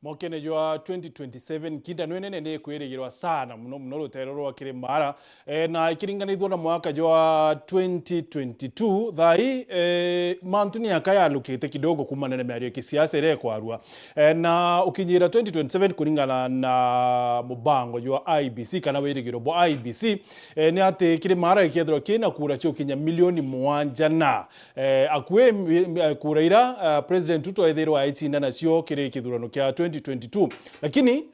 mokene jwa 2027 kinda nwenene ne kweregirwa sana muno Rutero Rwa Kirimaara na ikiringanithwo na mwaka jwa 2022 thai mantu ni akaya lukite kidogo kumana na miario kisiasa ile kwarua na ukinyira 2027 kuringana na mubango jwa IBC kana wirigiro bo IBC ni ate Kirimaara ikethro kina kura cyo kinya milioni 7 na akwe kura ira President Ruto ethirwa aitinda nacio kiri kithurano kya 2022 lakini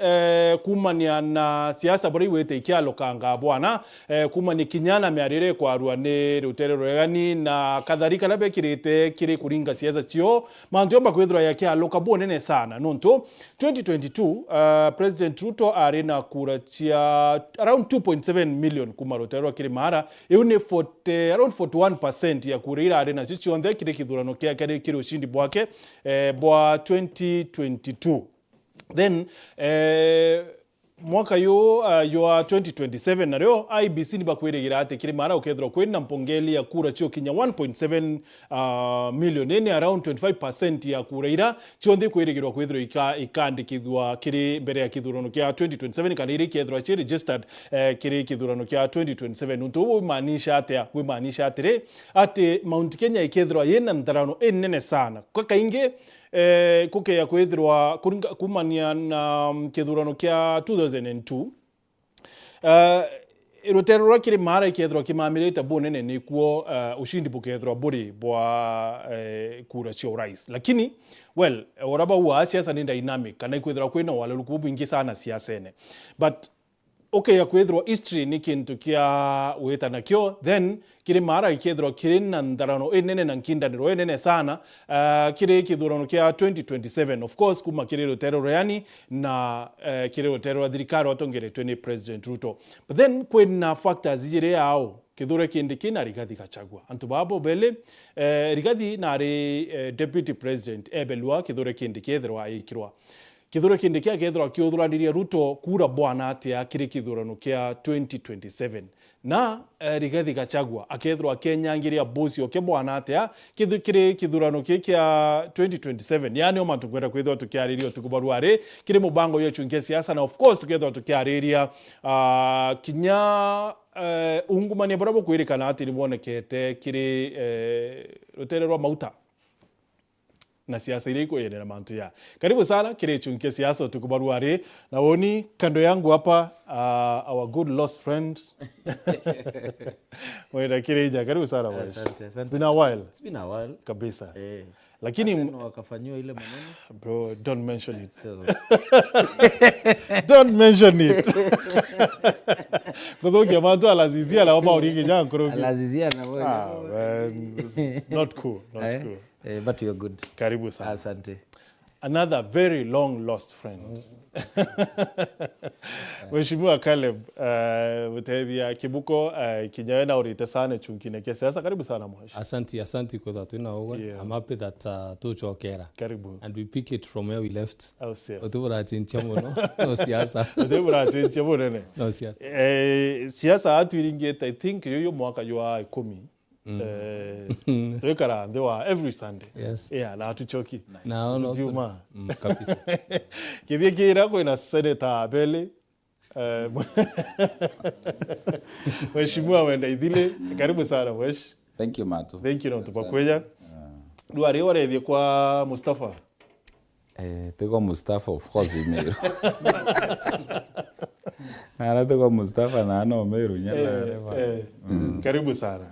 kumania na siasa bori wete ikialo kanga bwana kumani kinyana miarire kwarua ni Rutero Rwegani na kadhalika labe kirite kiri kuringa siasa cio mantiomba kwithira yake aloka bonene sana nonto 2022 President Ruto arena kura cia around 2.7 million kuma Rutero Rwa Kirimaara eune around 41% ya kurira arena cio ndhe kiri kithurano kya kiri ushindi bwake bwa 2022 then mwaka yo 2027 na reo IBC ni bakweregira ate Kirimaara ukethro kwina mpongeli ya kura cio kinya 1.7 million ni around 25% ya kura ira cio ndi kweregirwa kwithro ikandikithwa kiri mbere ya kithurano kya 2027 kana iri kethro cia registered kiri kithurano kya 2027 nuntu maanisha ate ate Mount Kenya ikethro yena Ntharano nene sana kwa kainge kuke ya kwethirwa kumania na kithurano kya 2002 Rutero Rwa Kirimaara ikethirwa kimamirite bonene ni kuo ushindi bukethirwa buri bwa kura cia urais lakini oraba wa siasa ni dynamic kana ikwethirwa kwina waleruku bwingi sana siasa ene but ya kwethirwa history ni kintu kia weta nakyo then Kirimaara ikethirwa kiri na Ntharano nene na nkindaniro nene sana kiri kithurano kia 2027 of course kuma kiri Rutero Rwegani na kiri Rutero Rwa thirikari watongeretwe ni President Ruto but then kwina factors ijire yao kithure kindi kina Rigathi Gachagua antu babo bele Rigathi nari deputy president ebelwa kithure kindi kethirwa ikirwa kithuro kindi kia kethirwa kiuthuranirie Ruto kura bwana atia kiri kithurano kia 2027 na Rigathi Gachagua akethirwa kenyangiria bosi oke bwana atia kiri kithurano kia 2027 yani o mantu kwenda kwithwa tukiaririo tukubaruare kiri mubango yo chunge siasa na of course tukethwa tukiariria kinya ungumania barabo kwirikana ati ni bonekete kiri Rutero Rwa Mauta na siasa ile iko yenye na mantu ya karibu sana kile chunke siasa tukubaruare na woni kando yangu hapa our good lost friend wewe kile ija karibu sana wewe. Asante. It's been a while kabisa lakini wakafanywa ile maneno bro don't mention it don't mention it kudoge watu alazizia la wao ringi jana kurogi alazizia na wewe not cool but you're good. Karibu sana. Asante. Another very long lost friend. Mheshimiwa Caleb Muteithia Kibuko kinyawena urite sana chunkine kia siasa karibu sana mheshimiwa. Asante kwa that wina ogo. I'm happy that tuchokera. Karibu. And we pick it from where we left. Au sio. Otubura chinchamo no siasa. Otubura chinchamo nene. No siasa. Siasa atu iringeta I think yoyo mwaka jwa 10. Tukara ndewa every Sunday. Yes. Yeah, na atuchoki. Na ono Juma. Kabisa. Kivye kira kwa ina Senator Abele. Mheshimiwa wenda idhile. Karibu sana mwesh. Thank you Matu. Thank you nontu pakweja. Duari warethie kwa Mustafa. Tego Mustafa of course Meru. Ana tego Mustafa na ano Meru nyala. Karibu sana.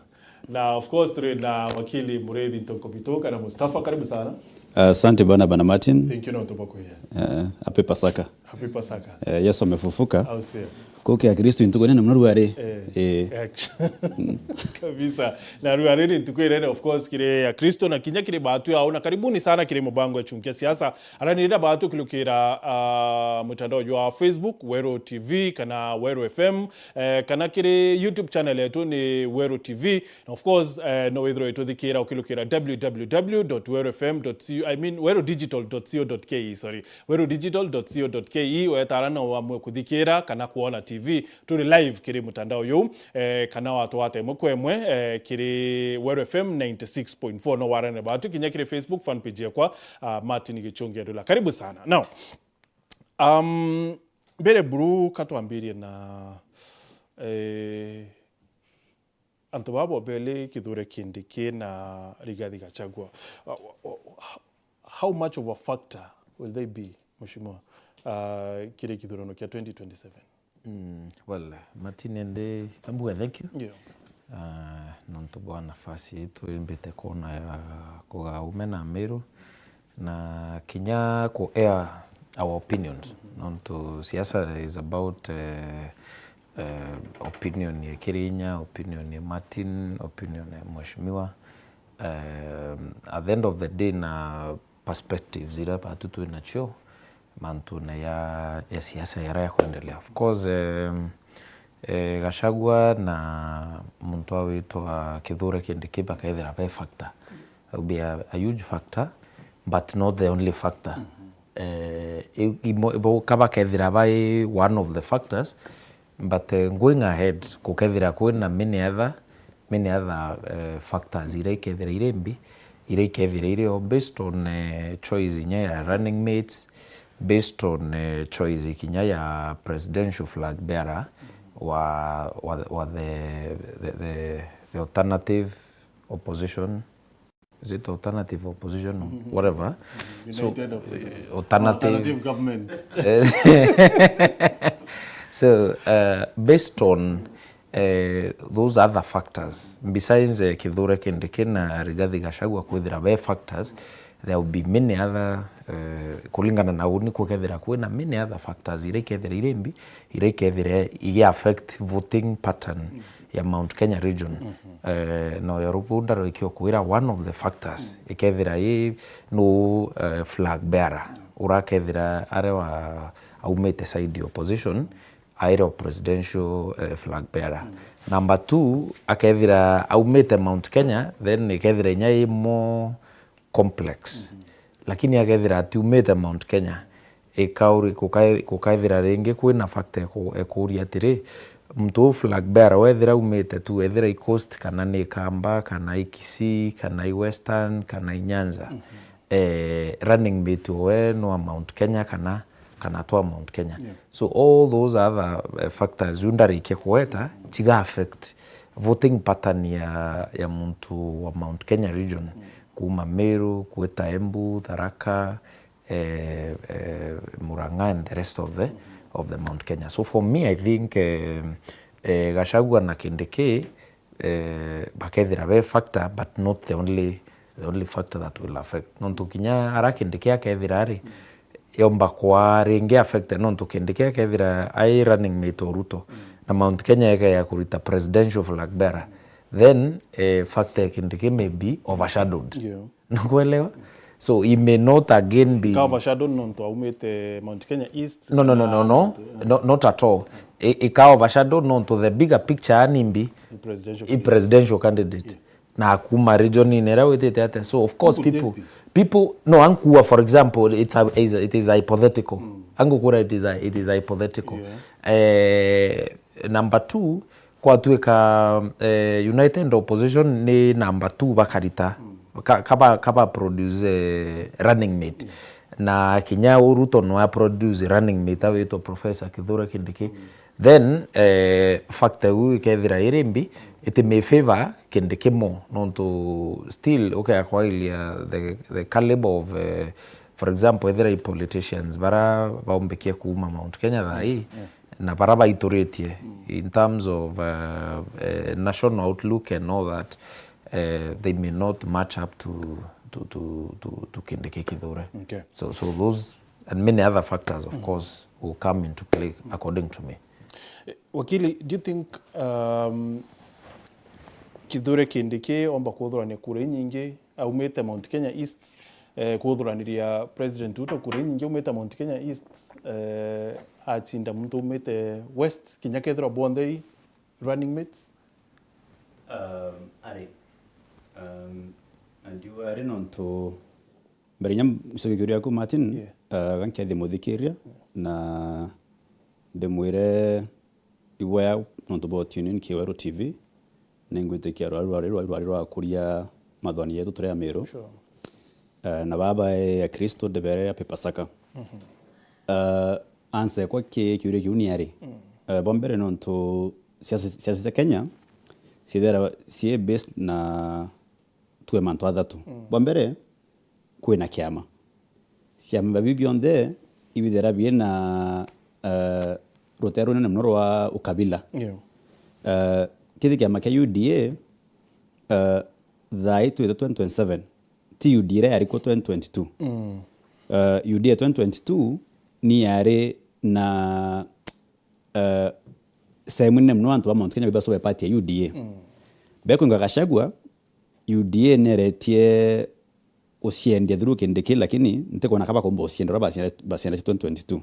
Na of course tuli na wakili Mureithi Ntokobitoka na Mustafa karibu sana. Asante bana Martin. Thank you na tupakuja. Happy Pasaka. Happy Pasaka. Yesu amefufuka. Au sio. Koke ya Kristo ntukonene mnaruare. Kabisa. Na ruare ntukwirene of course kile ya Kristo na kinya kile bahatu ya una karibuni sana kile mubango ya chunkia siasa. Aranirida bahatu kilukira mtandao wa Facebook Wero TV kana Wero FM kana kile YouTube channel yetu ni Wero TV na of course no withdraw yetu dikira ukilukira werodigital.co.ke sorry werodigital.co.ke wetarana wa kudikira kana kuona TV tuli live kiri mtandao yu kana watu wate mkwemwe kiri Wero FM 96.4 no warane batu kinya kiri Facebook fan page kwa Martin Gichunge Dula. Karibu sana. Now Mbere buru katwambirie na antu babo bele kithure kindiki na Rigathi Gachagua. How much of a factor will they be, Mheshimiwa, kire kithurano kia 2027? Well, Martin Ambuga, thank you. Yeah. Nonto bwa nafasi yetu imbete kona ya kuga na Meru na kinya ku air our opinions. Nonto siasa is about opinion ya Kirinya, opinion ya Martin, opinion ya Mheshimiwa. At the end of the day na perspectives ila patutu inacho mantu na ya siasa ya raya kuendelea. Of course Gachagua na muntu awitwa Kithure Kindiki bakaithira by factor. It will be a huge factor, but not the only factor. Kaba kaithira by one of the factors, but going ahead kukaithira kwina many other factors iraikethira irembi iraikethira irio based on choice nya ya running mates, based on choice kinya ya presidential flag bearer wa the alternative opposition. Is it alternative opposition? Whatever. So alternative government. So based on those other factors, besides Kithure Kindiki na Rigathi Gachagua kwithira be factors, there will be many other kulingana na uni kukethira kwina many other factors irekethira irembi irekethira ige affect voting pattern ya Mount Kenya region. No yarubunda roikio kuira one of the factors ikethira no flag bearer urakethira arewa aumete side opposition aero presidential flag bearer. Number 2 akethira aumete Mount Kenya, then ikethira nyai more complex. Lakini akethira atiumete Mount Kenya ekauri kukaithira ringi kwina factor ekuria atiri mtu flag bearer wethira umete tu ethira I coast kana ni Kamba kana I Kisii kana I Western kana I Nyanza. Running mate we no Mount Kenya kana to Mount Kenya. Yeah. So all those other factors undarike kueta chiga affect voting pattern ya muntu wa Mount Kenya region. Kuma Meru, kueta Embu, Tharaka, Murang'a and the rest of the Mount Kenya. So for me, I think Gachagua na Kindiki bakethira be factor, but not the only factor that will affect. Nontu kinya ara Kindiki akethira ari yomba kwa ringi affect nontu Kindiki akethira ai running mate Ruto na Mount Kenya ya kurita presidential flag bearer. Then factor Kindiki may be overshadowed. Yeah. Nakuelewa? So it may not again be overshadowed nonto aumete Mount Kenya East. No, not at all. Ika overshadowed nonto the bigger picture animbi presidential candidate. Yeah. Na kuma region inera wetete. So of course people no ankuwa, for example, it is hypothetical. Angukura it is hypothetical. Yeah. Number 2 kwa tuweka United Opposition ni number 2 bakarita kaba produce running mate. Na kinya Ruto no produce running mate awito Professor Kithure Kindiki. Then factor we kethira irembi it may favor Kindiki more nonto still okay akwaili the caliber of for example either politicians bara baombekia kuuma Mount Kenya thai na baraba itoretie in terms of national outlook and all that. They may not match up to Kindiki Kithure. Okay. So those and many other factors of course will come into play according to me. Wakili, do you think Kithure Kindiki omba kuthurania kura nyingi aumete Mount Kenya East kuthuraniria President Ruto kura nyingi aumete Mount Kenya East achinda muntu umete West kinya kethira bondei running mates? And you are in on to Barinyam Suguri ku Martin ganke de modikiria na de muire iwa on to bot union Kiwero TV nengwite kia rwa kuria madhani yetu trea Meru. Na baba ya Kristo de bere ya Pasaka. answer kwa kiuria kiu ni ari bombere no to siasa za Kenya sie based na tuwe mantu athatu bombere kwina kiama siama bibionde ibithera biena rotero nene mnoro wa ukabila kithi kiama kia UDA thai tu 2027 ti UDA yari ko 2022 UDA 2022 ni yari na sehemu nne mno antu wa Mount Kenya bibaso be party ya UDA beko ngakashagwa UDA neretie osiende through Kindiki lakini nteko nakaba kombo osiende roba basiende 2022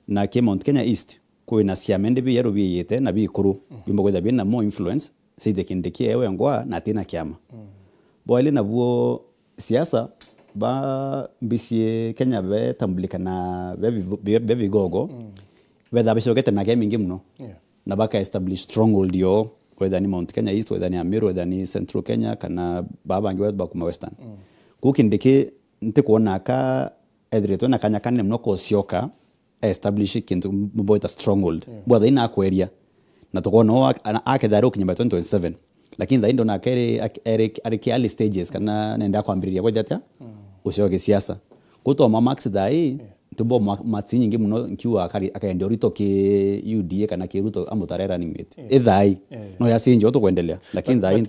na ke Mount Kenya East ko ina siamende bi yero bi yete na bi kuru bimbo kwenda bi na more influence say the Kindiki ewe ngwa na tena kiama boile na buo siasa ba bisie Kenya be tambulika na be vigogo whether bishogete na game mingi mno na baka establish stronghold yo whether ni Mount Kenya East whether ni Amiru whether ni Central Kenya kana baba ngiwe bakuma Western kukindike nte kuona ka edreto na kanya kanne mno ko sioka establish kintu mboita stronghold bwa ina akweria na tokona aketharo kinyamba 2027 lakini tha indo na kere ari early stages kana nenda kwambiria kwa jata usioke siasa kuto max dai tubo matsi nyingi muno nkiwa akaendio rito ki UDA kana ki ruto amutarera ni mate ethai no ya sinjo to kuendelea lakini dai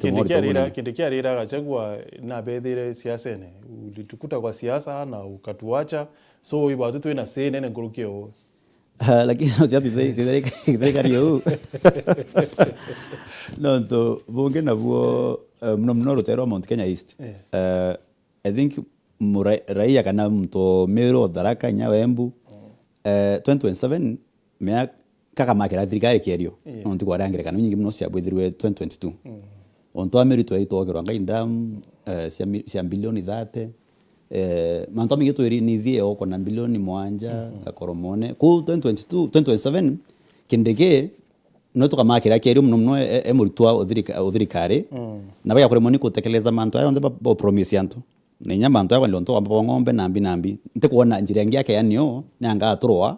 kindikia rira gachagua na bethire siasa ene ulitukuta kwa siasa na ukatuacha so ibatu tu ina sene ne ngurukio lakini siasa tithai kario no to bonge na buo mno rutero Mount Kenya East I think raia kana mto Meru Tharaka Nyawa Embu 2027 mea kaka makira thirikari kierio no nti kwa rangire kana nyingi mno cia bwithirwe 2022 onto Meru to gerwa ngai ndam cia bilioni 30 manto mingi twiri ni thie oko na bilioni 7 akoromone ku 2022 2027 kindege no tukamakira kierio mno emurutwa uthirikari na baya kuremoni kutekeleza manto ayo ndeba promise yanto nenya manto yako lonto amba ngombe nambi nte kuona njira ngi yake yanio nanga aturwa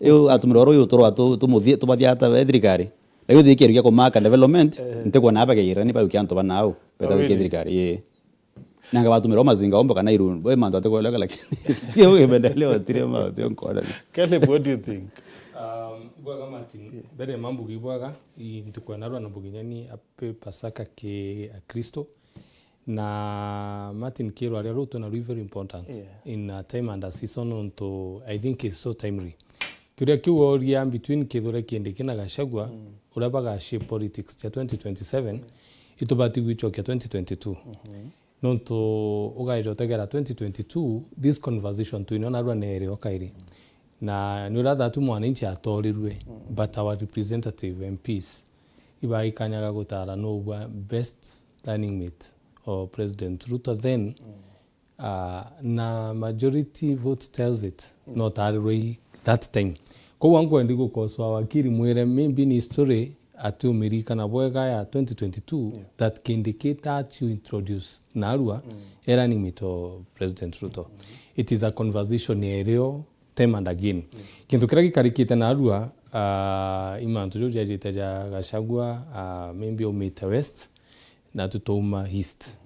yo atumiro yo turwa tumuthie tubathia ata thirikari leo thikiri ko maka development nte kuona aba geira ni ba ukianto banao beta thirikari ye nanga batumiro mazinga ombo kana iru we manto ate kuelewa lakini yo imendeleo tire ma tio nkora Caleb, what do you think? Bwaga Martin bere mambu gibwaga ntukwa narwa na buginyani ape pasaka ke Kristo na Martin Kiro are wrote on a very important in a time and a season on to I think is so timely. Kuria kiworia between Kithure Kindiki na Gachagua urabaga shape politics ya 2027 itobati gwicho ya 2022 non to ugairo tegera 2022 this conversation to inona rwa nere okairi na nurada tu mwananchi atorirwe but our representative MPs iba ikanyaga gutara no best running mate or President Ruto then na majority vote tells it not already that time ko wangu ndiko koswa wakiri mwere maybe ni story atu America na bwega ya 2022 that can indicate to introduce narua running mate of President Ruto it is a conversation area time and again kintu kiragi karikite narua imantu joja jitaja Gachagua maybe omita west na tutoma east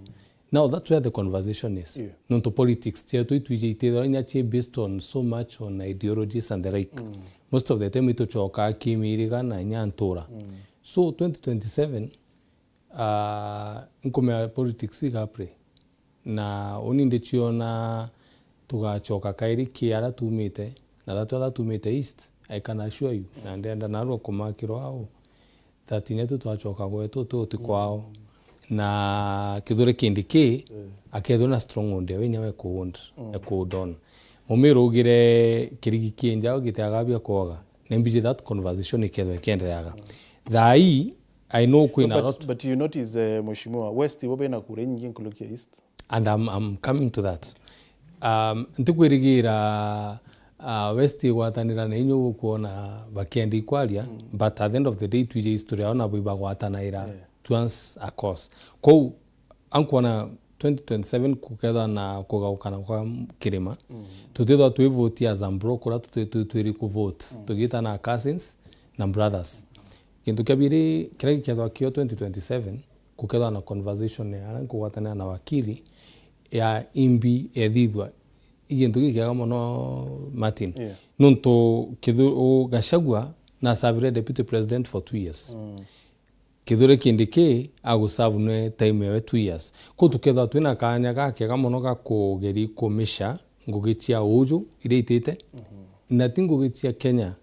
now that's where the conversation is not to politics to tuije based on so much on ideologies and the like most of the time ito choka kimiriga na nyantora so 2027 nkome politics ikapre na oninde chiona tugachoka kairi kiara tumite na that tumite east I can assure you and then naro komakiro hao that inetu twachoka gwetu tukwao na Kithure Kindiki akethwo na stronghold we nyawe kuudon mumiro ugire kirigi kinja ugiteagabia koga nembije that conversation ikethwe kendeaga thai I know queen a lot but you notice Mheshimiwa West wobe na kure nyingi nkulukia East and I'm coming to that ntikwirigira West gwatanira na inyo kuona bakendi kwalia but at the end of the day tuje history ona bwiba gwatanaira once a course ko ankwana 2027 kukethwa na kugaukana kwa kirima tutithwa twi vote as a bro kura twiri ku vote tugita na cousins na brothers kintu kabiri kira gikethwa kio 2027 kukethwa na conversation ya kugwatana na wakili ya imbi ethithwa igintu gikiaga muno Martin nuntu Gachagua na servire deputy president for 2 years Kithure Kindiki aguserve ne time ya 2 years ko tukethwa twina kanya gake gamuno ga kugeri kumisha ngugichia uju ire itite na tingugichia Kenya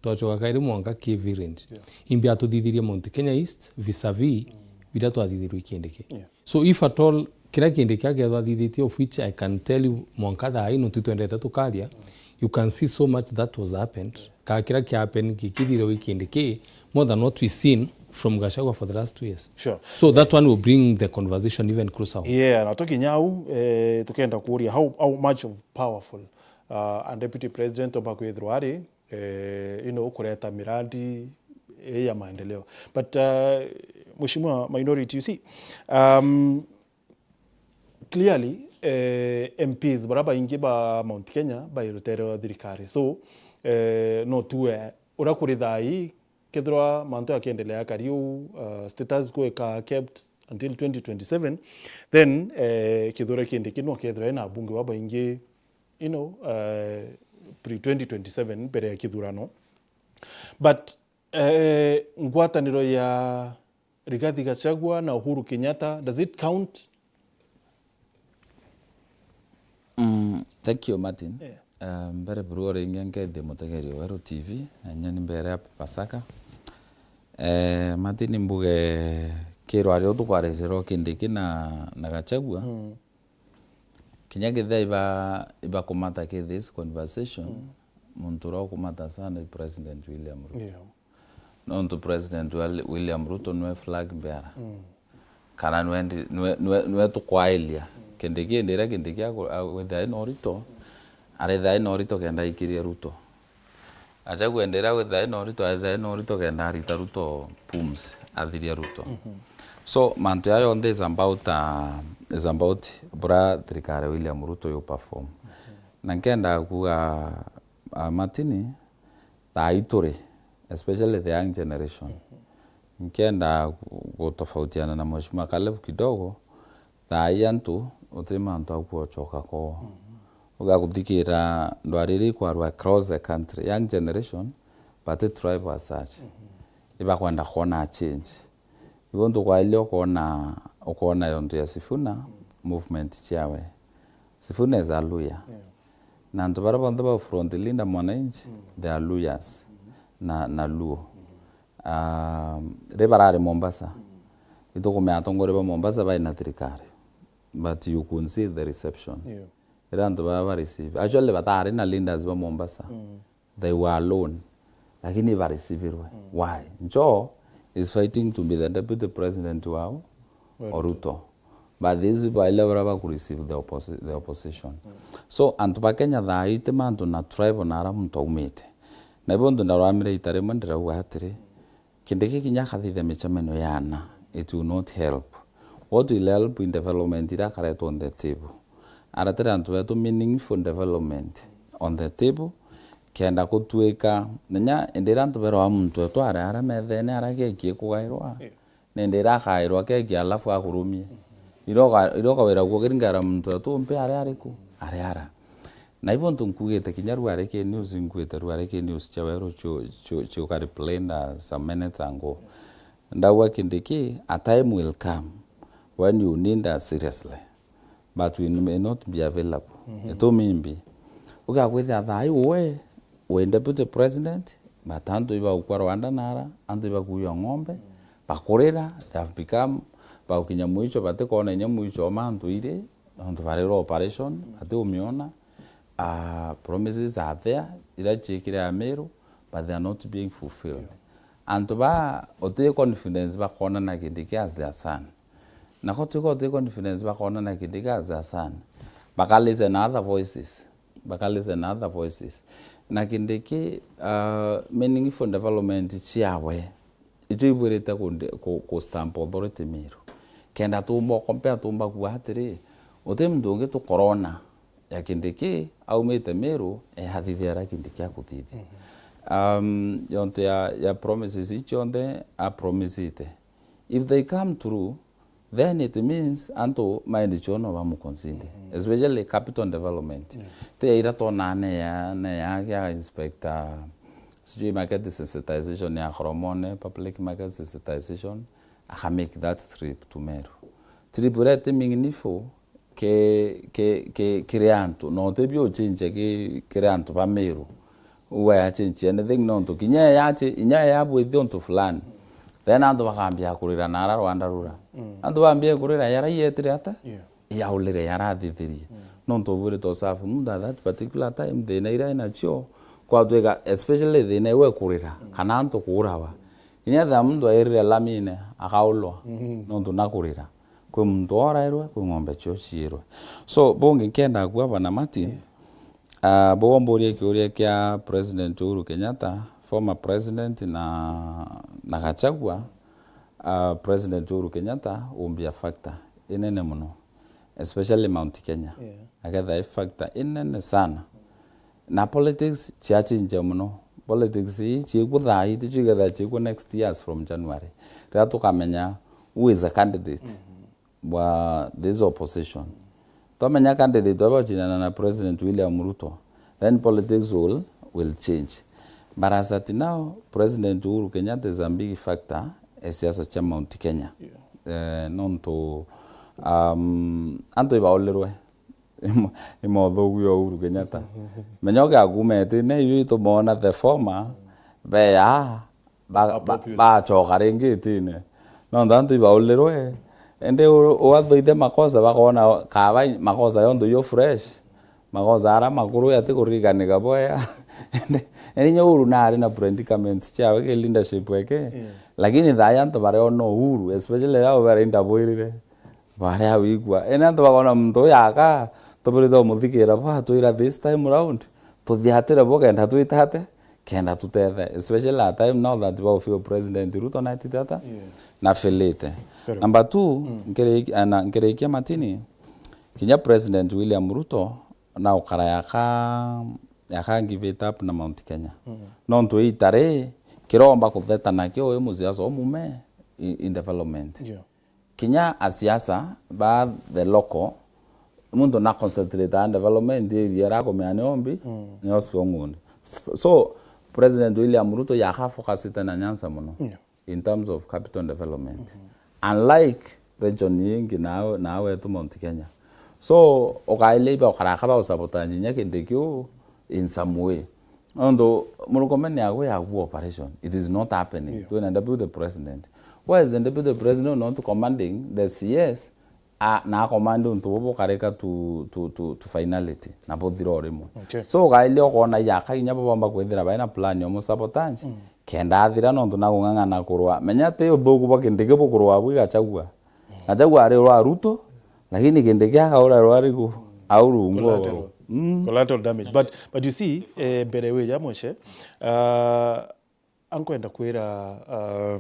twachoka kairi mwanga kivirent imbi atudithirie Mount Kenya East vis-a-vis bila twathithirwe Kindiki so if at all kira Kindiki agethwa thithitio of which I can tell you mwanga thai no tutwendete tukaria you can see so much that was happened ka kira ki happen kikithire Kindiki more than what we seen from Gachagua for the last 2 years. Sure. So that one will bring the conversation even closer. Yeah, na toki nyau tukenda kuria how much of powerful and deputy president obakwithirwa ari kureta miradi ya maendeleo. But mheshimiwa minority, you see clearly MPs baraba ingi ba Mount Kenya ba URETERI thirikari. So no tuwe urakurithai kethwa manto yakiendelea kariu status quo ka kept until 2027 then Kithure Kindiki no kethwa na bunge wa baingi pre 2027 mbere ya kithurano but ngwataniro ya Rigathi Gachagua na Uhuru Kenyatta, does it count? Thank you, Martin. Mbere buruore ingenge de mutegeri wa TV nyani mbere ya Pasaka. Martin mbuge kero ari otukwarerero Kindiki na Gachagua. Kinya githai iba kumata ke this conversation muntu ra kumata sana President William Ruto. Non to President William Ruto no flag bearer. Kana nwe to kwailia Kindiki ndira Kindiki wethai no Ruto. Arethai no Ruto kenda ikiria Ruto. Acha kuendera wethai no Ruto arethai no Ruto kenda rita Ruto pums athiria Ruto. So manto ayo on this is about bra trikare William Ruto yo perform. Nankenda kuga Martini taitore, especially the young generation. Nkenda kutofautiana na mheshimiwa Caleb kidogo taiantu utimanto akuochoka ko uga kuthikira ndwariri kwa across the country young generation but the tribe as such iba kwenda kuona change igonto kwa ile ukona yonto ya Sifuna movement chawe Sifuna is a lawyer na ndo barabanda ba front linda mwananchi they are lawyers na luo rebarare Mombasa itoko me atongore ba Mombasa ba ina thirikari but you could see the reception Iranto ba receive actually batari na lindas ba Mombasa they were alone lakini ba receive why Njo is fighting to be the deputy president wao or Ruto but these people are never to receive the opposition so antupa Kenya tha ite manto na tribe na ara muntu umite na ibondo ndaramire itare mandira watire Kindiki kinya kathithe mechameno yana it will not help what will help in development ira kareto on the table aratera antu meaningful development on the table kenda kutuika nenya endera antu bero amuntu tware ara methene ara gekie kugairwa nendera khairwa kege alafu akurumie iroka wera kugiringara muntu tumpe ara ariku ara na ibonto nkugete kinyaru areke news ngwete ruareke news chawero cho kari plane some minutes ago ndawa Kindiki a time will come when you need us seriously but we may not be available eto mimbi uga kwetha thai we deputy president but anto iba ukwa Rwanda nara anto iba kuyo ng'ombe bakorera they have become ba ukinyamuicho bate kona nyamuicho manto ire anto barero operation ate umiona promises are there ira chekire amero but they are not being fulfilled anto ba ote confidence ba kona na Kindiki as their son na kotuko ote confidence ba kona na Kindiki as their son bakalis and other voices na Kindiki meaningful development chiawe ito ibureta ko stamp authority miro kenda tumbo compare tumba kuatiri ote mndonge to corona ya kindiki au mete meru hathithera kindiki akuthithi yonte ya promises ichonde a promisite if they come true then it means anto mind chono va muconsider especially capital development te ira to nane ya inspector sijui market sensitization ya hormone public market sensitization I make that trip to Meru trip rete mingnifo ke creanto no te bio chinche ke creanto pa Meru uwa ya chinche anything no to kinya ya bwithio nto fulani then ando bakambia kurira nara Rwanda rura ando bambia kurira yara yetire ata ya ulire yara thithirie no to bure to safu munda that particular time they naira ina chio kwa twega especially they newe kurira kana anto kurawa inya tha mndo airire lamine akaulwa no to nakurira kwa mndo orairwe kwa ngombe chio chirwe so bonge kenda kwa bana mati bomborie kioria kia President Uhuru Kenyatta former president na Gachagua President Uhuru Kenyatta umbia factor inene muno especially Mount Kenya agatha factor inene sana na politics chiachinja muno politics chikutha iti chigatha chiku next years from January rato kamenya who is a candidate wa this opposition to menya candidate wa china na President William Ruto then politics will change. But as at now, President Uhuru Kenyatta is a big factor as cha Mount Kenya. Non to anto ibaolerwe imodhogu ya Uhuru Kenyatta. Menyoga agumete ne yuito mona the former be ba chokarengete ne. Non tanto ibaolerwe ende oathoithe makosa bakona kaba makosa yondo yo fresh. Makosa ara makuru yate kuriganiga boya. Eni Uhuru na ari na predicaments chawe ke leadership weke lakini dhayanto bare ono Uhuru especially hao bare ndaboirire bare awigwa enanto bakona mndo yaka tobere do muthikira ba toira this time round to thiatira boga nda tuitate kenda tutethe especially at time now that we feel President Ruto na titata na felete number 2 ngereikia matini kinya President William Ruto na ukara yaka give it up na Mount Kenya no nto itare kiromba kutheta nakyo we muziaso omume in development kinya asiasa ba the local mundo na concentrate on development area rako meaneombi nyo songundi so President William Ruto yaka focus na Nyanza muno in terms of capital development unlike region nyingi na wetu Mount Kenya so okaile ba karaka ba sabotage nyake ndekyo in some way. Ondo murukomeni ya operation. It is not happening. To end up with the president. Why is the deputy president not commanding the CS na commanding to bobo kareka to finality na bodhiro remo. So gaile okona yaka inya baba kwethira baina plan yo sabotage. Kenda athira no na gungangana kurwa. Menyate uthugu bakindike bukurwa bwi Gachagua. Gachagua ari rwa Ruto lakini kindike akaura rwariku auru ngo. Collateral damage. But you see, berewe jamoshe, ankwenda kwera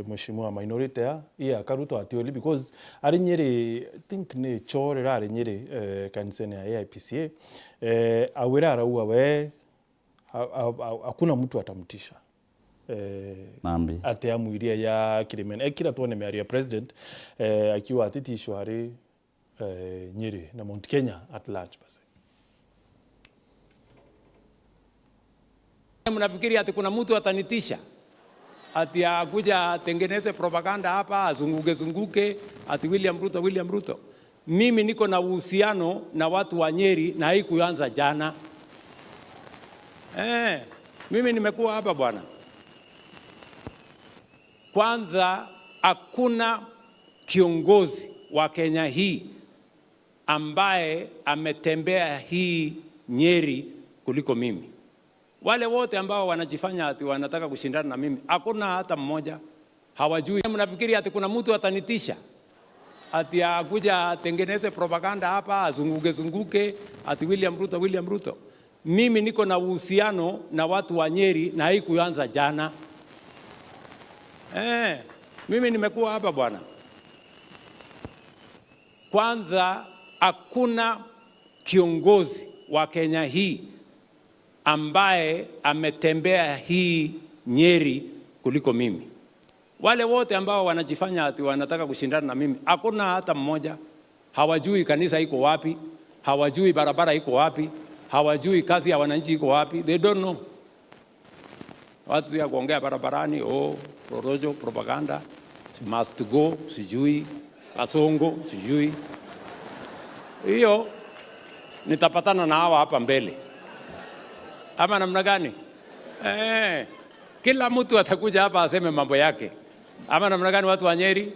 mheshimiwa minority ya Karuto atioli because ari nyeri I think ni chore ari nyeri kanisani ya AIPCA awera araua we hakuna mtu atamtisha ate amuiria ya Kirimene kila tuone mearia president akiwa atitisho hari Nyeri na Mount Kenya at large basi. Mnafikiri ati kuna mtu atanitisha ati akuja atengeneze propaganda hapa azunguke ati William Ruto. Mimi niko na uhusiano na watu wa Nyeri na haikuanza jana. Mimi nimekuwa hapa bwana. Kwanza hakuna kiongozi wa Kenya hii ambaye ametembea hii Nyeri kuliko mimi. Wale wote ambao wanajifanya ati wanataka kushindana na mimi, hakuna hata mmoja. Hawajui. Mnafikiri ati kuna mtu atanitisha ati akuja atengeneze propaganda hapa azunguke ati William Ruto. Mimi niko na uhusiano na watu wa Nyeri na haikuanza jana. Mimi nimekuwa hapa bwana. Kwanza, hakuna kiongozi wa Kenya hii ambaye ametembea hii Nyeri kuliko mimi. Wale wote ambao wanajifanya ati wanataka kushindana na mimi, hakuna hata mmoja. Hawajui kanisa iko wapi, hawajui barabara iko wapi, hawajui kazi ya wananchi iko wapi. They don't know. Watu ya kuongea barabarani, prorojo, propaganda, must go, sijui, kasongo, sijui. Hiyo nitapatana na hawa hapa mbele. Ama namna gani? Kila mtu atakuja hapa aseme mambo yake. Ama namna gani watu wa Nyeri?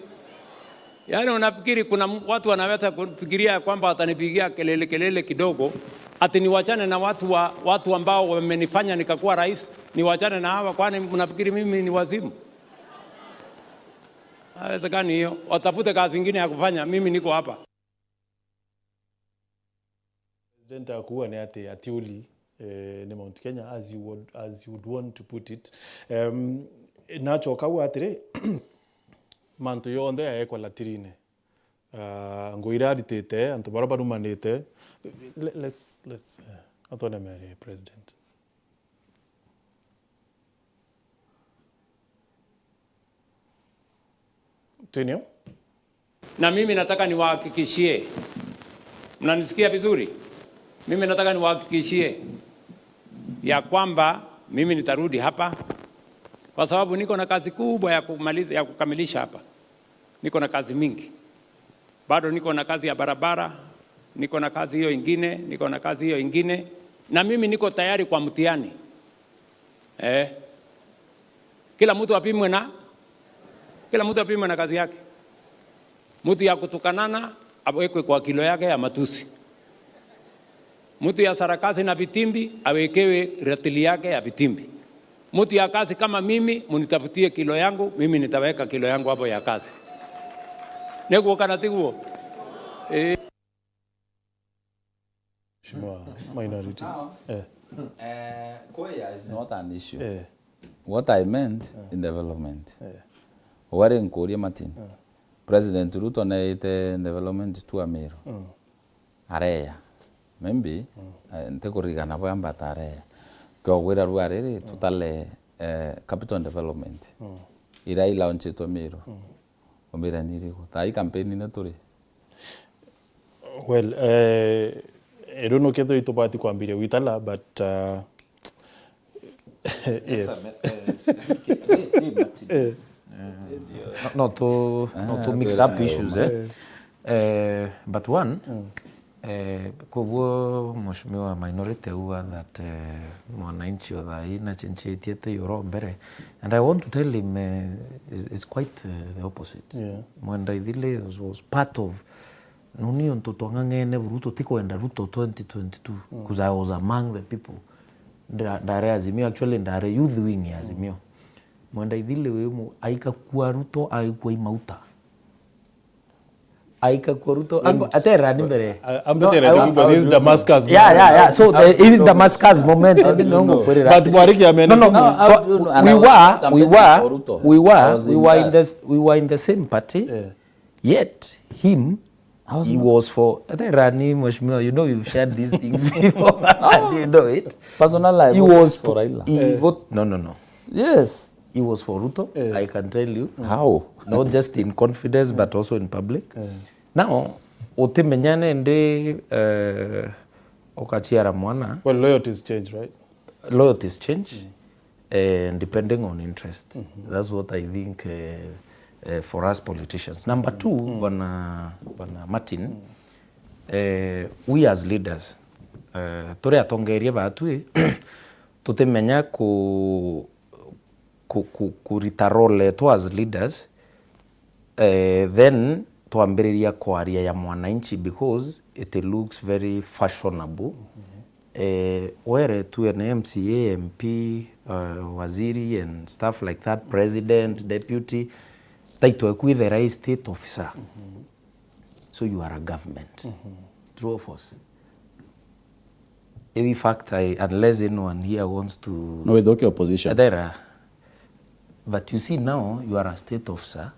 Yaani unafikiri kuna watu wanaweza kufikiria kwamba watanipigia kelele kidogo ati niwachane na watu ambao wamenifanya nikakuwa rais, niwachane na hawa? Kwani unafikiri mimi ni wazimu? Haiwezekani hiyo. Watafute kazi nyingine ya kufanya, mimi niko hapa. President akuwa ni atiuli ni Mount Kenya as you would want to put it. Nacho kawa atire manto yonde yaekwa latirine. Ngoira ditete anto barabara manete. Let's atone Mary President. Tenio? Na mimi nataka niwahakikishie. Mnanisikia vizuri? Mimi nataka niwahakikishie ya kwamba mimi nitarudi hapa kwa sababu niko na kazi kubwa ya kukamilisha hapa. Niko na kazi mingi. Bado niko na kazi ya barabara, niko na kazi hiyo ingine, niko na kazi hiyo ingine, na mimi niko tayari kwa mtihani. Kila mtu apimwe na kazi yake. Mtu ya kutukanana awekwe kwa kilo yake ya matusi. Mtu ya sarakasi na vitimbi awekewe ratili yake ya vitimbi. Mtu ya kazi kama mimi munitafutie kilo yangu, mimi nitaweka kilo yangu hapo ya kazi. Nego kanatiguo. Minority. Koya is not an issue. What I meant in development. Wari nkoria Martin. President Ruto na ite development tu Amiro. Areya. Maybe ntekurigana bwa mbatare. Kwa wera ruarere tutale capital development. Irai launch to Amiro. Omira niriko. Tai campaign na turi. Well, I don't know kedo itopati kwambire witala but yes. Not to mix up issues, but one, kwa mheshimiwa minority huwa that mwananchi wa dhai na chenche tiete yoro mbere, and I want to tell him it's quite the opposite. Mwenda idile was part of nuni ntoto ngangene Ruto tikoenda Ruto 2022 because I was among the people ndare Azimio, actually ndare youth wing ya Azimio. Mwenda idile wemu aika kuwa Ruto aikuwa imauta aika kuwa Ruto atera ni mbere this is Damascus. Yeah. So in Damascus moment but Mwariki amene we were in the same party, yet he was for Rani Mheshimiwa, you know you've shared these things before. You know it. Personal life. He was for Raila. No. Yes. He was for Ruto. I can tell you. How? Not just in confidence but also in public. Now, ote menyane nde okachiara mwana. Well, loyalties change, right? Loyalties change, depending on interest. That's what I think for us politicians. Number two, Bwana Martin, we as leaders, tore atongeria batue, tutemenya kuritarole to as leaders, then tuambiriria kwaria ya mwananchi because it looks very fashionable. Where to an MCA, MP, waziri and stuff like that, president, deputy, taito with the right state officer. So you are a government. True or false? In fact, unless anyone here wants to... No, with okay opposition. But you see now, you are a state officer,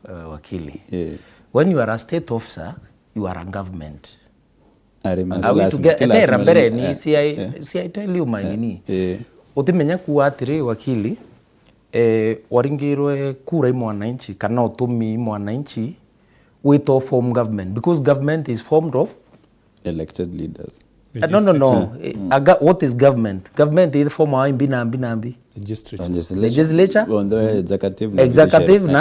wakili. when you are a state officer, you are a government. Are we lazima together mbere ni yeah. I tell you my nini. Utimenya kuwa atiri wakili waringirwe kura I mwananchi kana utumi mwananchi wito form government, because government is formed of elected leaders. No. What is government? Government is form wa nambi. Legislature. Executive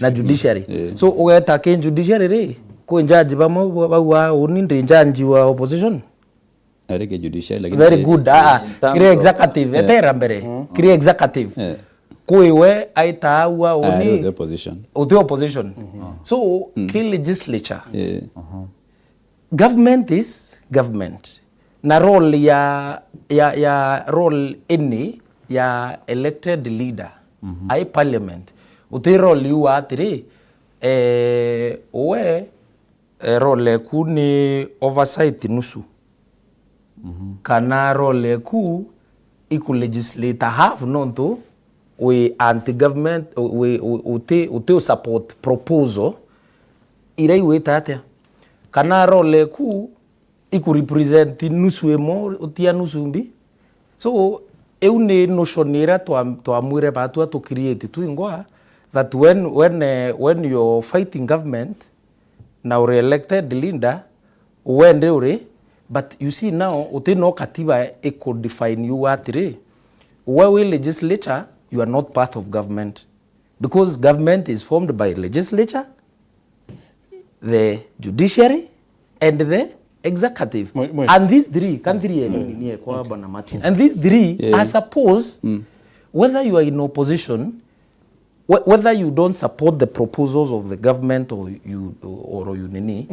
na judiciary. So uweta ke judiciary re ko njaji bamo wa uninde njaji wa opposition. Arike judiciary like very good. Kire executive etera mbere. Kire executive. Kuiwe aita wa oni opposition. So ki legislature. Government is government. Na role ya role ini ya elected leader. Ai parliament. Uti role yu atiri owe role ku ni oversight nusu. Kana role ku iku legislator have nonto we anti-government we uti support proposal irei we tate. Kana role ku iku represent nusu emo utia nusu mbi. So eune notionera to amure batu to create tu ingoa that when you're fighting government now re-elected leader uende ure, but you see now uti no katiba eco define you atire we legislature, you are not part of government, because government is formed by legislature, the judiciary and the executive. And these three and these three are supposed whether you are in opposition, whether you don't support the proposals of the government or you nini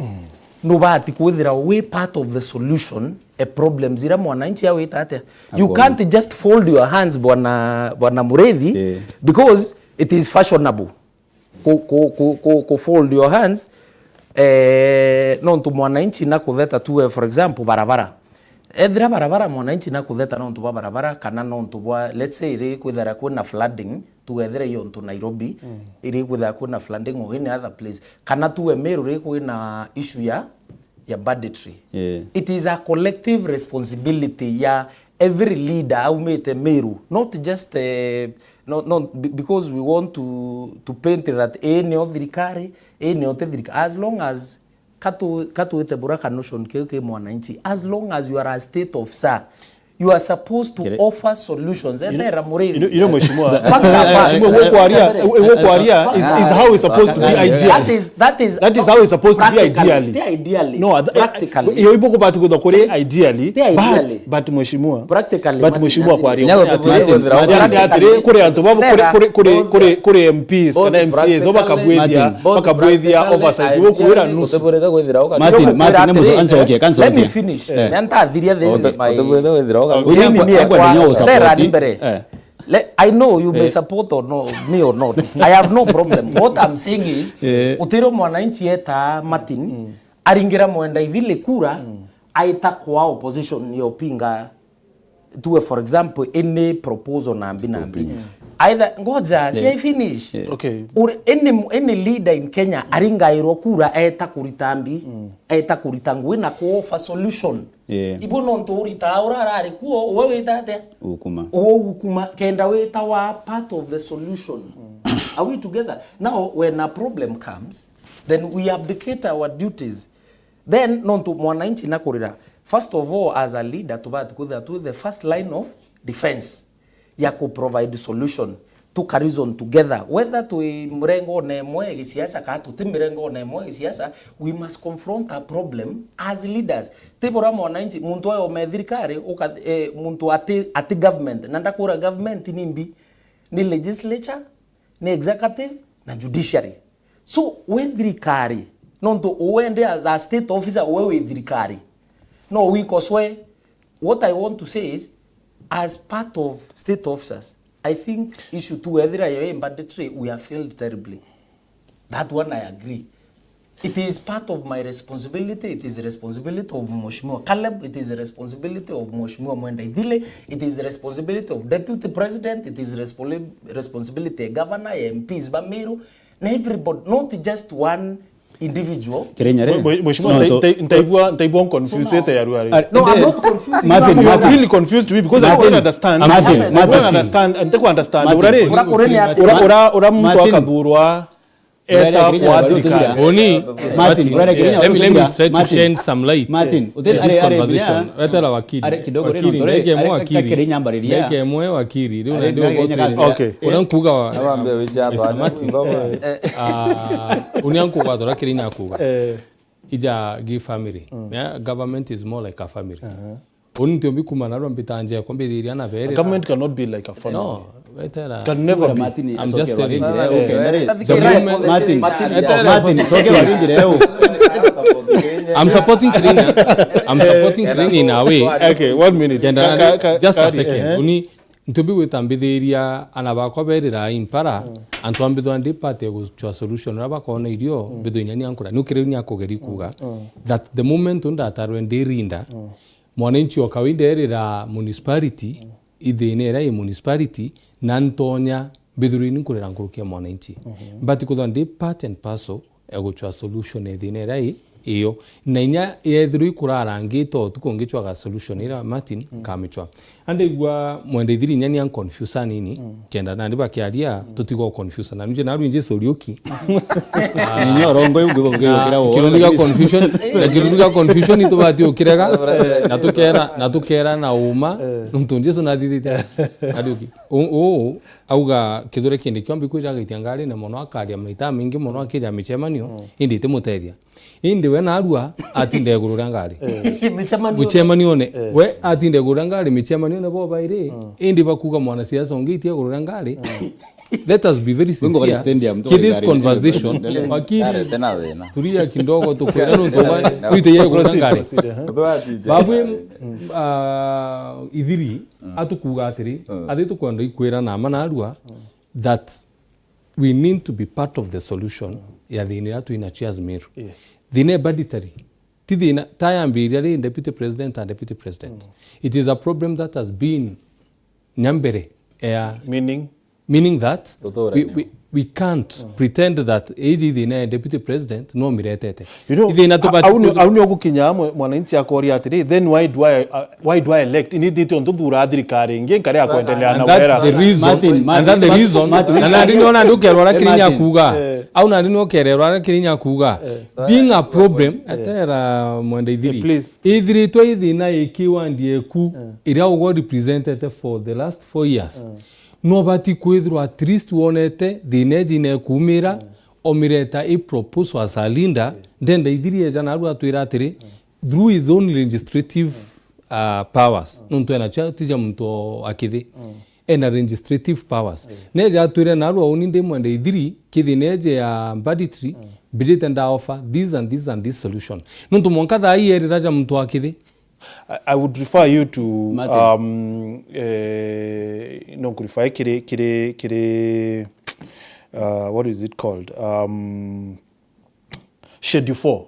no bati kuwithira we part of the solution a problem zira mwananchi yawe tate. You can't just fold your hands bwana Mureithi because it is fashionable ko fold your hands non tu mwananchi na kutheta tu for example barabara edra barabara mwananchi na kutheta non tu barabara kana non tu let's say iri kwithara kuna flooding tu edre yon tu Nairobi iri kwithara kuna flooding or any other place kana tu Meru iri kuna issue ya banditry. It is a collective responsibility ya every leader au mete Meru, not just not because we want to paint that any of the as long as katu ete buraka notion ke mwananchi, as long as you are a state officer, you are supposed to offer solutions. Mheshimiwa is how it's supposed to be ideally. That is how it's supposed to be ideally. No, hiyo ipo kwa tu kore ideally, but Mheshimiwa kwaria yani atire kure antu babo kure MPs na MCAs bakabwethia oversight wo kuira nusu. Martin nemuzo answer let me finish. Nanta thiria this is my I know you may support or no, me or not. I have no problem. What I'm saying is, utiro mwananchi eta Martin, aringira mwenda ivile kura, aita kwa opposition yo pinga, tuwe for example, any proposal nambi. Either ngoja, see I finish. Okay. Or any leader in Kenya, aringa irokura, aita kuritambi, aita kuritangu, na kuofa solution. Ibo nonto urita urarari kuo wewe tate ukuma kenda weta wa part of the solution. Are we together? Now when a problem comes, then we abdicate our duties. Then nonto mwananchi nakorira. First of all, as a leader to the first line of defense ya ku provide solution to reason together, whether to mrengo nemwe gisiasa ka to mrengo nemwe gisiasa, we must confront a problem as leaders. Tebora mwananchi muntu ayo medhirikare muntu ati government nanda kura government nimbi ni legislature ni executive na judiciary. So when dhirikari nonto uende as a state officer wewe dhirikari no we koswe. What I want to say is, as part of state officers, I think issue 2 whether banditry we have failed terribly. That one I agree. It is part of my responsibility. It is the responsibility of Mheshimiwa Caleb. It is the responsibility of Mheshimiwa Mwenda Ivile. It is the responsibility of Deputy President. It is the responsibility of Governor, MPs, Bamiru, and everybody, not just one individual. Mheshimiwa, nitaibua confused ya ruari. No, I'm not confused. Martin, You are really confused me because I don't understand. Martin, understand. Ura mtu akathurwa eta kwa thirikari. Oni Martin, let me try to shine some light. Martin, this conversation. Wetera wakili. Ndege mwe wakili. Ndege mwe wakili. Okay. Unankuga wa Martin. Unankuga tora kirinya kuga. Ija give family. Government is more like a family. Unti ombi kumanaro mbitanje kwambe diriana bere. Government cannot be like a family. No. Can never be. I'm just telling you. I'm supporting Kirinya. I'm supporting Kirinya in a way. Okay, 1 minute. Just a second. Uni ntobi wetambithiria anabakwa berira impara antwambithwa ndi party go solution rabakona irio bithunyani ankura nukirinya kugeri kuga that the moment undatarwe ndirinda mwananchi okawaida erira municipality ithinera i municipality na ntonya bithurini kurera ngurukia mwananchi but kuthwa ndi part and parcel egochwa solution ithinera iyo na inya yethru ikurarangito tukongichwa solution ira Martin kamichwa ande gwa mwende thiri nyani an confuse nini kenda na ndiba kiaria tutigo confuse na nje na ruinje solioki ninyo rongo yugo kira wo kiruduga confusion ito bati okirega na tukera na uma ntunje so na dithite aduki auga kidure kindi kyombi kuja gitiangari na mono akaria maita mingi mono akija michemanio indi temuteria indi we na arua atinde gurura ngari michemanio ne we atinde gurura ngari michemanio ne bo baire indi bakuga mwana siasa ongitie gurura ngari. Let us be very sincere. This conversation wakili tulia kidogo tukwenda ntoba kuite yeye gurura ngari babwe idhiri atukuga atiri athitu kwenda ikwira na mana arua that we need to be part of the solution ya thina tu ina cheers miru thine banditary tidina tayambiria ri deputy president and deputy president it is a problem that has been nyambere meaning that we can't pretend that the deputy president no miretete auni ogukinya mwananchi akoria atiri then why do I elect need to ndura thirikari ngi nkare akwendelea na wera the reason na ndino na ndukerwa Kirinya kuga au na ndino kererwa Kirinya kuga being a problem atera mwende idhiri to idhina ikiwa ndie ku ira ugo represented for the last 4 years no bati kwithirwa at least wonete thineji ne kumira omireta i propose as a linda ndenda ithirie jana aru atwira atiri through his own legislative powers nuntu ena cha tija muntu akithi ena legislative powers neja atwira na aru oninde mwende ithiri kithineje ya banditry budget and offer this and this and this solution nuntu monka tha ierira ja muntu akithi. I would refer you to clarify what is it called? Schedule 4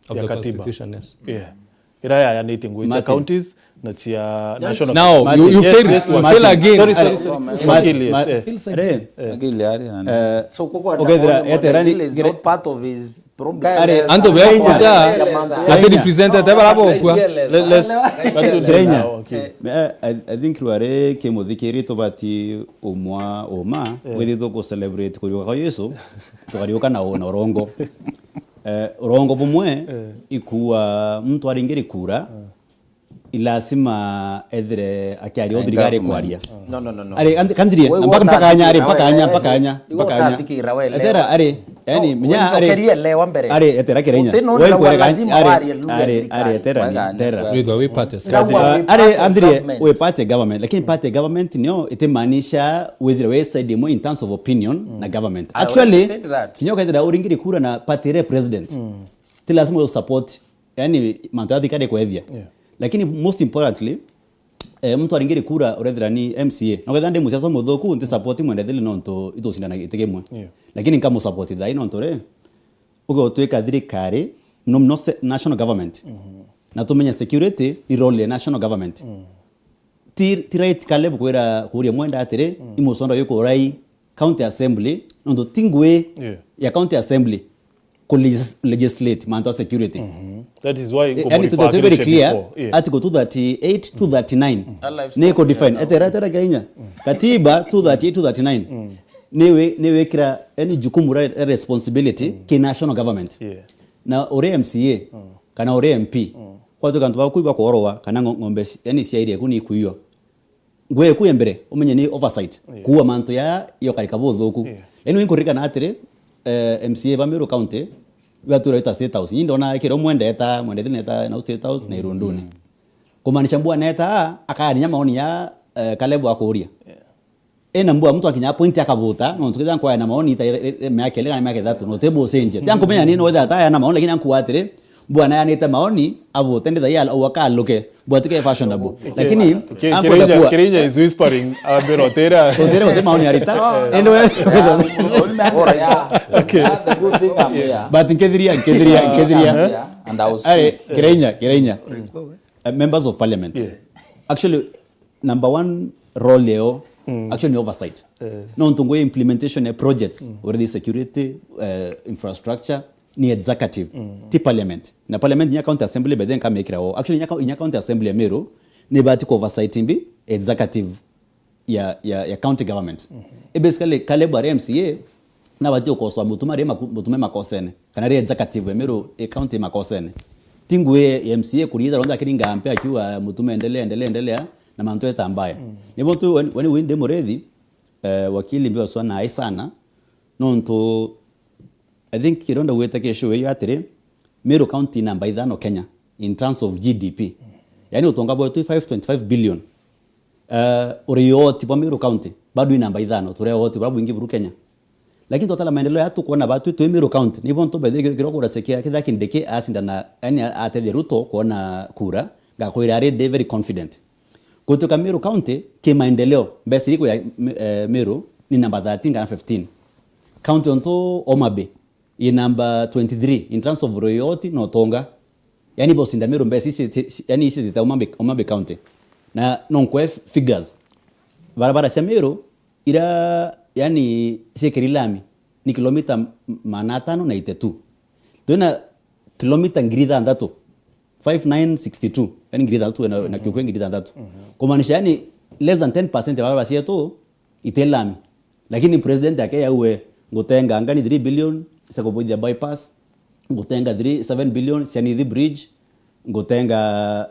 of the Constitution, yes. Yeah. Iraya ya nating which counties na tia national. Now you fail again. So is not part of his Anto bekuja ati representative barabo kwa I think ruare ke muthikiri to bati oma withitho go celebrate kuri kwa Yesu tukariuka na orongo orongo bumwe ikuwa mtu aringiri kura ilasima edre akiari odigare kwaria no are kandiri mpaka anya etera are yani mnya are etera Kirinya wewe kwere are etera we parties are andrie we party government lakini party government nio itemaanisha with the side mo in terms of opinion na government actually kinyo kaida uringiri kura na party represident tilazima support yani mandathi kade kwethia lakini most importantly mtu aringiri kura urethira ni MCA no ketha ndi musiaso muthuku nti support mwende thili nonto itucindana itikimwe lakini nkamu support thai nonto re ugo tweka thirikari no national government na tumenya security ni role ya national government ti right kale bukwera kuria mwenda atire imusondo yuko rai county assembly nonto tingwe ya county assembly legislate manto security. That is why And it's very clear, Article 238 to 239. Neko define. Etera Kenya. Katiba 238 to 239. Newe kira any jukumu responsibility ki national government. Na ore MCA kana ore MP. Kwa to kantu bakuiba kuorowa kana ngombe yani CID kuni kuiyo. Ngwe kuyembere umenye ni oversight. Kuwa manto ya yo karikabo thoku. Eno inkorika na atire MCA ba Meru County batura ita State House nyindo na kiro mwendeta na State House na Irunduni kumanisha mbua neta akanya maoni ya Kalebu akoria ena mbua mtu akinya point akabuta no tukizan kwa na maoni ita myake lega myake thatu no tebo senje tangu menya nino whether ata na maoni lakini ankuatire mbua na neta maoni abo tende da yala waka loke mbua tike fashionable lakini Kirinya is whispering berotera wote maoni arita eno Okay. The good thing I'm here. But Kirinya And I was Kirinya members of parliament. Actually number one role leo actually oversight. No ntungwe implementation of projects where the security infrastructure ni executive ti parliament. Na parliament nya county assembly beden kama ikirawo. Actually nya county assembly Meru ni bati oversight mbi executive ya county government. Basically Kalebu MCA na bati okoswa mutume makosene kana executive Meru county makosene tingwe MCA kuliza ronda kiringa ampe akiwa mutume endelea na manto eta mbaya nibo tu when we demorethi wakili mbio swana aisana nonto I think kironda weta kesho yo atire Meru County namba 5 Kenya in terms of GDP yani utonga bo 525 billion uriyo tipo Meru County bado ina namba 5 tureo babu ingi buru Kenya lakini totala maendeleo yatu kuona batu tu Meru County nibo nto bede kiroko rasekia kidha kindeke asinda na yani atede Ruto kuona kura gakoira are very confident kutoka Meru County ke maendeleo basi liko ya Meru ni namba 13 kana 15 county onto Omabe in number 23 in terms of royalty no tonga yani bosinda Meru basi yani isi zita Omabe County na nonkwe figures barabara ya Meru ira yani sekerilami ni kilomita 592 tuena kilomita ngirida ndato 5962 yani ngirida tu na kiukwe ngirida ndato kumaanisha yani less than 10% ya barabara yetu itelami lakini president yake yawe ngotenga ngani 3 billion sakobodia bypass ngotenga 7 billion siani the bridge ngotenga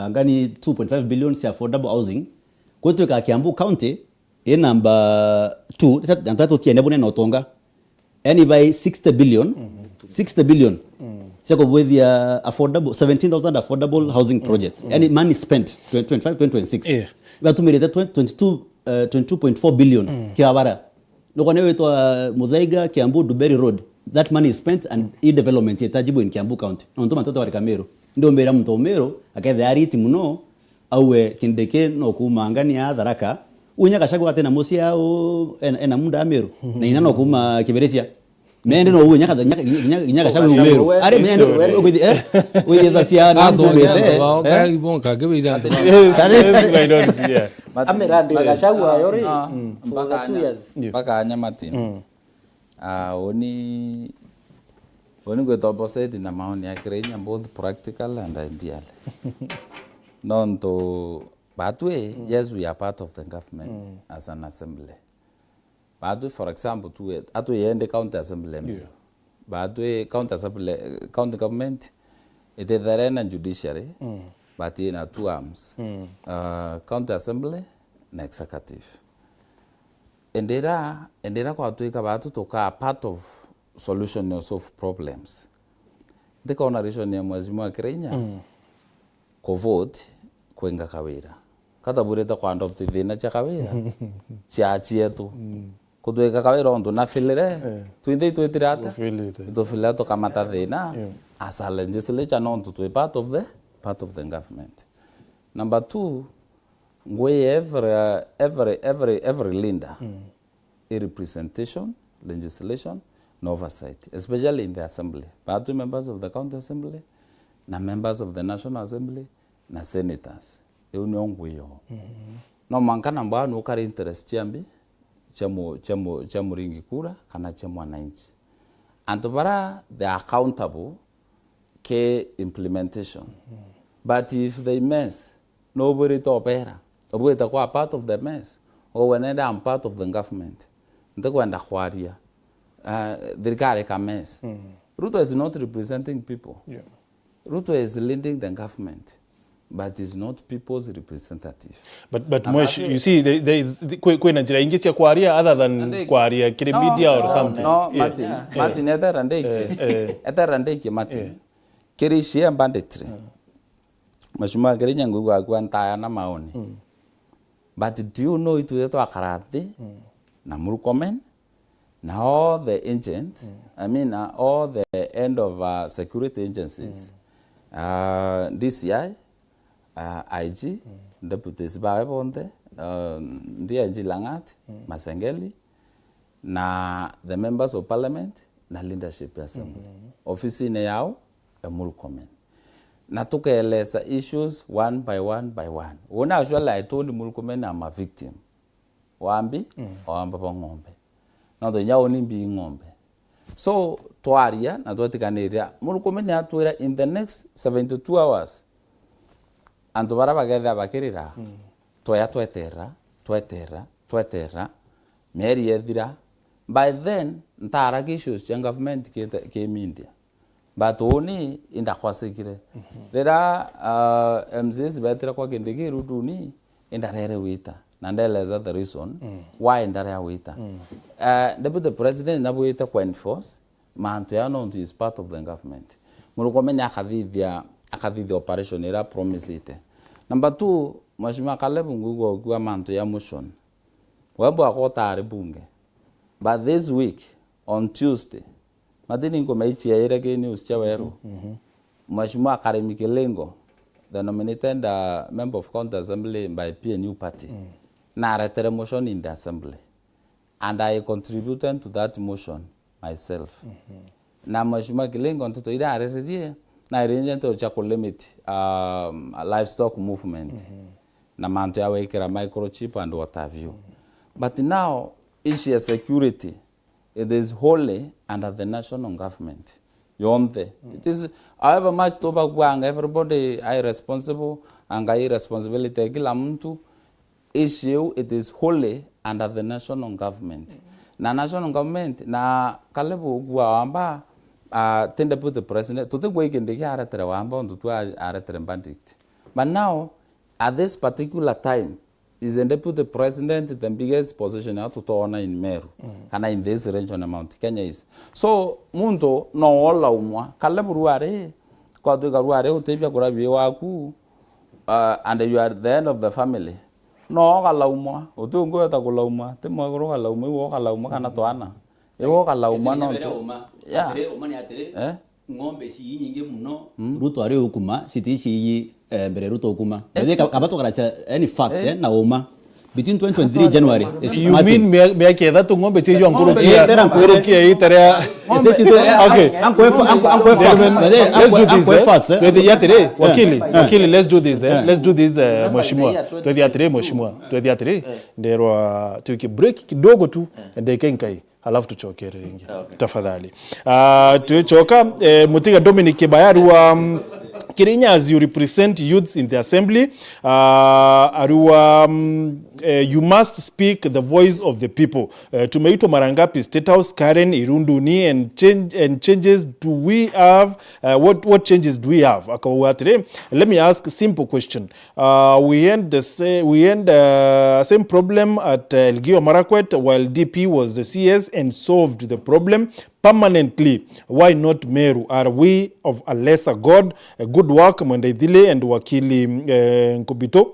ngani 2.5 billion si affordable housing kwetu ka Kiambu County number 2 ntato tiene bune notonga yani by 60 billion sako with the affordable 17,000 affordable housing projects yani money spent 2026 watu mireta 22.4 billion kiabara lokone wetu Muthaiga Kiambu Duberi Road that money is spent and development yetajibu in Kiambu County no ntoma mtoto wa Meru ndio mbera mtomero akathe ariti muno auwe kindeke no kumangani ya Tharaka unya kashago atena musi au ena munda Meru na inano kuma kiberesia mende no unya kashago Meru are mende with the sia na mbete okay bonka gebija amerandi kashago ayori mpaka 2 years mpaka anyamati oni go opposite na maoni ya Kirinya both practical and ideal nonto but yes we are part of the government as an assembly but for example to yende county assembly but county assembly county government it is the and judiciary but in two arms county assembly na executive endera kwa tuika batu toka part of solution of problems ndika ona reason ya mwazimu Kirinya ko vote kwenga kawira kata bureta kwa adopt thina cha kawira chiachie tu kudweka kawira onto na filire tuinde tuitirata to filato kamata thina as a legislature non to part of the government. Number 2 ngwe every leader a representation legislation and oversight especially in the assembly but members of the county assembly na members of the national assembly na senators eunongwe no mankana mbano ukari interest chambi chamo ringi kura kana cha mwananchi and they are accountable ke implementation. But if they mess, nobody to opera. Obu itakuwa a part of the mess. Or whenever I'm part of the government. Ntakwenda kwaria. Thirikari ka mess. Ruto is not representing people. Yeah. Ruto is leading the government, but is not people's representative. But Mosh, you see, kuna njira ingi cia kwaria other than kwaria kiri media or something. No, Martin, Martin. Kiri share banditry. Mashuma kiri nyangu kwa ntaya na maoni. But do you know it was akarate? Na Murkomen? Now all the agents, all the end of security agencies, DCI, IG, deputies Baebonde, DIG Langat, Masengeli, na the members of parliament, na leadership assembly. Office ne yao, Murkomen. Na tukaeleza issues one by one by one. Una actually I told Murkomen I'm a victim. Wambi, wamba pa ngombe. Na ndo nyao nimbi ngombe. So tuaria na tuatikanira Murkomen atuira in the next 72 hours. Antu bara bagetha bakirira. Toya twetera. Meri ethira. By then ntara issues cia government ke media. But only inda kwasikire. Rera MCs betira kwa kindiki rutuni inda rere wita. Nandeleza the reason why indare wita. Deputy president nabu wita kwa enforce mantu ya no is part of the government. Murkomen akadhithia operation era promise ite. Number 2, Mheshimiwa Caleb Ngugo kwa mantu ya motion. Wambo akotare bunge. But this week on Tuesday madini ngomaichi ya irege news cha weru. Mheshimiwa Karemi Kilengo, the nominated member of county assembly by PNU party. Na retere motion in the assembly. And I contributed to that motion myself. Na Mheshimiwa Kilengo ntoto ida arererie na arrangement cha limit livestock movement. Na mantu ya wekera microchip and what have you. But now issue security, it is wholly under the national government. Yomte. It is however much toba kwanga everybody irresponsible and irresponsibility kila mtu issue, it is wholly under the national government. Na national government na kalebu kwa amba tende put the president to the week in the aretere wamba on to aretere bandict. But now at this particular time is the deputy president the biggest position out to honor in Meru. Kana in this region amount Kenya is. So mundo no ola umwa kalebu ruare kwa tu ruare utebya kurabi waku and you are the end of the family. No kala umwa utungo ta kula umwa temo goro kala umwa wo kala umwa kana toana. Ewo kala umwa no. Yeah. Ngombe si nyingi muno Ruto ari hukuma sitisi mbere Ruto hukuma bede kabato karacha any fact na uma between 2023 January you mean me aketha tu ngombe chejo ankoro kia tera kwere kia tera okay anko facts twethe yatire wakili let's do this mheshimiwa twethe yatire nderwa tuki break kidogo tu ndeke nkai halafu tuchokere ingi tafadhali tuchoka Mutiga Dominic Kibayaru wa Kirinya, as you represent youths in the assembly, you must speak the voice of the people. Tumeitwa Marangapi State House, Karen Irunduni, and changes do we have? What changes do we have? Let me ask a simple question. We end the same problem at Elgeyo Marakwet while DP was the CS and solved the problem permanently. Why not Meru? Are we of a lesser god? Good work Mwendaidhile and Wakili Nkubito.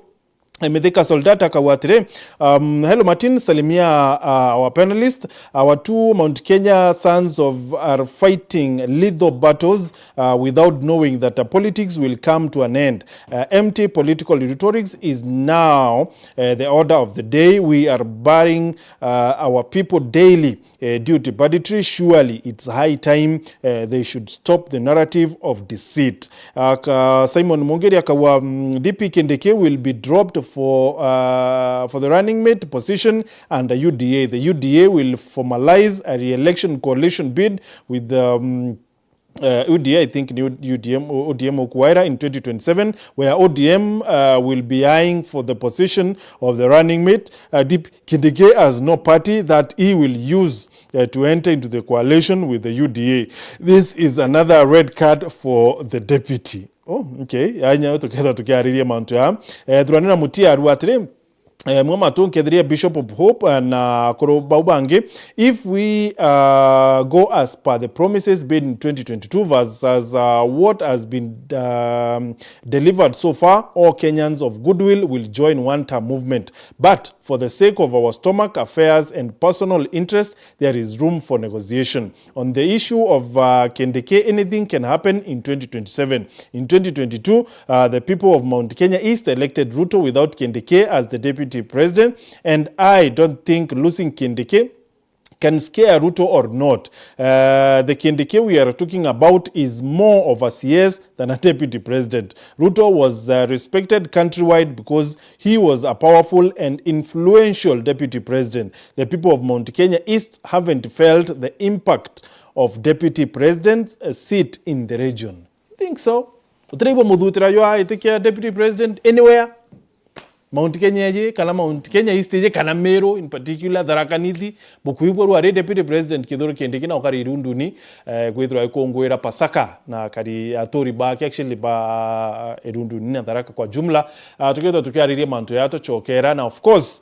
Medhika Soldata Kawatire. Hello Martin, Salimia, our panelists. Our two Mount Kenya sons are fighting lethal battles without knowing that politics will come to an end. Empty political rhetoric is now the order of the day. We are burying our people daily due to banditry. Surely it's high time they should stop the narrative of deceit. Simon Mungeri akawa DP Kindiki will be dropped for the running mate position under UDA. The UDA will formalize a re-election coalition bid with UDA, I think ODM Okuwaira in 2027, where ODM will be eyeing for the position of the running mate. Kindiki has no party that he will use to enter into the coalition with the UDA. This is another red card for the deputy. Oh, okay. Anya together tukiariria mantu ya. Turanena mutia aruatire. Mwama tunkethria Bishop of Hope na Korobaubange. If we go as per the promises made in 2022 versus what has been delivered so far, all Kenyans of goodwill will join one-term movement. But for the sake of our stomach affairs and personal interest, there is room for negotiation. On the issue of Kindiki, anything can happen in 2027. In 2022, the people of Mount Kenya East elected Ruto without Kindiki as the deputy president, and I don't think losing Kindiki can scare Ruto or not. The Kindiki we are talking about is more of a CS than a deputy president. Ruto was respected countrywide because he was a powerful and influential deputy president. The people of Mount Kenya East haven't felt the impact of deputy president's seat in the region. You think so? Utribo mudutira yo aitikia deputy president anywhere? Mount Kenya je, kana Mount Kenya East je, kana Meru in particular, Tharaka Nithi, bukuibwa ruare deputy president Kithure Kindiki na ukari irundu ni kwithirwa ikongwira Pasaka na kari atori baki actually ba irundu ni na Tharaka kwa jumla. Tuketho tukiaririe mantu yato chokera na of course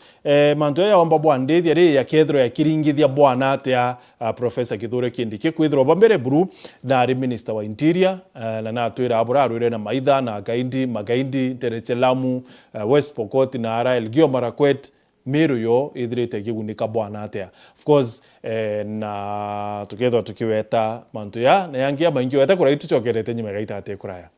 mantu ya wamba bwandethi ari ya kethro ya kiringithia bwana atia Professor Kithure Kindiki kwithirwa bambere buru na ari minister wa interior na natwira abura arwire na maitha na magaindi Terechelamu West Pokot na ara Elgeyo Marakwet Meru yo ithirite kigunika bwana atia. Of course na tukethwa tukiweta mantu ya na yangia maingi weta kurai tuchokerete nyimegaita ate kuraya.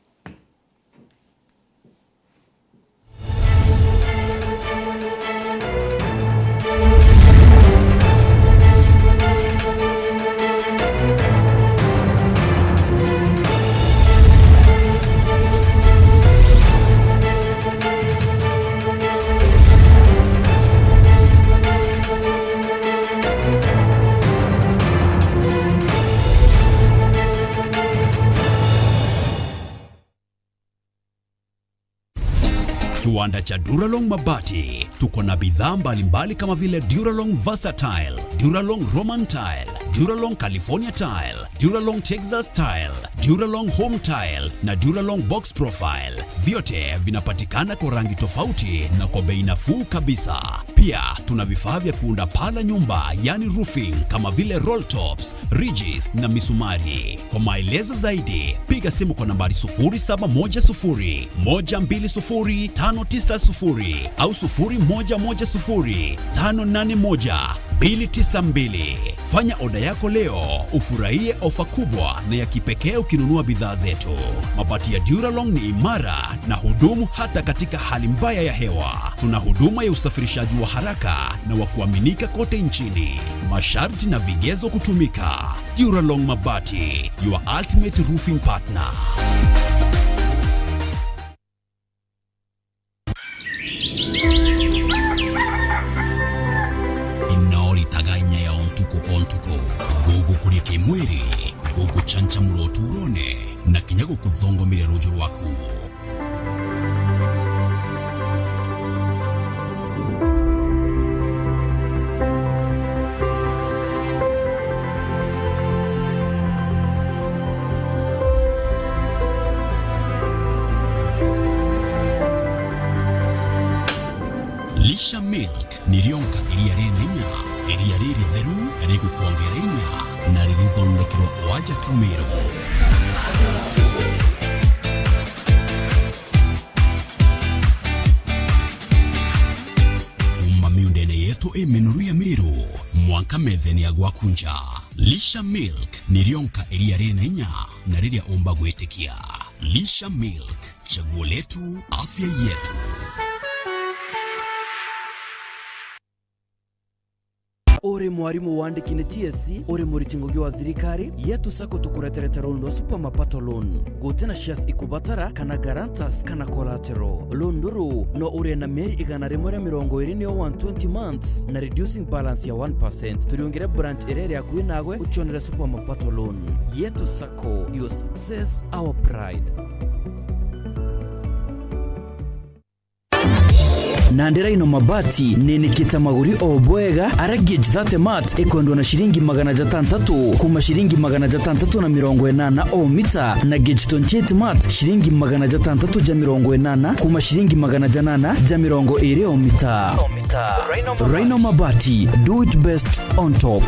Kiwanda cha Duralong Mabati, tuko na bidhaa mbalimbali kama vile Duralong Versatile, Duralong Roman Tile, Duralong California Tile, Duralong Texas Tile, Duralong Home Tile na Duralong Box Profile. Vyote vinapatikana kwa rangi tofauti na kwa bei nafuu kabisa. Pia tuna vifaa vya kuunda pala nyumba, yani roofing, kama vile roll tops, ridges na misumari. Kwa maelezo zaidi, piga simu kwa nambari 0710 120 590 au 0110 581 292. Fanya oda yako leo, ufurahie ofa kubwa na ya kipekee ukinunua bidhaa zetu. Mabati ya Duralong ni imara na hudumu hata katika hali mbaya ya hewa. Tuna huduma ya usafirishaji wa haraka na wa kuaminika kote nchini. Masharti na vigezo kutumika. Duralong Mabati, your ultimate roofing partner. Mwiri, gugu chancha murotu urone, na kinyago kuthongo mire rojo rwaku. Lisha Milk, nirionka iriare na inya, iriare ritheru, arigu kuongera inya. Na ririthondekero waja tumero. Kuma miundene yetu minoru ya miru, mwanka metheni ya gwakunja. Lisha Milk, nirionka iriare na inya, na riria omba gwetikia. Lisha Milk, chaguo letu, afya yetu. Ore mwarimu wandikine TSC uri muri kingogi wa thirikari yetu sako tukureterete loan wa super mapato loan gutena shares ikubatara kana guarantors kana collateral loan duru no uri na meri igana rimwe 120 months na reducing balance ya 1%. Turiongere branch erere ya kuinagwe uchonera super mapato loan yetu sako, your success our pride. Nandera ino mabati nene kita maguri obwega ara gauge 30 mat ekondwa na shilingi 600 kuma shilingi 680 o mita na gauge 28 mat shilingi 680 kuma shilingi 820 o mita. Rhino mabati, do it best on top.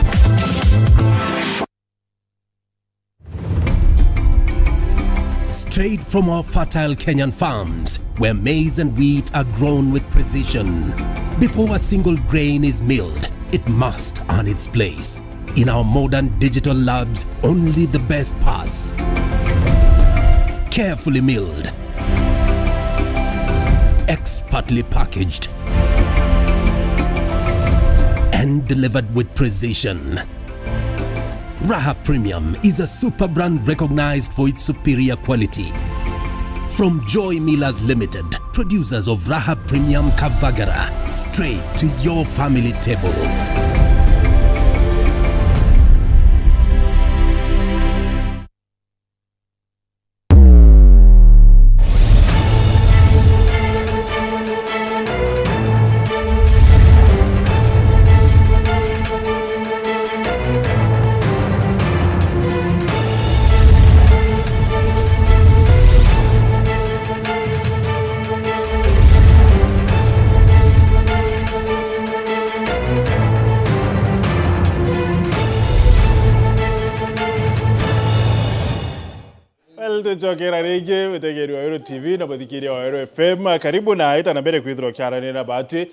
Straight from our fertile Kenyan farms, where maize and wheat are grown with precision. Before a single grain is milled, it must earn its place. In our modern digital labs, only the best pass. Carefully milled, expertly packaged, and delivered with precision. Raha Premium is a super brand recognized for its superior quality. From Joy Millers Limited, producers of Raha Premium Kavagara, straight to your family table. Chokera rege utegeri wa TV na badhikiri wa FM. Karibu na ita na mbere kwithiro kyarane na bati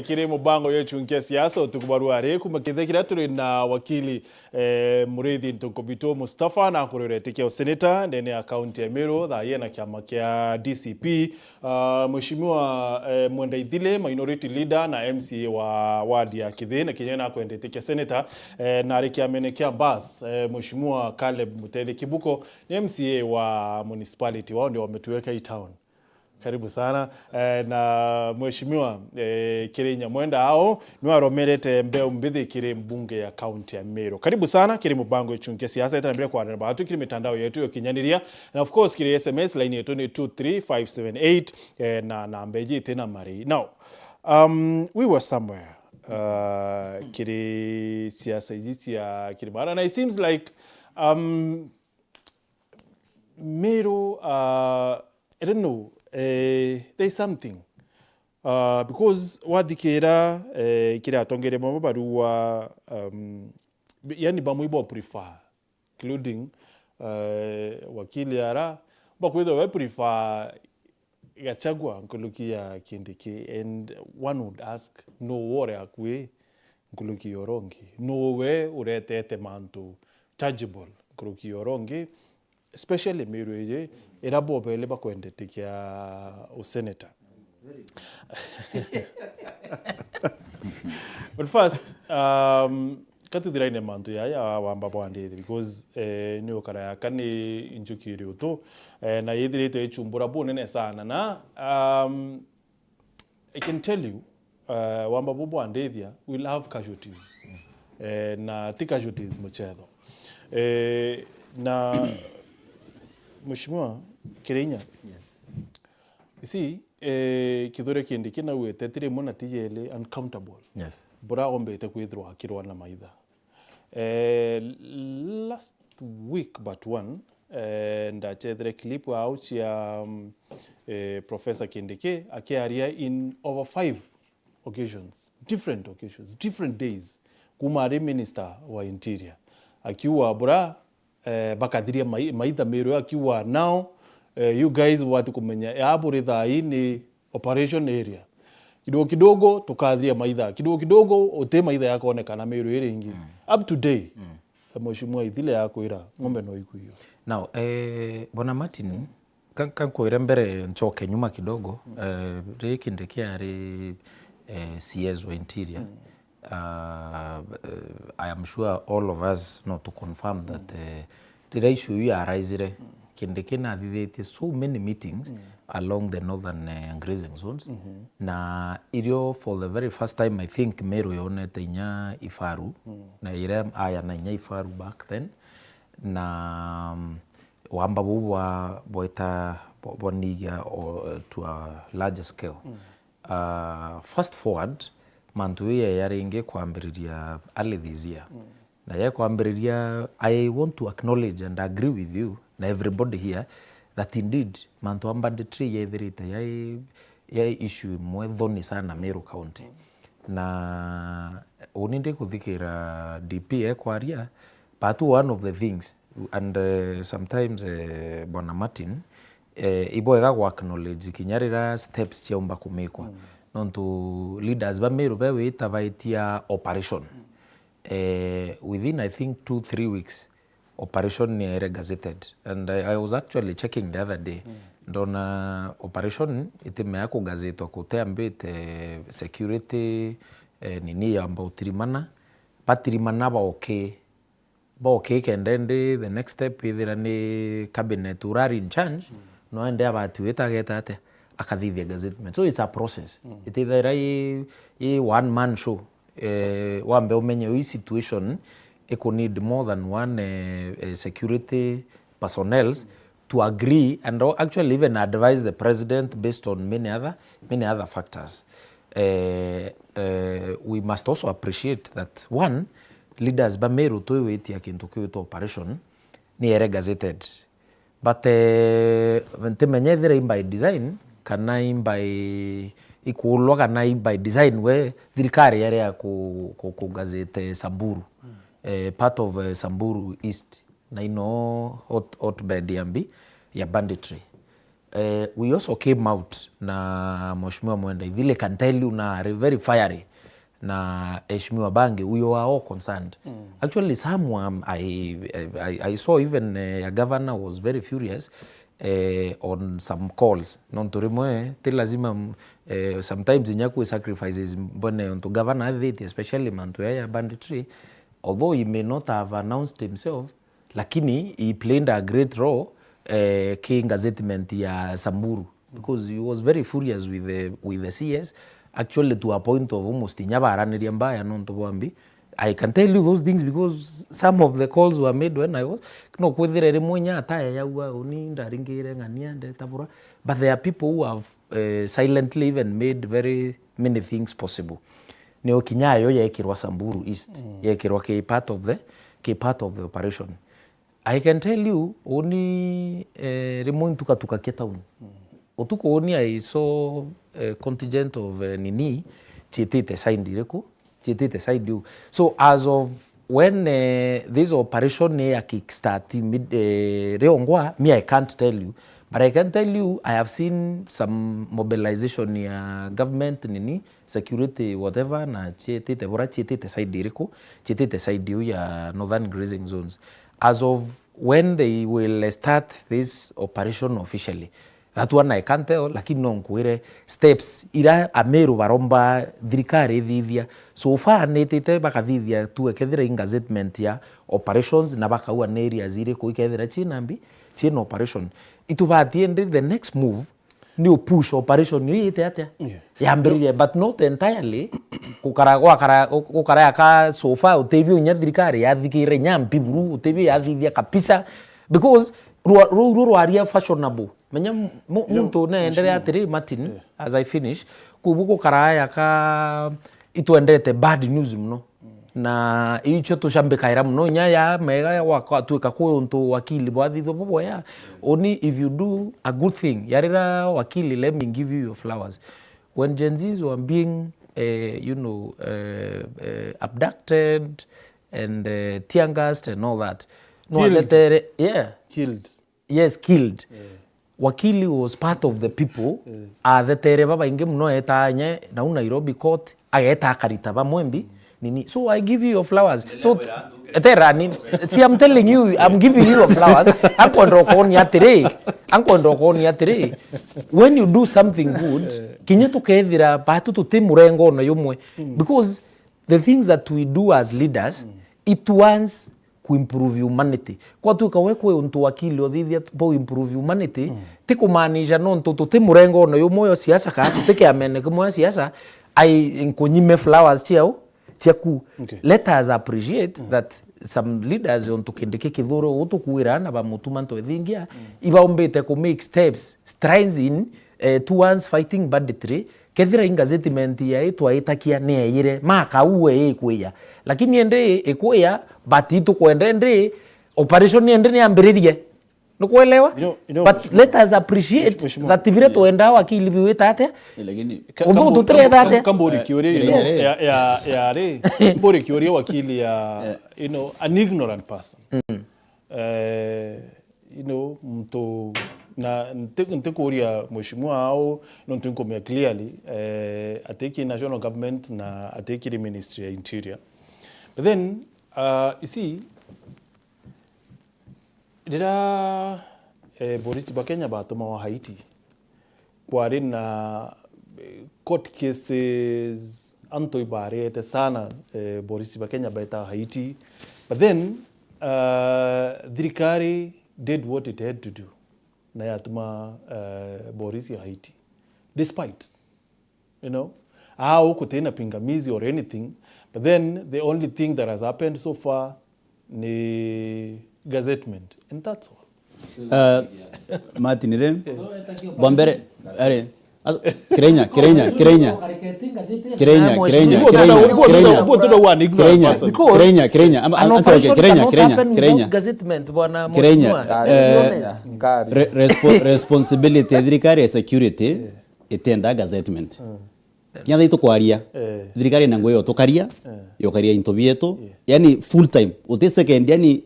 kiri mubango yechunge siasa utukubaru areku makithekira turi na wakili Murithi Ntokobito Mustafa na kureretekia senator ndene account ya Meru tha yena kiama kia DCP mheshimiwa Mwendaithile minority leader na MCA wa wadi ya Kithe na kinyena kuendetekia senator na arikiamenekia bas mheshimiwa Caleb Mutethi Kibuko ni MCA wa municipality wao ndio wametuweka hii town. Karibu sana na mheshimiwa Kirinya Mwenda hao ni waromerete mbeo mbithi kiri mbunge ya county ya Meru. Karibu sana kiri mubango yechunge siasa ita nambere kwa batu kiri mitandao yetu yokinyaniria na of course kiri SMS line yetu ni 23578 na nambeji tena mari. Now we were somewhere kiri siasa hizi ya Kirimaara and it seems like Meru I don't know there's something because wadikira kira tongere mabaruwa yani bamuibo prefer including wakili ara bakwetho we prefer Gachagua nkulukia Kindiki and one would ask no wore akwe nkuluki yorongi no we uretete mantu tangible nkuluki yorongi especially Meru eje erabo bele bakwendetekia useneta. But first katudira ine mantu ya wamba bwande because ni okara yakani injukiri uto na yedire echumbura bonene sana na I can tell you wamba bwande thia will have casualties na the casualties mchezo na Mheshimiwa Kirinya. Yes. You see, Kithure Kindiki na wetetire mona tijele uncountable. Yes. Bora ombete kwithirwa akirwa na maitha. Last week but one ndachethere clip out ya Professor Kindiki akiaria in over 5 occasions, different days kumari minister wa interior akiwa bora bakathiria maitha Meru akiwa now you guys watu kumenya aburitha hii ni operation area kidogo tukathiria maitha kidogo ote maitha yakonekana Meru iri ingi up to day mheshimiwa ithile yako ira ngombe no ikuyo now bona Martin kan koire mbere nchoke nyuma kidogo Kindiki ari CS wa interior I am sure all of us know to confirm that the issue you arise kindekina thithite so many meetings along the northern grazing zones na irio for the very first time I think Meru yonete inya ifaru na ire aya na inya ifaru back then na wamba bubwa boita boniga to a larger scale. Fast forward mantu yaringe kwambiriria early this year na ya kwambiriria I want to acknowledge and agree with you na everybody here that indeed mantu ambanditri yethirite ya issue mwethoni sana Meru County na uninde kuthikira DP kwaria but one of the things and sometimes Bwana Martin iboega kwa acknowledge kinyarira steps chiomba kumekwa nontu leaders ba Meru bewe itavaitia operation within I think 2-3 weeks operation ni gazetted and I was actually checking the other day ndona operation itimea ku gazetwa kuteambite security nini amba utirimana patirimana ba okay kendende the next step ithira ni cabinet urari in charge no ende abatu etageta ate akathithia gazettement so it's a process it ithira i one man show wambe umenye hii situation it need more than one security personnel to agree and actually even advise the president based on many other factors. We must also appreciate that one leaders ba Meru toiwetia kintu kitu operation ni ere gazetted but ntemenyethira by design kana by ikulwa kana by design we thirikari area ku gazete Samburu part of Samburu East na hotbed ya banditry. We also came out na Mheshimiwa Mwenda Ithile can tell you na very fiery na Mheshimiwa Bange we were all concerned. Actually someone I saw even a governor was very furious on some calls nonturimo te lazima sometimes inyaku sacrifices mbone onto governor that especially mantu ya banditry although he may not have announced himself lakini he played a great role ki gazettement ya Samburu because he was very furious with the CS actually to a point of almost inyabaraniria mbaya nonto bambi. I can tell you those things because some of the calls were made when I was no kwethire rimwe ataya yaua uni ndaringire ngania ndetabura but there are people who have silently even made very many things possible. Neo kinyayo yekirwa Samburu East yekirwa ke part of the operation. I can tell you uni rimwe tuka town otuko uni I saw contingent of nini chitite sign direko chitite side you. So as of when this operation kickstart reongwa me I can't tell you but I can tell you I have seen some mobilization ya government nini security whatever na chitite side direko chitite side you ya northern grazing zones as of when they will start this operation officially. That one I can't tell lakini nonkuire steps ira Ameru baromba thirikari thithia so far netete bakathithia tuekethira gazettement ya operations na bakaua areas ire kuikethira chinambi chin operation itubatie the next move ni push operation ni ite atia yambiririe but not entirely kukara ka so far utebio nya thirikari yathikire nyampi buru utebio yathithia kapisa because ruaria fashionable menya muntu na endelea atiri Martin as I finish kubuko karaya ka ituendete bad news mno na icho tushambekaira mno nyaya mega wakatuika ko untu wakili bwathitho boboya only if you do a good thing yarira wakili let me give you your flowers when Gen Zs were being abducted and tear gassed and all that killed. Wakili was part of the people the tere baba inge mno etanye na Nairobi court ageta akarita ba mwembi nini so I give you your flowers so terani see I'm telling you I'm giving you your flowers ankondrokoni atire when you do something good kinye tukethira batu tutimurengo na yumwe because the things that we do as leaders it wants kuimprove humanity kwa tu kawekwe untu wakili othithia bo improve humanity ti kumaanisha no ntu tuti murengo no yo moyo siasa ka tutike amene kimo siasa ai nkonyime flowers chiao chiaku let us appreciate that some leaders on tukindike kithuro utukuira na bamutuma nto thingia ibaombete ku make steps strides in towards fighting banditry kethira ingazetiment ya itwa itakia neire maka uwe ikweya lakini ende ikweya batitu kwenda ende operation ende ni ambiririe nukuelewa but let us appreciate that vile tuenda wakili biweta ate lakini ubu tutreda ate kambori kiori ya re kambori kiori wakili ya you know an ignorant person you know mtu na ntekuria mheshimiwa au no tunkomea clearly ateki national government na ateki the ministry of interior but then you see dira Boris Bakenya batoma wa Haiti kwari na court cases antoi barete sana Boris Bakenya baita Haiti but then thirikari did what it had to do na yatuma Boris ya Haiti despite you know how kutena pingamizi or anything but then the only thing that has happened so far ni gazettement and that's all Martinire Bombere are Kirenya responsibility thirikari security itenda gazettement kinya ito kwaria thirikari na ngoyo tokaria yokaria into bieto yani full time uti second yani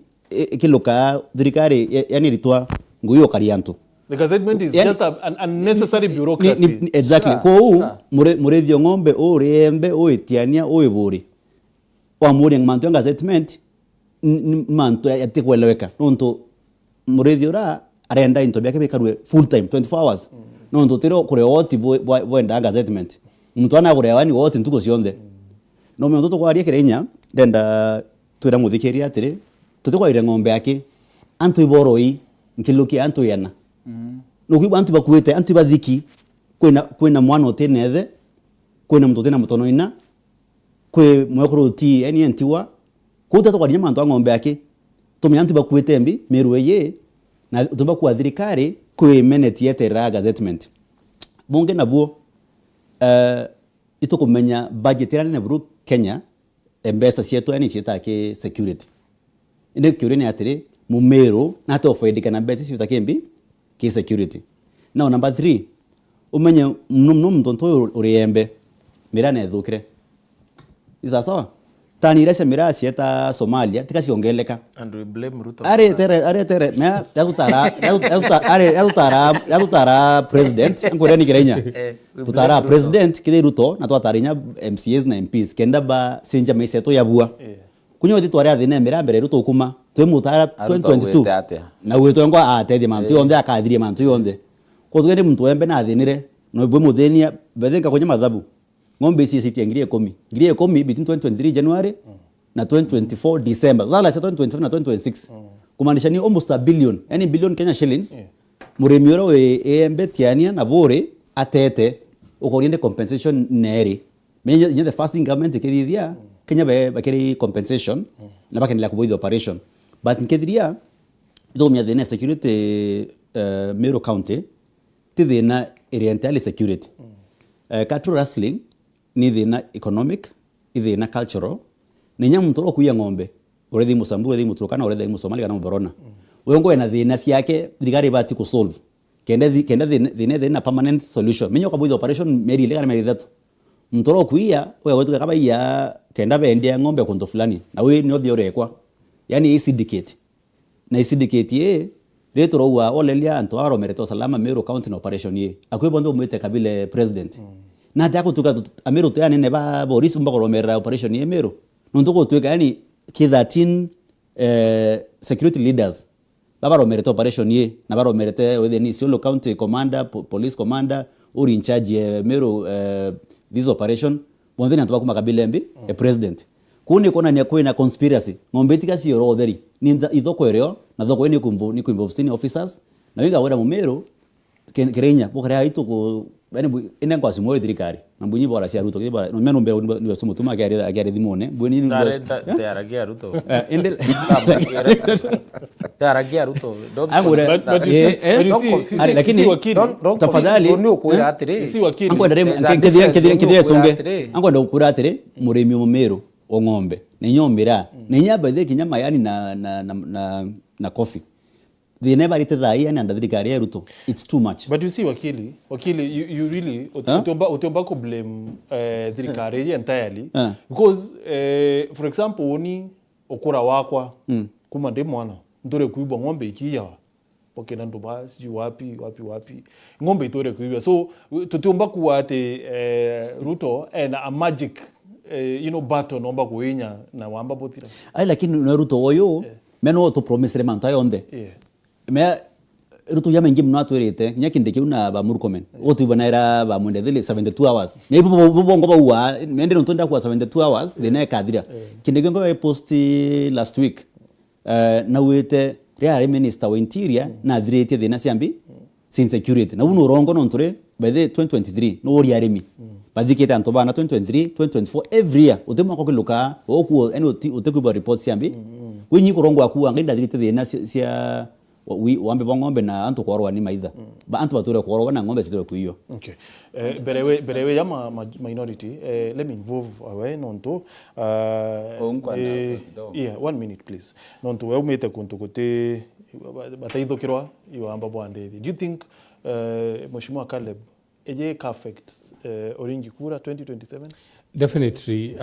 kiloka thirikari yani ritwa ngoyo karia ntu. The gazettement is just an unnecessary bureaucracy. Exactly. Kwa murethio ng'ombe uriembe uitiania uiburi. Wa muri mantu gazettement mantu yatikweleweka. Nonto murethio ra arenda into byake bikarwe full time 24 hours. Nonto tiro kure oti boenda gazettement. Mtu ana kure wani wote ntuko cionthe. No me ntoto kwaria Kirenya ndenda twira muthikiria atiri tutikwa ire ng'ombe yake antu iboroi nkiluki antu yana. Nuki bantu bakuete antu bathiki kwina mwana otenethe kwina mtu tena mutono ina kwe mwekuru ti eni entiwa kuta to kwanya mantu ng'ombe yake tumya antu bakuete mbi meruye na tumba kwa thirikari kwe meneti yetera gazettement bunge nabuo ito kumenya budget ya buru Kenya embesa sieto ani sietake security inde kyuri ni atire mumero na to faidika na besa sietake mbi ki security. Now number 3 umenye mtonto uriembe mirana ethukire isa sawa tani irese mirasi eta Somalia tikasiongeleka and we blame Ruto are tere me yatutara president ngore ni Kirenya tutara president kide Ruto na twatarinya MCAs na MPs kenda ba sinja maiseto yabua kunyo thitu ari athine mira mbere Ruto kuma twe mutara 2022 na weto ngo atethi mantu yonde akathirie mantu yonde kozugende muntu embe na athinire no bwe muthenia bethenga kunya mathabu ng'ombe ci citiangire 10 between 2023 January na 2024 December zala 2025 na 2026 kumaanisha ni almost a billion yani billion Kenya shillings murimi oro embe tiania na bore atete ukoriende compensation neri menye the fasting government kithia Kenya bakeri compensation na bakendelea kuboid operation but nkethiria ithomia thina security Meru County tithina oriental security cattle rustling ni thina economic ithina cultural ninya muntu okuya ng'ombe urethi Musambu urethi Muturukana urethi Musomali kana Muborona uyongo ena thina ciake thirikari bati ku solve kenda thina permanent solution menyo kaboid operation meri legana meri that muntu okuya oya wetu kaba ya kenda bendia ng'ombe kunto fulani na we no thiorekwa yani syndicate na syndicate reto rowa olelia anto aro mereto salama Meru County na operation ye akwibondo mwete kabile president na tako tuka Meru to yani neba Boris mbakoro mera operation ye Meru nondoko tuka yani ki 13 security leaders baba mereto operation ye na baba merete with the Isiolo County commander police commander or in charge Meru this operation Mwandhini anatoka kuma kabilembi president kuni kona ni kwena conspiracy ngombe tikasi yoro theri ni ithoko ereo na thoko ni involve senior officers na winga wera mumero Kenya bokare aitu ko bani ene kwa simo thirikari na mbunyi bora cia Ruto kibara no meno mbero ni somo tuma agere thimone mbuni ni taragia Ruto ende taragia Ruto lakini tafadhali ni ukura atire si wakili anko ndare kidire songe anko ndo ukura atire muremi mumero o ngombe ni nyombira ni nyaba the kinyama yani na coffee they never eat the yani under thirikari ya Ruto. It's too much. But you see wakili you really utomba ko blame thirikari entirely because for example oni okura wakwa kuma ndi mwana ndore kuibwa ngombe ikiya pokena ndo basi wapi ngombe itore kuibwa so tutomba kuate Ruto and a magic button nomba kuinya na wamba botira ai lakini na Ruto oyo meno to promise remanta yonde me Ruto ya mengi mno atwerete nyakinde kiuna ba Murkomen otu banaira ba mwende thile 72 hours ne bongo ba wa mende ntonda kwa 72 hours the ne kadira kinde ngo post last week na wete real minister wa interior na thirete the na siambi sin security na uno rongo nontore by the 2023 no ori aremi badikete antoba na 2023 2024 every year utema ko kiluka okuo eno utekuba report siambi kwinyi korongo akuwa ngenda thirete the na sia wambe bongombe na antu korwa ni maitha ba antu bature korwa na ngombe sitwe kuiyo okay berewe ya minority let me involve away nonto yeah 1 minute please nonto we umete kuntu kote bataithokirwa iwamba bwande do you think Mheshimiwa Caleb eje perfect oringi kura 2027 definitely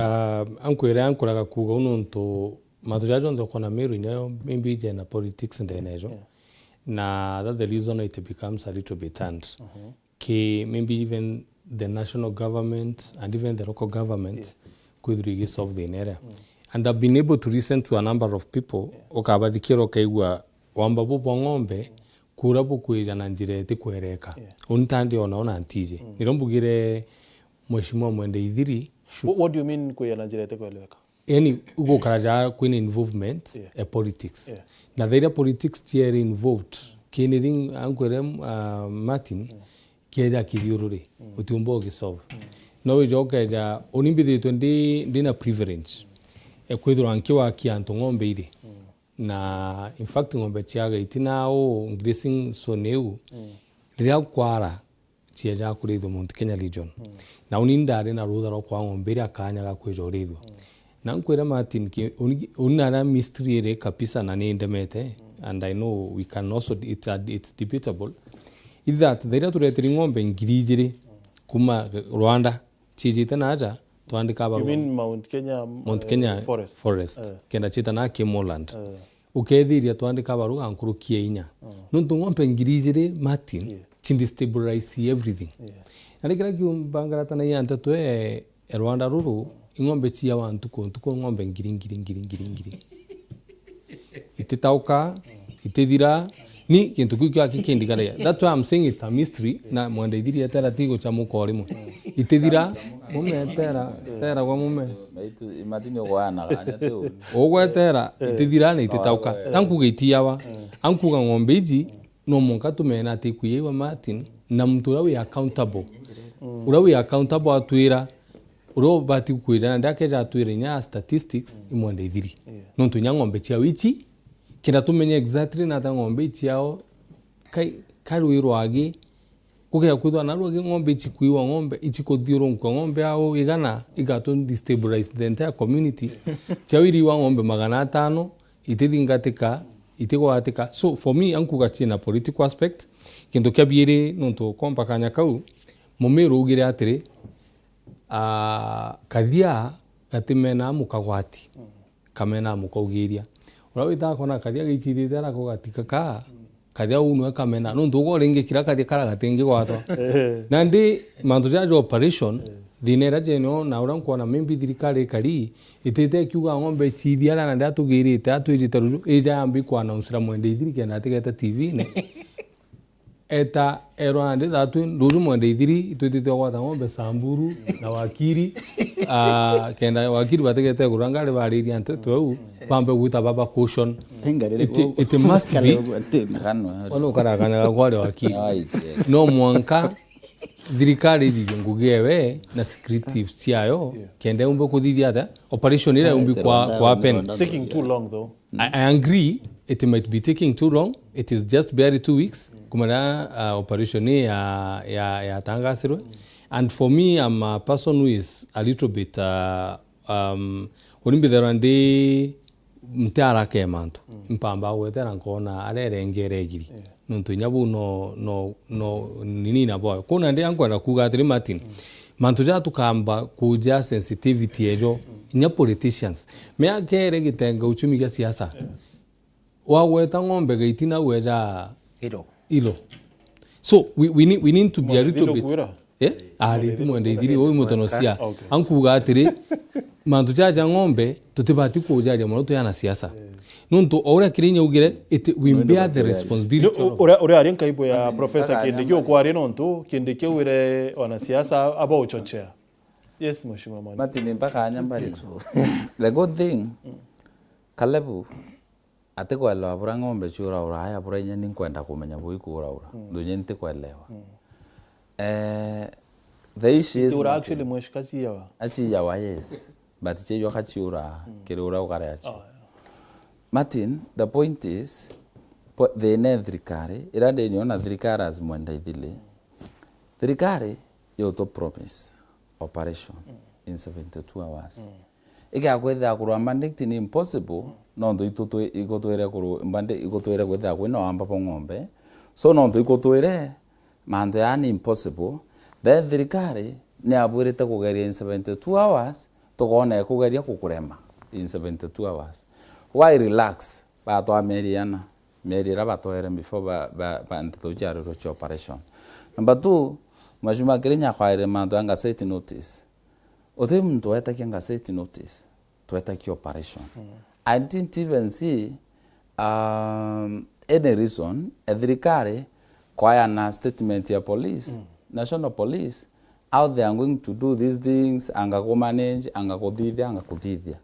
ankwera ankuraga kuga unonto matujajo ndo kona meru inayo maybe je na politics ndenejo na that the reason it becomes a little bit turned ke maybe even the national government and even the local government could really solve the area and I've been able to listen to a number of people okabadikiro kaigwa wamba bo ngombe kura bo kuija na njire te kwereka untandi ona antije nirombugire Mheshimiwa Mwende Ithiri what do you mean kuija na njire te kwereka any ugo karaja queen involvement politics na there politics tiere involved anything ankwere Martin keja kiriurure utumbo gisolve no we joke ja onimbi de ndina privilege kwithro ankiwa kianto ngombe ire na in fact ngombe chiaga itinao grazing soneu ria kwara chieja kuritho Mount Kenya region na unindare na rutha ro kwa ngombe ria kanyaga kwijorithwo na nkwera Martin ki unara mystery ere kapisa na ndemete and I know we can also it's debatable is that there turetiri ngombe ngirijire kuma Rwanda chijite naja twandika you mean Mount Kenya forest kenda chita na Kemoland ukethiria twandika baru ankurukie inya nuntu ngombe ngirijire Martin chindi stabilize everything alikira kiumbangara na yanta to Rwanda ruru ingombe chia wantu ko ngombe ngiri ititauka itithira ni kintu kikyo akikindikare that's why I'm saying it's a mystery na Mwende Ithiri atera tigo cha mukori mu itithira mume tera kwa mume imagine ogwana ganya te ogwetera itithira na ititauka tanku gitiawa ankuga ngombe iji no monka tumena atikuyewa Martin na mtu rawi accountable urawi accountable atwira uro bati kuira ndakeja atwira nya statistics Mwende Ithiri no tunya ngombe chia wichi kina tumenya exactly na ta ngombe chiao kai ruirwagi kugea kwithwa na ruagi ngombe ichikuiwa ngombe ichikothiuro kwa ngombe ao igana igato destabilize the entire community chawiri wa ngombe 500 itithingatika itigwatika so for me ankuga china political aspect kintu kiabire nonto kompakanya kau mumero ugire atiri kathia gatimena mukagwati kamena mukaugiria urawita kona kathia gichithite ara kugatika ka kathia unwe kamena no ndugo ringi kira kathia kara gatingi gwatwa nandi mantu jajo operation dinera jeno na uranko na membi thirikari kari itite kiuga ngombe chithiara na ndatugirite atwirite ruju eja ambi kwa announce Mwende Ithiri kana atigeta TV ne eta erona ndi thatu nduzu mwende ithiri itwitite gwata ng'ombe Samburu na Wakiri kenda Wakiri bategete kuranga bariria ntetu bambe gwita baba caution it must be ono karakana kwale Wakiri no mwanka thirikari thithio ngugewe na secretive ciayo kenda umbe kuthithia ta operation ile umbi kwa pen taking too long though. I agree it might be taking too long. It is just barely 2 weeks kumara operation ya tangasirwe. And for me, I'm a person who is a little bit urimbi therande mtara ke mantu mpamba wetera nkona arerengeregiri nuntu nyabu no nini na boy kuna ndi ankwenda kuga atiri Martin mantu ja tukamba kuja sensitivity ejo nya politicians me akere gitenga uchumi ga siasa waweta ng'ombe gaitina weja ilo so we need to be a little bit ari tumwende ithiri oyi mutonosia ankuga atiri mantu ja ng'ombe tutibati kujaria muno to yana siasa nuntu ora kirinya ugire we bear the responsibility ora ari nkaibo ya professor Kindiki okwari nontu Kindiki wire wana siasa aba uchochea. Yes, Mheshimiwa Mani. Martin mpaka anyambari. The good thing Kalebu ate kwelewa abura ng'ombe chura haya abura nyeni kwenda kumenya bui kura ndunye nti kwelewa. The issue is actually mweshikazi yawa. Achi yawa yes. But cheyo kachura kirura ukare achi. Martin, the point is the thirikari irande nyona thirikari as mwenda ithile. Thirikari yoto promise operation in 72 hours. Ika kwetha kurwa mandate ni impossible no ndo igotwere kuru mbande igotwere kwetha kwino amba po ng'ombe so no ndo igotwere mando yani impossible then thirikari ni abwirite kugeria in 72 hours tugone kugeria kukurema in 72 hours. Why relax ba to ameriana merira batoere before ba ntito jaro ro operation. Number 2 Mheshimiwa Kirinya kwaire mando anga set notice. Ote mtu atakianga set notice to ataki operation. I didn't even see any reason thirikari kwa na statement ya police, national police out they are going to do these things anga go manage anga kuthithia.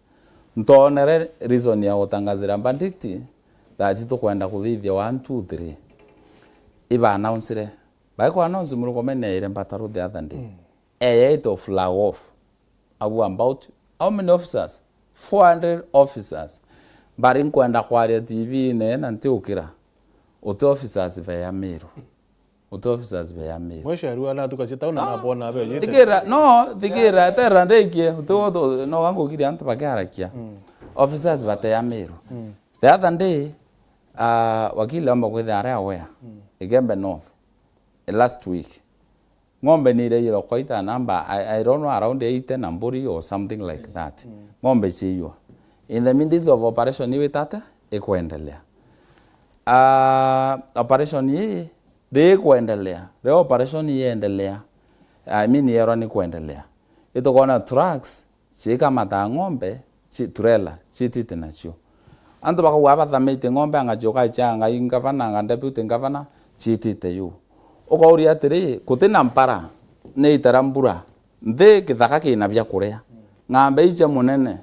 Ntonere reason ya utangazira bandikti that ito kwenda kuthithia 1 2 3 iba announce by ko announce mu komene ire mpataro the other day. A of flag off about how many officers 400 officers bari kwenda kware TV ne nante ukira oto officers ya Meru Mwesha ruwa na tukasita una nabona abe yete dikira terande ikie oto no gango kiri anta bagarakia officers ya Meru. The other day wakili amba kwetha are aware Igembe North last week ng'ombe ni ile yero kwaita number I don't know around 8 namburi or something like that. Ng'ombe chiyo in the midst of operation iwe tata ikuendelea operation hii de kuendelea the operation hii endelea I mean yero ni kuendelea ito kona trucks chika mata ng'ombe trailer chitite nacho anto baka waba thamete ng'ombe angajoka changa ingavana anga deputy governor chitite yu ukauria atiri kutina mpara ne itarambura nde kithaka kina bya kurea ng'ambe ije munene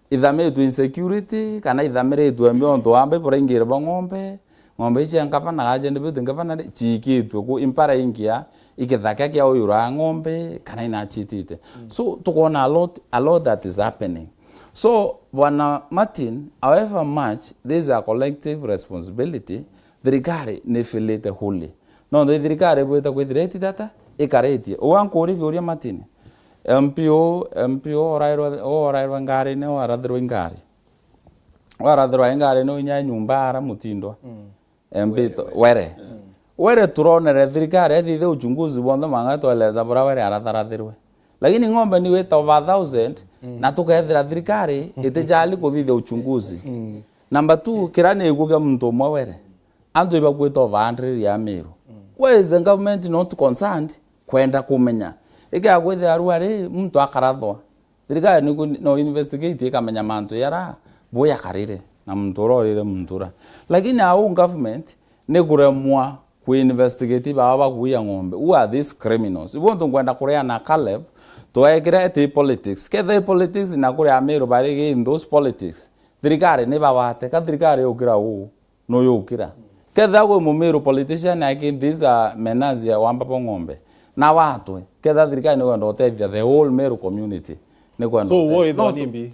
ithametu insecurity kana ithameretu emionto ambe porengire ng'ombe ije ngavana aje deputy governor chikitu ku impara ingia ikithaka kya uyura ng'ombe kana ina chitite so tukona a lot that is happening. So Bwana Martin, however much there is a collective responsibility, thirikari ni filete huli. No thirikari bweta kwithireti data ikareti. Owankori kuria Martin. MPO orairwa ngari ne orathirwa ngari. Orathirwa ngari no nya nyumba ara mutindwa. Mbito were turonere thirikari ethithe uchunguzi bondo mangatweleza bora were aratharathirwe. Lakini ng'ombe ni weta over 1000 na tukethira thirikari itejali kuthithia uchunguzi. Number 2 kirane iguga mtu mwere antu iba kweta over 100 ya Meru. Where is the government not concerned kwenda kumenya iga kwethia ruare mtu akarathwa thirikari no investigate ikamenya mantu yara boya karire na mtu rorire mtura. Lakini au government ne kuremwa investigate baba kuya ng'ombe. Who are these criminals? You want to kwenda kurea na Caleb to agree politics. Kethe politics na kurea Meru barige in those politics. Thirikari ni babate ka thirikari ukira u no yukira. Kethe go Meru politician again these are menazia wamba ng'ombe. Na watu kethe thirikari ni kwenda otethia the whole Meru community. Ni kwenda. So what is the nimbi?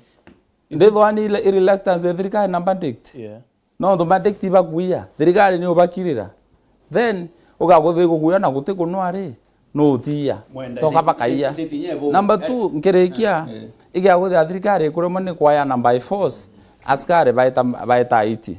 Ndivyo ani reluctance thirikari na bandict. Yeah. No ndo bandict bakuya. Thirikari ni ubakirira. Then ugaguthi gukuya na guti kunwari no utia toka bakaiya. Number 2 ngerekia igaguthi thirikari kurema ni kwaya na by force askari baita iti.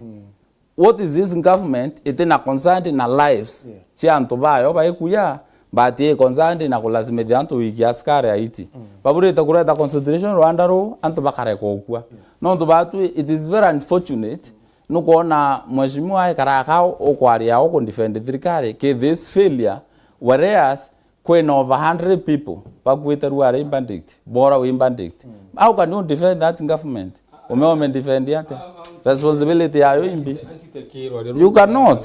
What is this government? It is concerned in our lives. Chia antu bayo baikuya but ye concerned na kulazimithia antu wiki askari aiti. Baburita kureta consideration Rwanda ro antu bakare kokua. No ndo batu it is very unfortunate no kuona mheshimiwa karakao okwaria oko defend thirikari ke this failure whereas when over 100 people bakwita ruare bandict bora we bandict. How can you defend that government? Umeome defend yake responsibility yayo imbi. You cannot.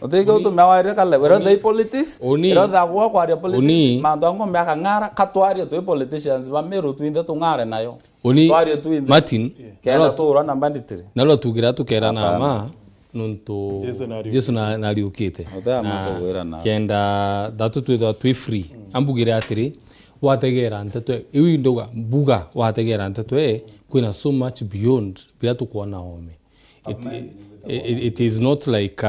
Otego to mawari kale where they politics ero da kwa kwaria politics mandango mbaka ngara katwari to politicians ba Meru twinde tungare nayo. Martin kera to rana banditiri nalo tugira tukera na ma nunto Jesu na liukite kenda datu tu free ambugira atiri wategera ntatwe iwi ndoga buga wategera ntatwe kuna so much beyond bila tukuona home. It is not like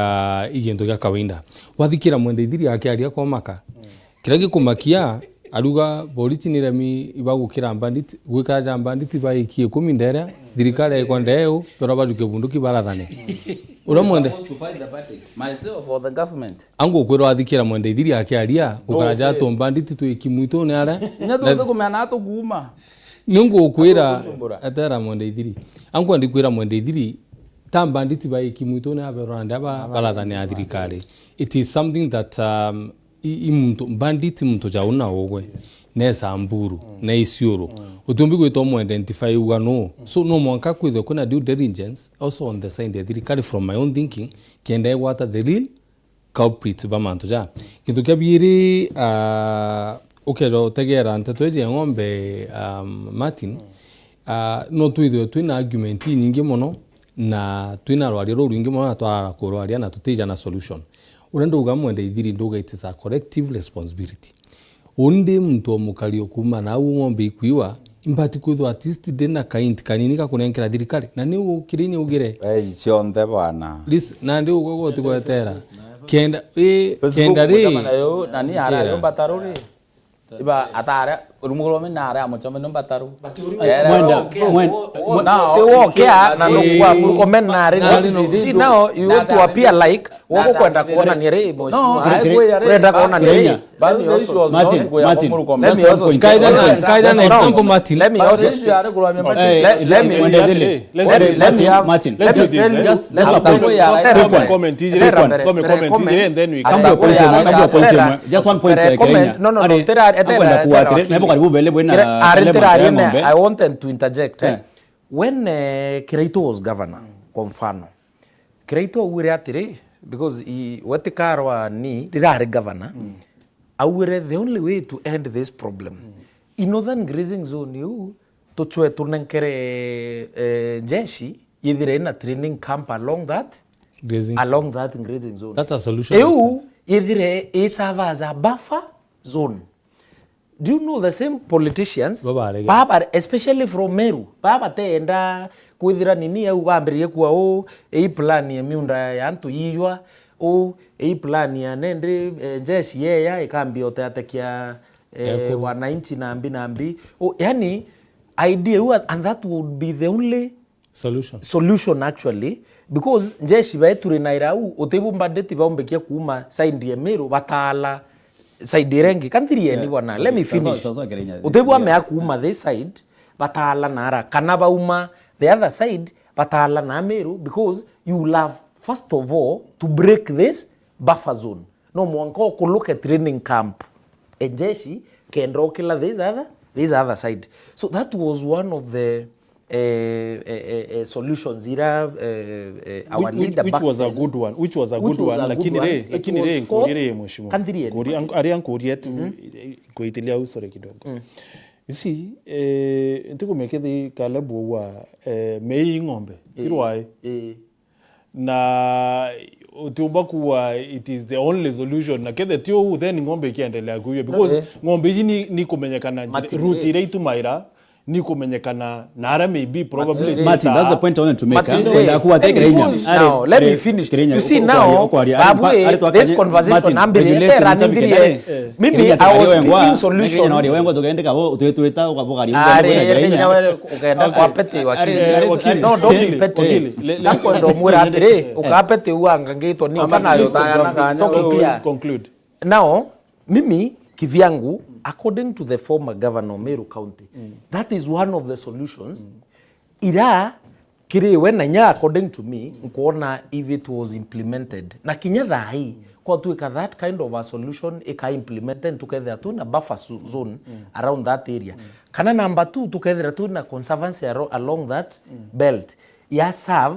igendo ya kawaida wathikira mwende ithiri yake aria komaka kira gikumakia aruga polisi ni remi ibagukira bandit gwikaja bandit baikie kumindera thirikari ikondeo tora bajuke bunduki barathane uramwende myself for the government ango kwero athikira mwende ithiri yake aria gukaraja to bandit tu ikimwito ni ara nyato kumena ato kuma ningo kwira atara mwende ithiri ango ndikwira mwende ithiri tam bandit baikimwito ni aberanda barathane a thirikari. It is something that bandit mtu jauna ogwe nesa mburu na isioro utumbi gwito mo identify ugano so no mwanka kwitho kuna due diligence also on the side of thirikari from my own thinking kenda gwata the real culprit ba manto ja kintu kyabiri okero tegera ntatweje ngombe Martin no twitho twina argument nyingi muno na twina rwariro rwingi muno na twarara kurwaria na tutija na solution. Urenda ugamwende ithiri nduga it is a collective responsibility. Onde mtu mukario kuma na ng'ombe ikuiwa impati kwithwa at least dena kaint kanini ka kunenkera thirikari na ni ukirinye ugire chonde bwana na ndi ugogo tikwetera kenda kenda ri nani ara yo bataruri iba atare urumulo minare amochome no bataru mwenda teokea na nokwa mukomenare see now you want to appear like wako kwenda kuona ni rei boss kwenda kuona ni rei bali also was not Martin let me also kaida na example Martin let me also Martin let's do this let's comment and then we come just one point Kenya no kwenda kuatire nebo karibu bele bwana I wanted to interject when Kiraito was governor kwa mfano Kiraito ugire atiri because wetikarwa ni rirare governor awire the only way to end this problem in northern grazing zone you to chwe tunenkere jeshi yithire na training camp along that grazing zone that's a solution yithire serve as a buffer zone. Do you know the same politicians baba especially from Meru baba teenda kwithira nini au bambirie kwa plan ya miunda ya antu yiywa plan ya nende jeshi yeya ikambio teatekia wananchi nambi yani idea and that would be the only solution actually because jeshi baituri nairau otebu mbadeti baombekia kuuma side ya Meru batala side rengi kanthiri ni bwana let me finish utebu ame akuma this side batala nara kana bauma the other side batala na Meru because you love first of all to break this buffer zone no mwanko ko look at training camp ejeshi kendro kila this other side so that was one of the solutions ira our leader which was a good one lakini re nkurire mheshimiwa ari ankuria tu kuitilia usore kidogo. You see, ntiko mekethi kalebu wa mei ng'ombe kirwai na utuba kuwa it is the only solution na kethe tio then ng'ombe ikiendelea kuyo because ng'ombe hii ni kumenyekana route ile itumaira ni kumenyekana na ara maybe probably Martin, that's the point I wanted to make. Now, let me finish. You see now, Babu, this conversation ambire ranindiri mimi I was speaking solution. Wengo tukaendeka tueta ukabogari ukaenda kwa pete wakili. No, don't be petty. Nako ndo mwera atire ukapete uanga ngito ni kana conclude. Now, mimi kivyangu according to the former governor Meru County, that is one of the solutions. Ira kiriwe na nya according to me nkuona if it was implemented na kinya thai kwa tuika that kind of a solution ika implemented together tu na buffer zone around that area. Kana number 2 together tu na conservancy along that belt ya serve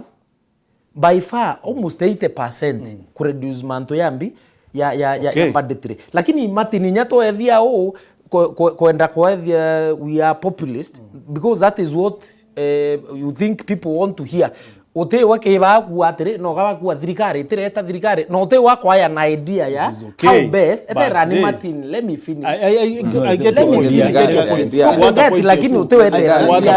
by far almost 80% ku reduce manto yambi ya banditry. Lakini Martin nyato ethia kwenda kwaethia we are populist because that is what you think people want to hear. Ote wake ba kuatire no ga ku thirikari tireta thirikari no ote wa kwaya na idea ya how best rani Martin let me finish. I get the point. Lakini ote wa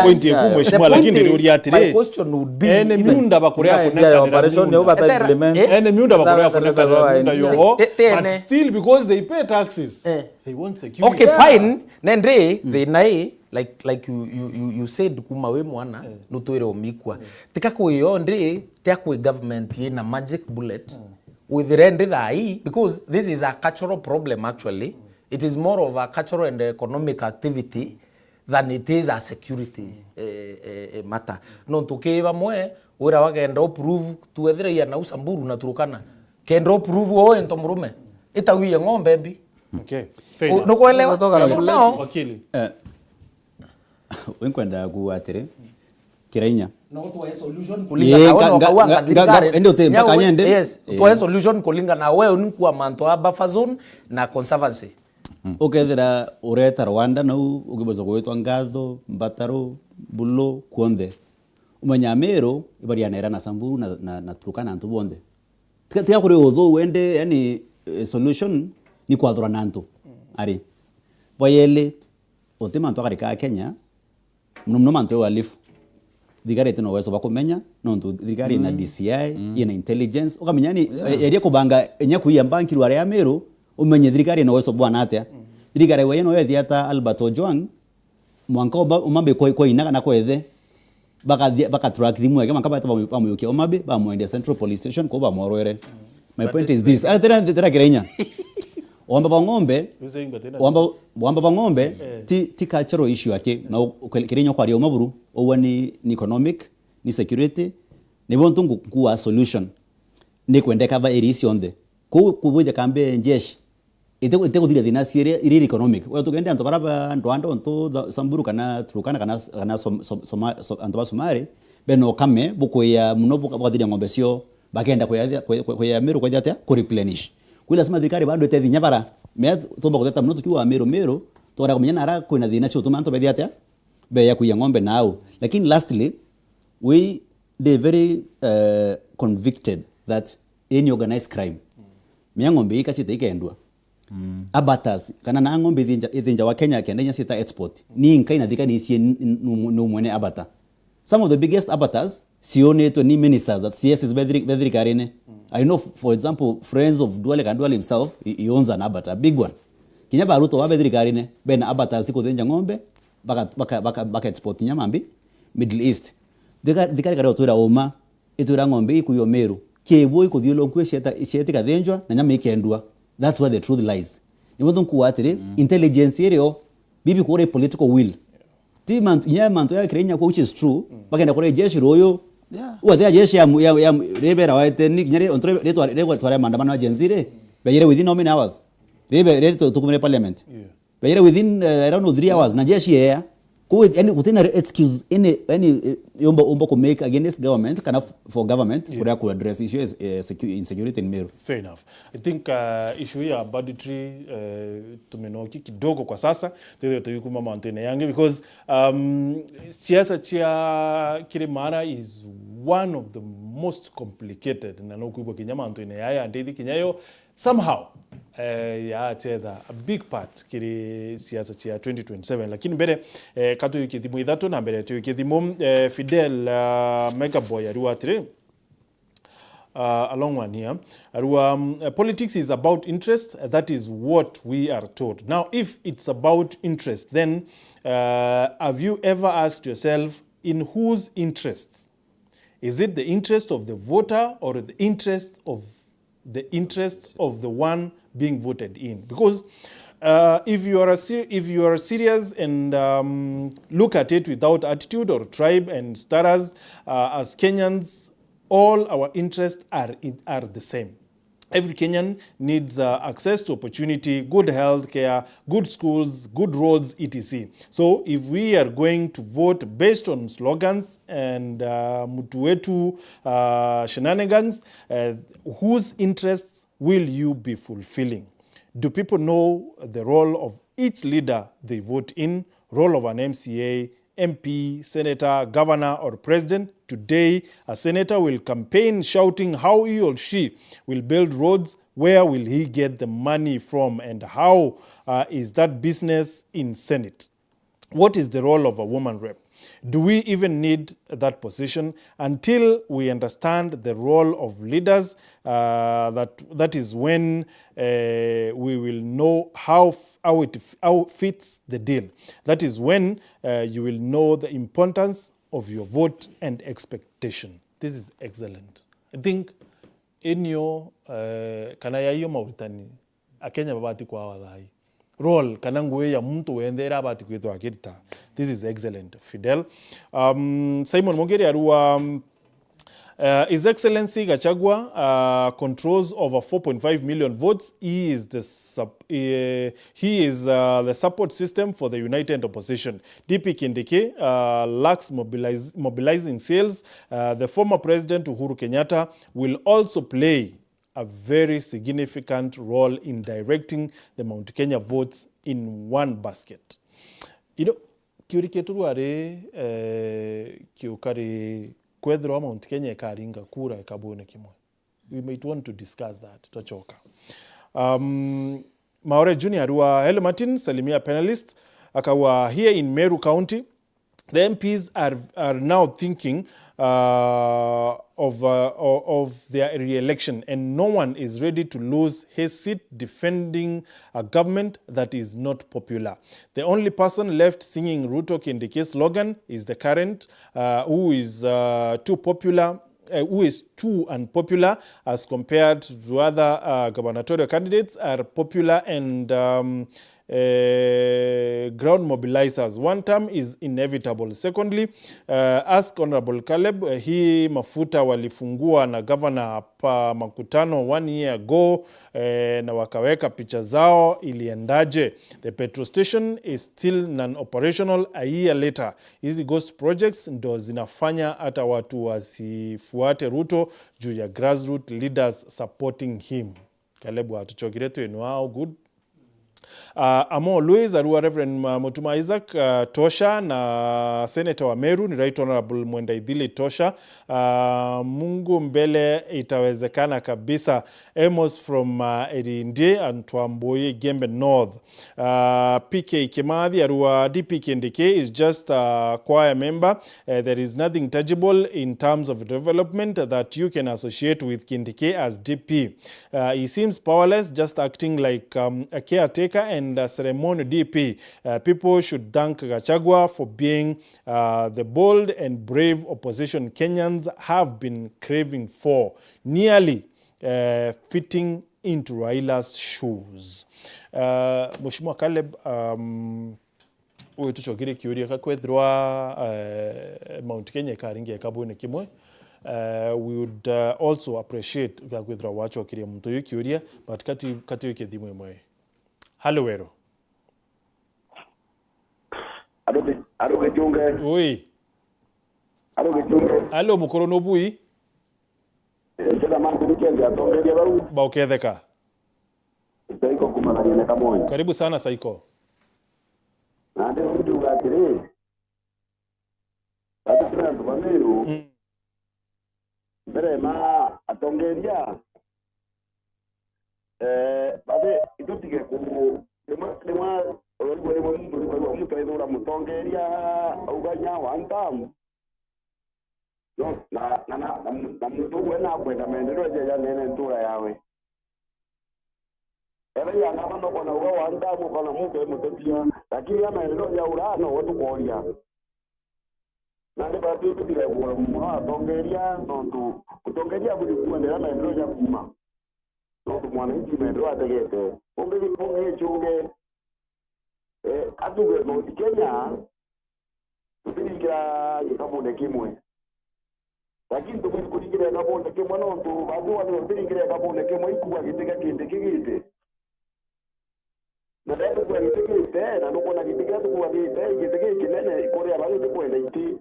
point yeku mheshimiwa lakini uri atire my question would be ene miunda bakurea connect operation yo bata implement ene miunda bakurea connect yo but still because they pay taxes they want security. Okay, fine nendre they nai like you said kuma we mwana nutwire omikwa tika kuyo ndri tia ku government ye na magic bullet with rende thai because this is a cultural problem actually. It is more of a cultural and economic activity than it is a security matter. No tukiva mwe ura wagenda prove tuethire ya na usamburu na turukana kendo prove o entomrume itawiye ng'ombe mbi. Okay, no kuelewa so now wakili wenkwenda kuatire kirainya no to solution kulinga ndio te mpaka nyende yes to solution kulinga na wewe unikuwa manto aba fazone na conservancy ukethira ureta Rwanda na ugiboza gwetwa ngatho mbataro bulo kuonde umanya Meru ibarianera na Samburu na Turkana ntu bonde tika kuri uthu wende yani solution ni kwathura nantu ari boyele otemanto akarika Kenya mno manto wa lifu thigari teno weso bakumenya no ntu thigari na DCI ina intelligence ukamenyani area kubanga enya kuya banki rware ya Meru umenye thigari no weso bwana atia thigari we no yethi ata Albert Ojwang mwanka umambe kwa inaga na kwethe baka track thimu yake manka bamuyukia umabe bamuende Central Police Station ko bamorwere. My point is this atera kirenya wamba bangombe ti cultural issue yake na kirenya kwa rio maburu owa ni economic ni security ni bontu kuwa solution ni kwendeka ba eri sionde kubuja kambe njeshi ite kuthira thina siere iri economic wa tugende anto baraba ndo onto Samburu kana Turkana kana anto basumare beno kame buko ya muno buko thira ngombe sio bagenda kwa ya Meru kwa jatia ku replenish kwila sima thikari bado ite nyabara me tomba kuteta muno tukiwa Meru tora kumenya ara kwina thina cio tumanto be jatia be ya kuya ngombe nao. Lakini lastly we they very convicted that any organized crime ngombe ikasita ikendwa abatas kana na ngombe ithinja wa Kenya kenda sita export ni nkaina thika ni sie no mwene abata. Some of the biggest abattas sioneto ni ministers that CS is bedri karine. I know for example friends of Duale Kandwale himself he owns an abata big one kinya baruto wa bedri karine ben abata siko thinja ngombe baka export nyamambi Middle East dikari kare otura oma itura ngombe ikuyo Meru kebo ikuthiolo kwesieta kathenjwa na nyama ikendwa. That's where the truth lies. Nibondo kuatire intelligence area bibi kore political will. Ti manto ya Kenya which is true bagenda kore jeshi royo uwa jeshi ya rebera waite ni nyere ontre retwa tware mandamano agenzire bayire within how many hours rebe to kumere parliament bayire within around 3 hours na jeshi ya any within a excuse any umba ko make against government kana for government to address issues insecurity in Meru. Fair enough. I think issue ya budgetary tumenoki kidogo kwa sasa ndio tuyukuma mountain yange because siasa cha Kirimaara is one of the most complicated na nokuibo Kenya mountain ya ndithi Kenyayo somehow ya tedha a big part kiri siasa cha 2027 lakini mbele katu yukithimu ithatu na mbele tuyukithimu Fidel Megaboy aruatire along one here. Politics is about interest. That is what we are told. Now, if it's about interest, then have you ever asked yourself, in whose interests? Is it the interest of the voter or the interest of the one being voted in? Because if you are serious and look at it without attitude or tribe and status, as Kenyans, all our interests are the same. Every Kenyan needs access to opportunity, good health care, good schools, good roads, etc. So if we are going to vote based on slogans and mutu wetu shenanigans, whose interests will you be fulfilling? Do people know the role of each leader they vote in, role of an MCA, MP, senator, governor, or president? Today, a senator will campaign shouting how he or she will build roads. Where will he get the money from, and how is that business in Senate? What is the role of a woman rep? Do we even need that position? Until we understand the role of leaders, that is when we will know how it fits the deal. That is when you will know the importance of your vote and expectation. This is excellent. I think in your kana ya hiyo Mauritania Akenya babati kwa wadai role kana nguwe ya mtu wendera bati kwitwa akita. This is excellent, Fidel. Simon Mongeri arua His Excellency Gachagua controls over 4.5 million votes. He is the support system for the united opposition. DP Kindiki lacks mobilizing sales. The former President Uhuru Kenyatta will also play a very significant role in directing the Mount Kenya votes in one basket. Kiuriketu are kiukari kwethro Mount Kenya ikaringa kura ikabune kimwe. We might want to discuss that. Tachoka. Maore Junior arua Hello Martin, Salimia panelist. Akawa here in Meru County. The MPs are now thinking of their re-election, and no one is ready to lose his seat defending a government that is not popular. The only person left singing Ruto Kindiki's slogan is the current, who is too unpopular as compared to other gubernatorial candidates are popular and ground mobilizers. One term is inevitable. Secondly, ask Honorable Caleb, hii mafuta walifungua na governor hapa makutano 1 year ago, na wakaweka picha zao, iliendaje? The petrol station is still non-operational a year later. Hizi ghost projects ndo zinafanya hata watu wasifuate Ruto juu ya grassroots leaders supporting him. Caleb watuchokiretu enuao good. Amo Louis arua Reverend Mutuma Isaac Tosha na Senator wa Meru ni Right Honorable Mwenda Idhili Tosha. Mungu mbele itawezekana kabisa. Amos from Erindie and Twamboye Gembe North. PK Kimathi arua DP Kindiki is just a choir member. There is nothing tangible in terms of development that you can associate with Kindiki as DP. He seems powerless, just acting like a caretaker and ceremony DP. People should thank Gachagua for being the bold and brave opposition Kenyans have been craving for, nearly fitting into Raila's shoes. Mheshimiwa Caleb, tuchogire kiuria kakwethwa Mount Kenya karingi kabone kimwe. We would also appreciate kakwethwa wacho kiria mtu yukiuria, but kati yukethimwe mwe. Hello, Ero. ado gichunge. Oui. Ado gichunge. Alo mukoro no bui. Sasa mambo ni kenzi atongelia baru. Ba uketheka. Saiko kumagania kama moyo. Karibu sana Saiko. Na ndio mtu wakiri. Sasa tunataka tumeru. Mbere ma atongelia. Babe itutige ku lema olugwe mu mtu kwa mtu aidura mutongelia uganya wantamu. No, na mtu wena kwenda maendeleo ya nene ntura yawe. Ebe ya kama ndo kona uga wanda mu kona mtu mtetia, lakini ya maendeleo ya urano watu kuolia. Na ndipo bibi bila kuwa tongeria ndo kutongeria budi kuendelea maendeleo ya kuma. Ndo mwananchi maendeleo ategete. Pombe chunge atuwe no Kenya. Tupilika kabonde kimwe. Lakini tukuligira kabonde kimwe no tu bado wale tupilika kabonde kimwe ikuwa kiteka kite. Na ndio kwa kite na ndio kuna kite kwa kite kinene ikore abantu kwenda iti.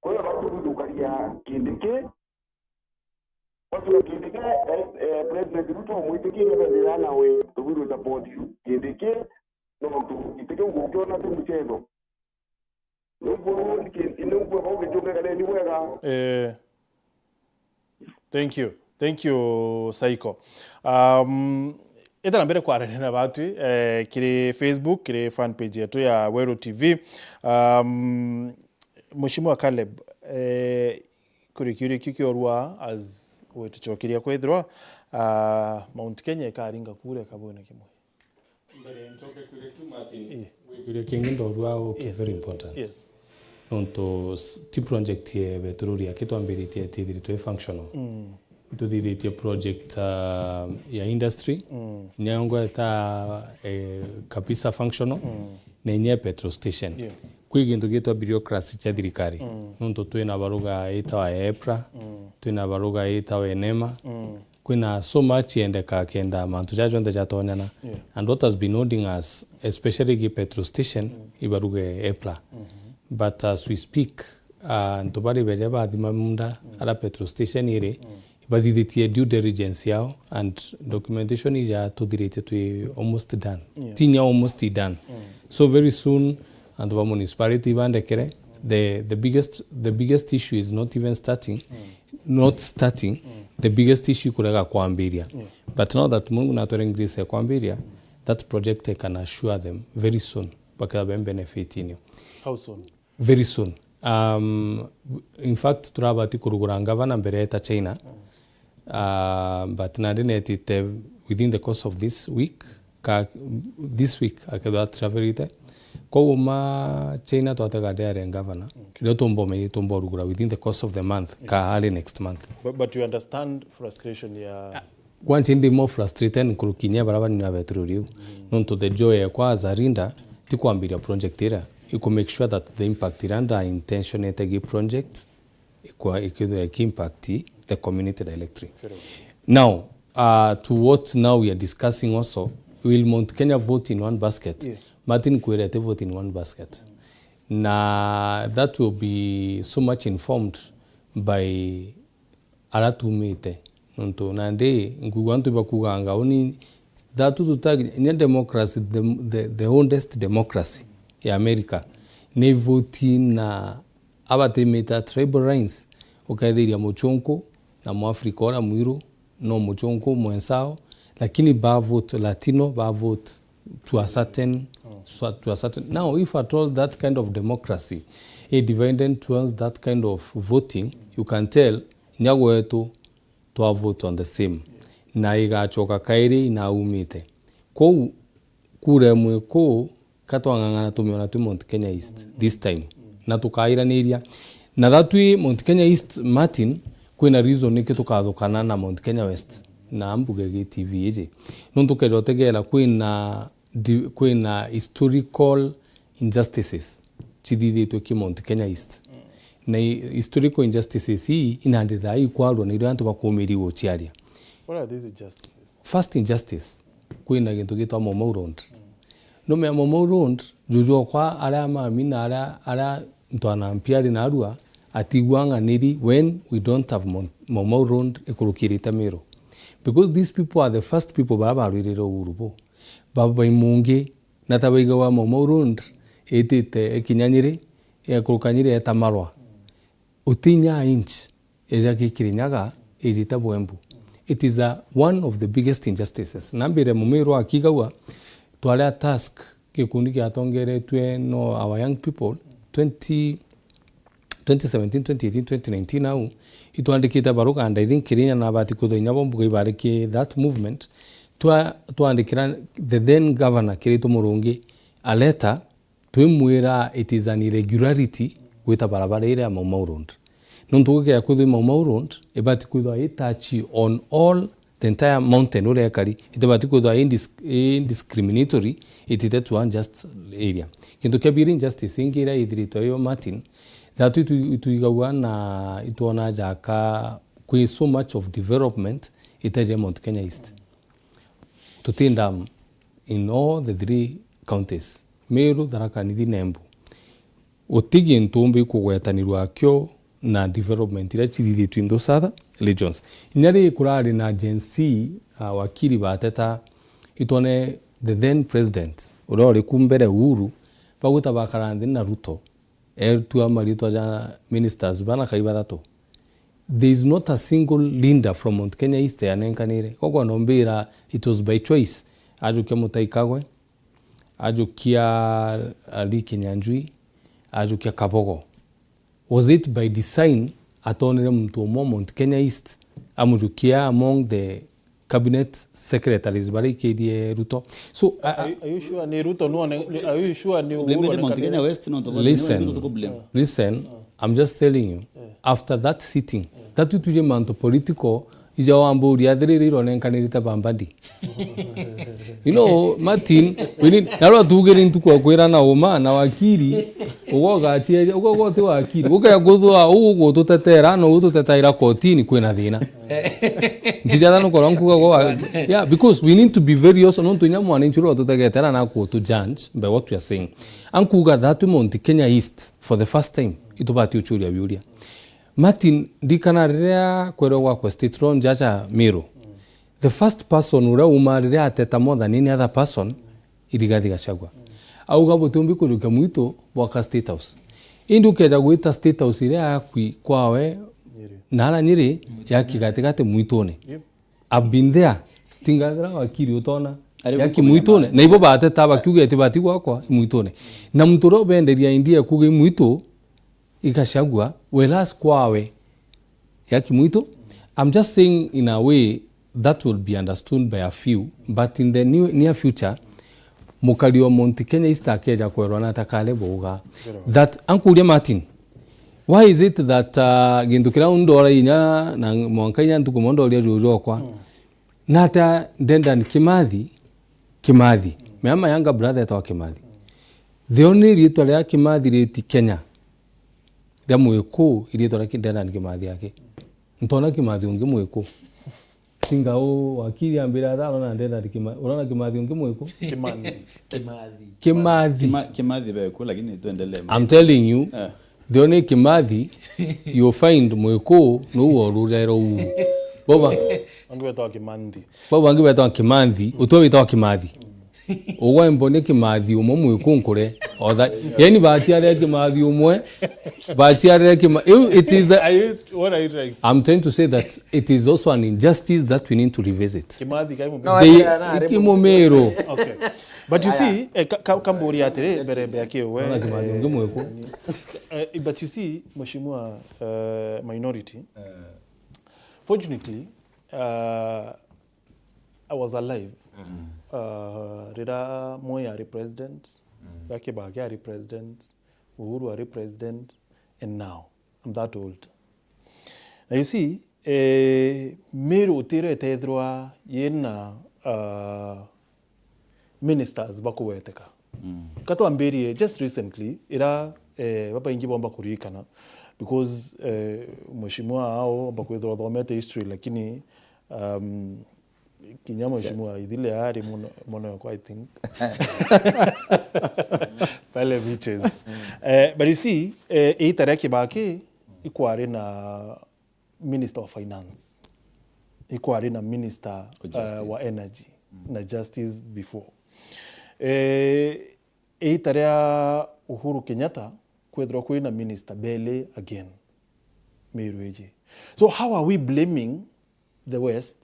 Kwa hiyo watu kudukalia kite. Watu kite president Ruto muitikire bendera nawe tubiru support kite no tu kite ngukyo na tumchezo. Thank you Saiko. Ita mbere kwa rena batu kire Facebook kire fan page yetu ya Wero TV. Mheshimiwa Caleb kuri kikiorwa as wetuchokiria kwethirwa Mount Kenya ikaringa kure kabone kimwe. Mbere ntoke kure Martin. Kure Kenya ndorwa very important. Yes. Onto ti project ye betururia kitwambiritie tithiri functional. Tuthirie project ya industry. Nyango eta kabisa functional. Na nye petrol station. Kwi gintu gitwa bureaucracy cha thirikari. Onto twina baruga itawa EPRA, twina baruga itawa enema. Kwina so much endeka kenda mantu jajo nda jatonyana. And what has been holding us, especially the petrol station, ibaruge EPRA. But as we speak, ntobari bejaba adimamunda ala petrol station ire, ibadiditie due diligence yao and documentation is to almost done. Tinya almost done. So very soon, and the municipality bandekere, the biggest issue is not even starting. The biggest issue kuraga kwambiria. But now that Mungu natore Greece kwambiria, that project I can assure them very soon bakaba benefit inyo. How soon? Very soon. In fact, turabati kurugura ngavana mbere eta China. But nadinetite within the course of this week akada travel ite. Ko ma China to atagade ngavana. Leo tombo rugura within the course of the month ka early next month. But you understand frustration ya one thing the more frustrated kurukinya baraba ni abetruriu. Nonto the joy kwa zarinda tikwambiria project ira. You can make sure that the impact iranda intention etegi project impact the community directly. Now, to what now we are discussing also, will Mount Kenya vote in one basket? Yeah. Martin Kuirete vote in one basket. Na that will be so much informed by aratumite. Nonto nande nguwantu bakuganga oni that to tag in democracy the oldest democracy ya America ne vote na abatemeta tribal lines okaidhiria muchonko na muafrika ora muiro no muchonko mwensao lakini ba vote latino ba vote to a certain now if at all that kind of democracy is divided towards that kind of voting you can tell nyago wetu to vote on the same na igachoka kairi na umite ko kuremwe ko katwangangana tumiona tu Mount Kenya East this time na tukairaniria na thatui Mount Kenya East Martin kwina reason niki tukathukana na Mount Kenya West na mbugege TV ije nuntukejotegera kwina historical injustices chithithitwe ki Mount Kenya East na historical injustices hii inandithai kwarwo ni rantu bakumiriwo chiaria. What are these injustices? First injustice kwina gintu gitwa Mau Road no me Momau Road jujo kwa ara mami na ara ntwana mpiari na arua atigwanga niri when we don't have Momau Road ekurukirita Meru, because these people are the first people baba rwirira urubo baba imungi na tabaiga wa Momau Road etite ekinyanyire ekurukanyire etamarwa utinya inch ejaki kirinyaga ejita Bwembu. It is one of the biggest injustices. Nambire Mumiru akigawa twalea task kikundi kiatongeretwe no our young people 2017, 2018, 2019 now itwandikita baruka and I think Kirinya na bati kuthoinya bombuga ibariki that movement twandikira the then governor Kirito Murungi a letter twimwira it is an irregularity gwita barabara ire ya Momau Road. Nontuge ya kuthi Momau Road ebati kuthwa itachi on all the entire mountain ule yakari itebati kuthwa indiscriminatory itite to one just area. Kintu kabiri injustice ingira idhirito yo Martin that ituigawa na ituona jaka kwi so much of development itaje Mount Kenya East tutinda in all the 3 counties Meru, Tharaka Nithi na Embu utigi ntumbi kugwetanirwa kyo na development ira chithithitwe in those other regions. Inyari kurari na agency wakiri bateta itone the then president urori kumbere Uhuru baguta bakarandi na Ruto tu amarito ja ministers bana kaibatatu. There is not a single leader from Mount Kenya East yanenkanire koko nombira it was by choice ajukia Mutaikagwe ajukia Ali Kinyanjui ajukia Kabogo. Was it by design atonere mtu mo Mount Kenya East amujukia among the cabinet secretaries bari KDA Ruto? So are you sure ni Ruto no? Are you sure ni Mount Kenya West no to listen, I'm just telling you after that sitting that tuje manto political ija wamburi adriri ronenkanirita bambandi. You know Martin, we need naro tugere into kwera na oma na wakiri ugoga achie ugogo te wakiri ukaya gothwa ugo tutetera no tutetera kotini kwena thina njijana no koranku go yeah, because we need to be very also no tunya mwana nchuro tutegetera na ko to judge by what we are saying ankuga that Mount Kenya East for the first time itubati uchuria biuria Martin dikanaria kwero kwa state run jaja Meru. The first person ura umarire ateta more than any other person Rigathi Gachagua. Auga butumbi kuruka muito waka state house. Indukeda gwita state house ile akwi kwawe nala Nyeri yaki gatigate muitone. I've been there. Tingadra wakiri utona yaki muitone. Na ibo bateta bakiuga etibati gwakwa muitone. Na muturo benderia India kuge muito ikashagwa welas kwawe yaki muito. I'm just saying in a way that will be understood by a few, but in the near future mukalio Mount Kenya East akeja kwerwa na takale boga that ankuria Martin, why is it that gendukira undora inya na mwankanya ntukumondo lia jojo kwa nata Dedan Kimathi mama younger brother to Kimathi the only rito ya Kimathi riti Kenya mweko irito la Dedan Kimathi yake ntona Kimathi unge mweko tingao wakiri ambira dalo na Dedan Kimathi unaona Kimathi unge mweko Kimathi beko lakini tuendelee. I'm telling you the only Kimathi you find mweko no worurero u baba angibeta Kimathi utobita Kimathi uwa mbone Kimathi umo mweko nkore oda yani bachiare Kimathi umwe bachiare Kimathi it is what are you trying? I'm trying to say that it is also an injustice that we need to revisit. Kimathi Kimomero. Okay. But you see, Kamburi atere berebe yake we. But you see, Mheshimiwa minority. Fortunately, I was alive. Rida Moi are president, Yake Bage are president, Uhuru are president, and now I'm that old. Now you see, Meru utire tedroa yena ministers bakuweteka. Kato amberi just recently ira baba ingi bomba kurikana because Mheshimiwa hao bakwedwa dhomete history lakini kinyama shimua idile hari mono yako I think pale beaches but you see itare kibaki ikware na minister of finance ikware na minister wa energy na justice before itare Uhuru Kenyatta kwethro kwina minister Bele again Meru. So how are we blaming the West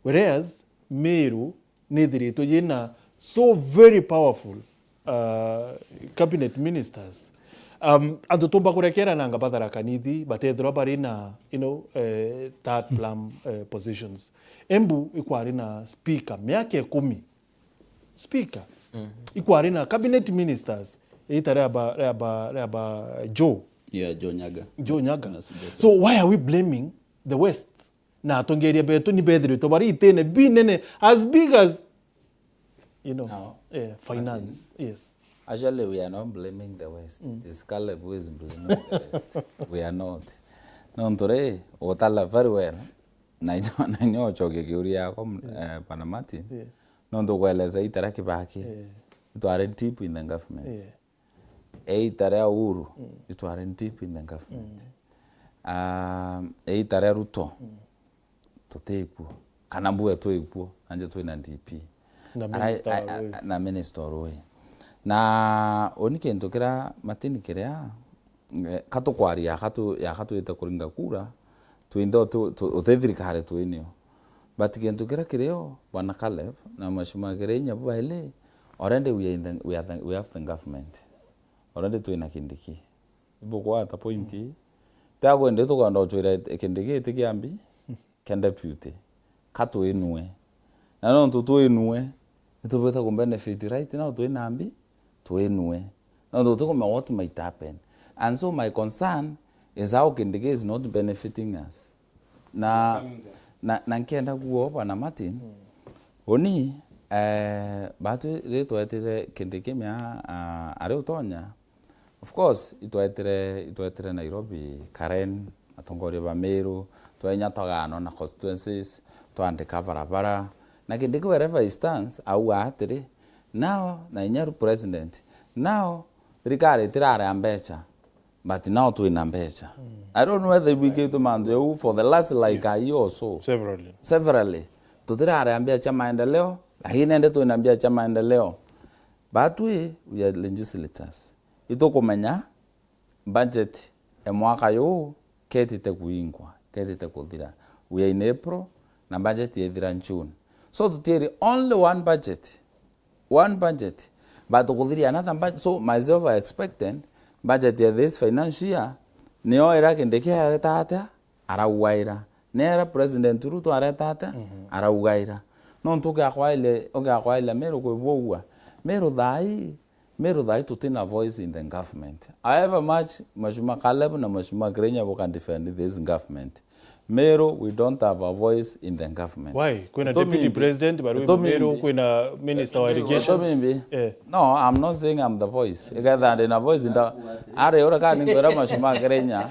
whereas Meru nithirito yina so very powerful cabinet ministers atutumba kurekera nanga bathara kanithi batethro bari na third plan positions embu ikwari na speaker miaka 10 speaker ikwari na cabinet ministers itare aba Joe Nyaga. So why are we blaming the West? Na tongeria beto ni bedri to bari itene binene as big as finance. Yes. Actually, we are not blaming the West. It is Caleb who is blaming the West. We are not. No, today, otala very well. Na nyo choge kiuria kom Panamati. No ndo kueleza itara kibaki. It are deep in the government. Itare Uhuru. It are deep in the government. Itare Ruto. Toteku. Kanambue toeku. Anje to na DP. Na minister Roy. Na onike ntokera matini kerea kato kwari ya kato ita kuringa kura tuindo otethirikare tuinio but kentokera kireo bwana Caleb na mashuma gerenya bwaile already we have the government already tuina kindiki ibo kwa ta pointi tago ende to kwanda ochira kindiki tikiambi kenda pute kato enue na no to enue to beta ko benefit right now to enambi to enue. Now, what might happen. And so my concern is how Kindiki is not benefiting us. Na nkienda kuopa na Martin. Oni batu leto etere Kindiki mea are utonya. Of course, ito etere Nairobi, Karen, atongori ba Meru, to enya togano na constituencies, to andika barabara. Na Kindiki wherever he stands, au atere. Now, na inyaru president. Now, Ricare tirare ambecha. But now to in ambecha. I don't know whether we get to Mandeu for the last like a year or so. Severally. To tirare ambecha maendeleo. Lakini ende to in ambecha maendeleo. But we are legislators. Ito kumenya budget mwaka yo keti te kuingwa. Keti te kudira. We are in April na budget yedira June. So to tell only one budget. One budget. But another budget. So myself I expected budget this financial year. Neo era Kindiki aretata arauaira. Nera President Ruto aretata arauaira. Non toke akwaile mero kwevoa. Mero dai to tin a voice in the government. However much Mashuma Caleb na Mashuma Grenya can defend this government. Mero, we don't have a voice in the government. Why? Kuna deputy president, but we Mero, kuna minister of irrigation. No, I'm not saying I'm the voice. Ega in a voice in the are ora ka ni ngora Mashuma Grenya.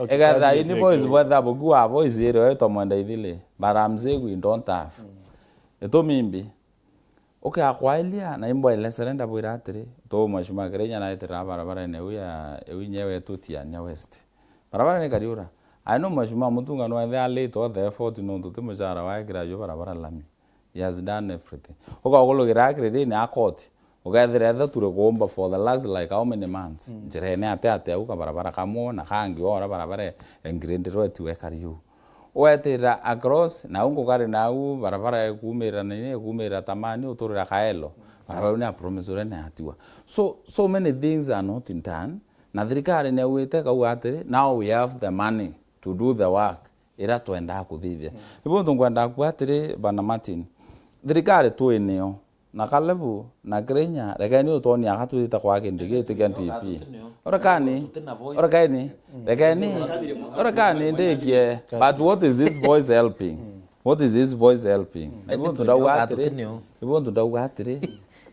Ega in voice whether bugua voice here to mwenda idile. But I'm saying we don't have. Etomimbi. Okay, akwailia na imbo ile serenda bwiratri to Mashuma Grenya na itira barabara ne ewi nyewe tutia nya west. Barabara ne kariura. I know Mashuma Mutunga no they are late or therefore to know to Mujara why graduate barabara lami. He has done everything. Oka okolo gira credit na court. Oka the other to go for the last like how many months. Jerene ate uka barabara kamo na hangi ora barabara engrinde ro tu ekariu. Oetera across na ungo kare na u barabara kumera tamani utorera kaelo. Barabara na promisore na atua. So many things are not in turn. Na thirikari ne wete ka uatere. Now we have the money to do the work. Ira tuenda kuthithia. Ibo tungwenda kuatere bana Martin. Thirikari tu eneo na Kalebu na Grenya rekani utoni akatuita kwa Kindiki TP. Orakani ndekie. But what is this voice helping? What is this voice helping? Ibo tunda uatere.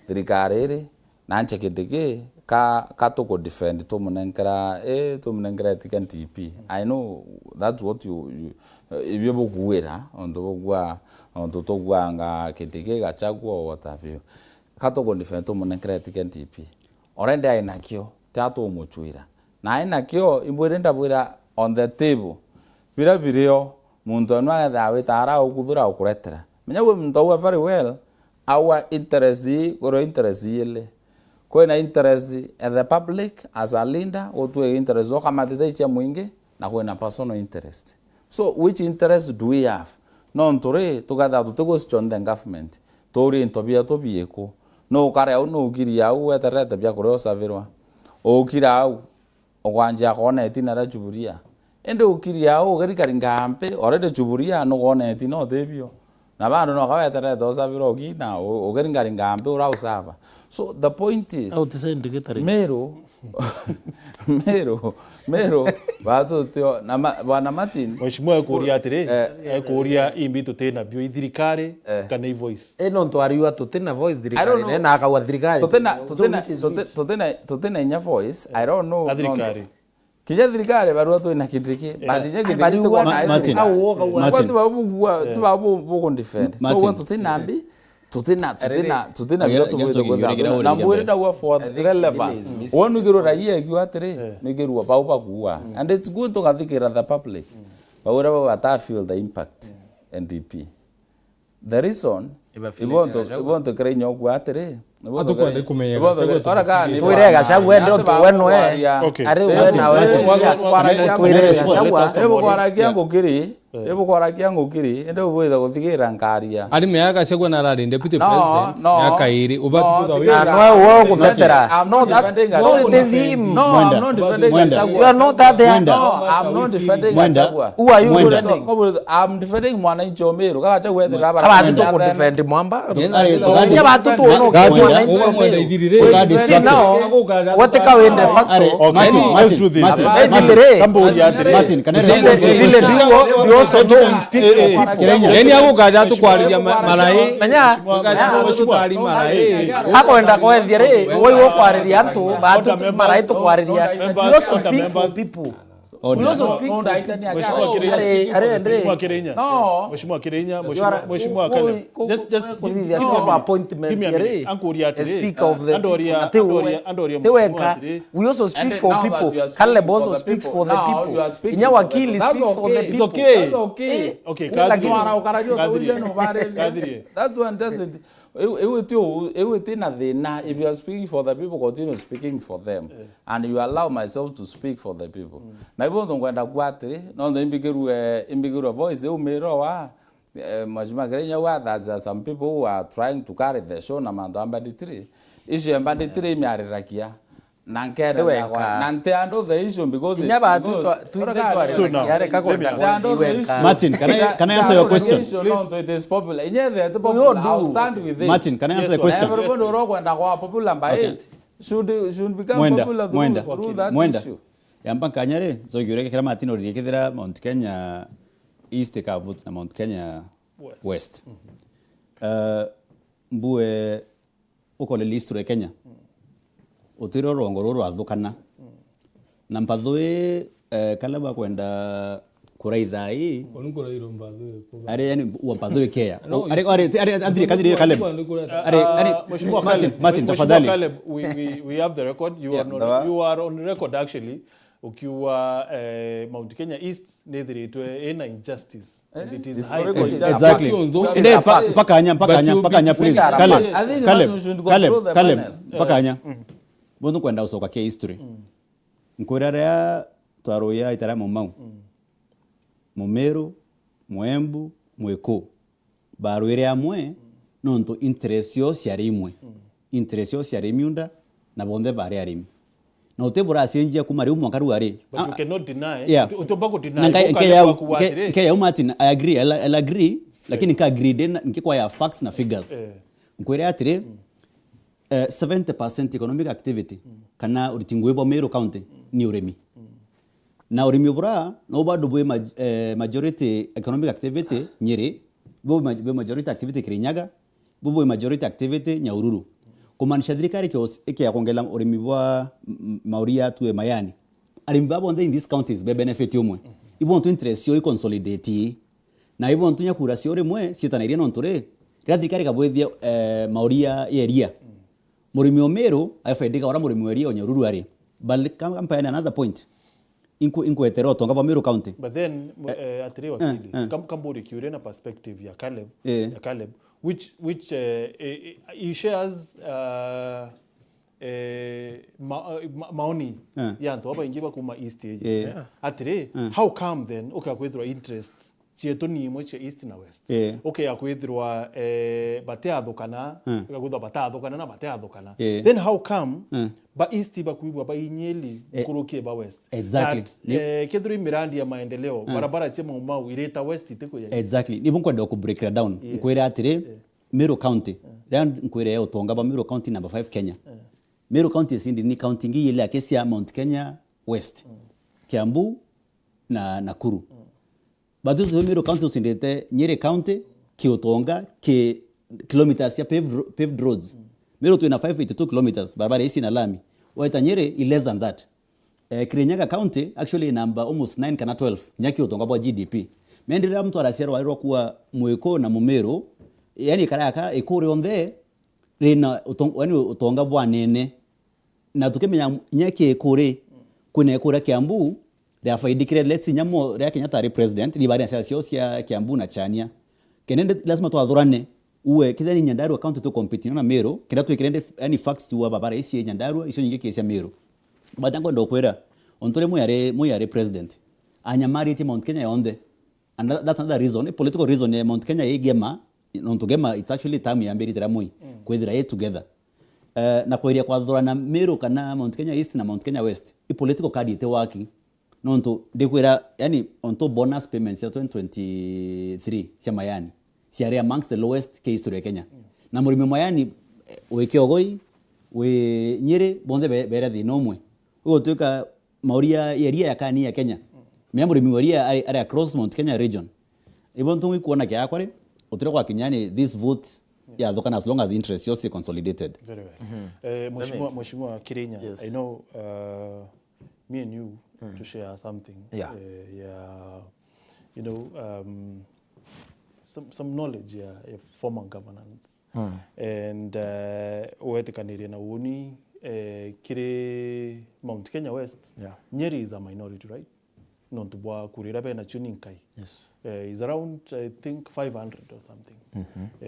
Thirikari ere na Kindiki ka to go defend to munengera etiken TP. I know that's what you if you bukuwera ondo to gwanga kitike gachagwa or what have you. Ka to go defend to munengera etiken TP. Already ainakio tato muchuira. Na ainakio imburenda bwira on the table. Bira birio muntu no athawe tara ukuthura ukuretera. Menya we muntu very well our interest ile. Kwena interest at the public as a leader or to interest o kama tete mwingi na kwena personal interest. So which interest do we have? No ntore together to go to the government. Tori intobia to bieko. No kare au no kiri au weterete bia kore osavirwa. O kira au ogwanja kona etina ra juburia. Ende ukiri au gari karingampe already juburia no kona etino debio. Na bado no kaweterete osavirwa ogina o gari karingampe ora usava. So the point is Mero bato teo na bwana Martin Mheshimiwa kuria atire kuria imbi tutena bio thirikari kana voice no ntwariwa tutena voice thirikari na akawa thirikari tutena nya voice I don't know thirikari kija thirikari barua tu ina kitiki badinye kitiki to na Martin tu babu defend to want tutena ambi tutena na mwere da wa for relevance wonu giro raia giwa tere nigerua bauba kuwa and it's good to gathikira the public but whatever that feel the impact NDP the reason you want to create your guatere atukwende kumenya ora gani tuire gashagwa ndo tweno ari wena kwara kiango kiri ende ubweza guthigira ngaria ari meaga shagwa na rari deputy president yaka iri ubatu no wo kuvetera no defending you are not that there no I'm not defending Gachagua who are you defending I'm defending mwananchi Omeru kaka Gachagua ndira bara to defend mwamba nya batu to no what ka wende factor let's do this Martin can also don't speak for people. Yani hapo kaja tu kwariria malai. Menya tu kwari malai. Hapo enda kwa thiere, wewe kwariria antu, batu malai tu kwariria. You also speak for people. You also speak for Mheshimiwa Kirenya. No. Mheshimiwa Kirenya, Mheshimiwa Kale. Just give me appointment here. Speak of the Andoria. We also speak for people. Kale also speaks for the people. Inya wakili speaks for the people. That's okay. Okay, Kadri. That's one does it. If you are speaking for the people, continue speaking for them, and you allow myself to speak for the people. Na hivyo tungwenda kwate, no imbigiru voice umero wa Mheshimiwa Kirenya wa that some people who are trying to carry the show na mando ambaditri. Issue ambaditri miarirakia. Nankere nante ando the issue because Martin, can I answer your question? It is popular. I'll stand with it. Martin, can I answer the question? Everyone who rock and popular by it should become popular through that issue. Yamba kanyare so gyure kira Martin ori kithira Mount Kenya East Kabut na Mount Kenya West. Mbue ukole list re Kenya. Utiro rongororo athukana na mpathui kalaba kwenda kuraithai ari yani wampathui kea ari kadiri Caleb ari Martin tafadhali we have the record you are on record actually ukiwa Mount Kenya East nethiritwe ina injustice and it is exactly pakanya please Caleb pakanya bondo kwenda usoka ke history nkurarea twaroya itara Mau Mumeru Mwembu Mweko barwire amwe nonto interest yo ciari miunda na bonde bare arimi no te bora senjia kumari umwa karuare but you cannot deny utobako deny ke ya Martin I agree lakini ka agree den nkikwa ya facts na figures nkurarea atire 70% economic activity kana uritingwe bo Meru County ni uremi na uremi bora no bado bwe majority economic activity Nyeri bo majority activity Kirinyaga bo majority activity Nyahururu kumanisha thirikari ya kuongela urimi bwa mauria tuwe mayani arimi babo in these counties be benefit umwe ibon tu interest yo consolidate na ibon tu nyakura cio rimwe citana no ntore ria thirikari kabwethia mauria yeria murimi omero aifaidika ora murimi weria onyaruru ari but campaign another point inkuetero tonga ba Meru County. But then atire wakili kamburi kiure na perspective ya Caleb which he shares maoni ya nto aba ingiba kuma east age atire how come then okay akwethwa interests chieto ni imwe cha east na west okay akwethwa bateathukana akakwethwa batathukana na bateathukana then how come ba east ba kuibwa ba inyeli kurukie ba west exactly kethro mirandi ya maendeleo barabara chema umau ireta west iteko ya exactly ni bunko ndo ku break it down nkwira atire Meru County then nkwira yo tonga ba Meru County number 5 Kenya Meru County sindi ni county ngi ile akesia Mount Kenya West Kiambu na Nakuru bado zo Meru County sindete Nyeri County Kiotonga ki kilometers ya paved roads Meru tu ina 582 kilometers barabara isi na lami waita Nyeri less than that Kirinyaga County actually number almost 9 kana 12 nyaki utonga bwa GDP mendera mtu arasiaro wairwa kuwa mweko na Mumero yani karaka ikuri onde rina utonga bwa nene na tukimenya nyaki ikuri kuna ikura Kiambu ria faidikire let's nyamo ria Kenyatta president ni bari ya cia Kiambu na Chania kenende lazima tuathurane uwe kithani Nyandarua county to compete na Meru kenda tu ikirende any facts tu babara isi Nyandarua icio nyingi kesi ya Meru batango ndo kwera ontore muyare president anyamari ti Mount Kenya yonde and that's another reason a political reason Mount Kenya igema nontugema it's actually time ya mberi tira mui kwethira ye together na kweria kwathurana Meru kana Mount Kenya East na Mount Kenya West i political card ite working nonto dekwera yani onto bonus payments ya 2023 cia mayani ciare amongst the lowest case history ya Kenya na murimi mayani wekiogoi we Nyeri bonde bere thi nomwe ugo tuka mauria area ya kani ya Kenya me murimi waria are across Mount Kenya region ibon tungu kuona kya kware utire kwa kinyani this vote yeah thokana as long as interest is consolidated very well mheshimiwa Kirinya I know me and you to share something you know some knowledge former governance and wetekaniria na uni kire Mount Kenya West Nyeri is a minority right not bwa kurira bena chuninkai is around I think 500 or something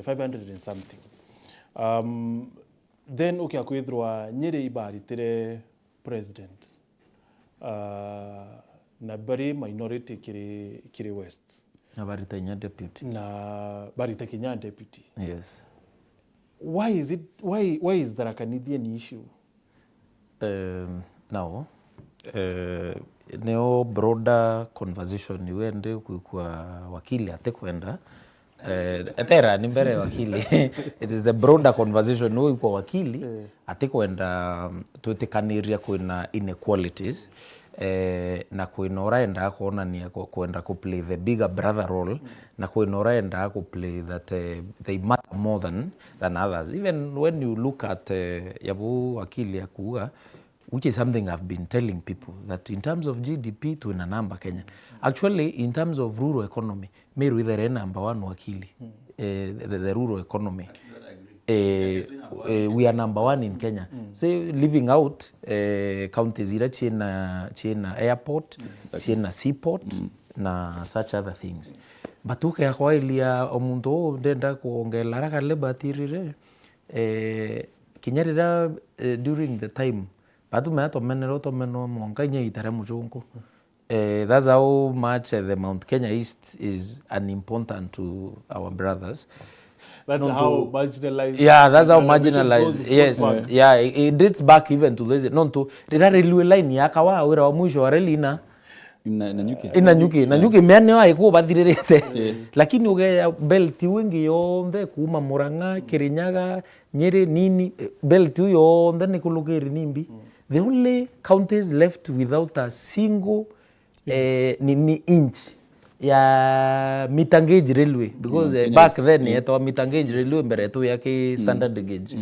500 and something then okay akwithwa Nyeri ibaritire president na bari minority kiri west na barita Kenya deputy na barita Kenya deputy yes why is there a Canadian issue now neo broader conversation iwende kwa wakili atekwenda etera ni mbere wakili it is the broader conversation no kwa wakili atekwenda tutikaniria kuna inequalities na kuinora enda kuona ni kwenda ku play the bigger brother role na kuinora enda ku play that they matter more than others even when you look at yabu wakili akuga which is something I've been telling people that in terms of GDP to a number Kenya actually in terms of rural economy Meru is the number one wakili the rural economy we are number one in Kenya so leaving out counties ira china airport china seaport na such other things but okay kwa ilia omundo ndenda kuongela raka lebatirire kinyarira during the time batu meato menero to meno monkanya itare muchungu that's how much the Mount Kenya East is unimportant to our brothers. That's how marginalized. Yeah, that's how marginalized. Yes, yeah, it dates back even to this. Non to rira railway line yakawa wira wa mwisho wa reli na nyuki mene wa iko bathirerete lakini uge belt wengi yonde kuma Murang'a Kirinyaga Nyeri nini belt yonde ni kulugeri nimbi the only counties left without a single ni inch ya meter gauge railway because back then yeto meter gauge railway mbere tu yake standard gauge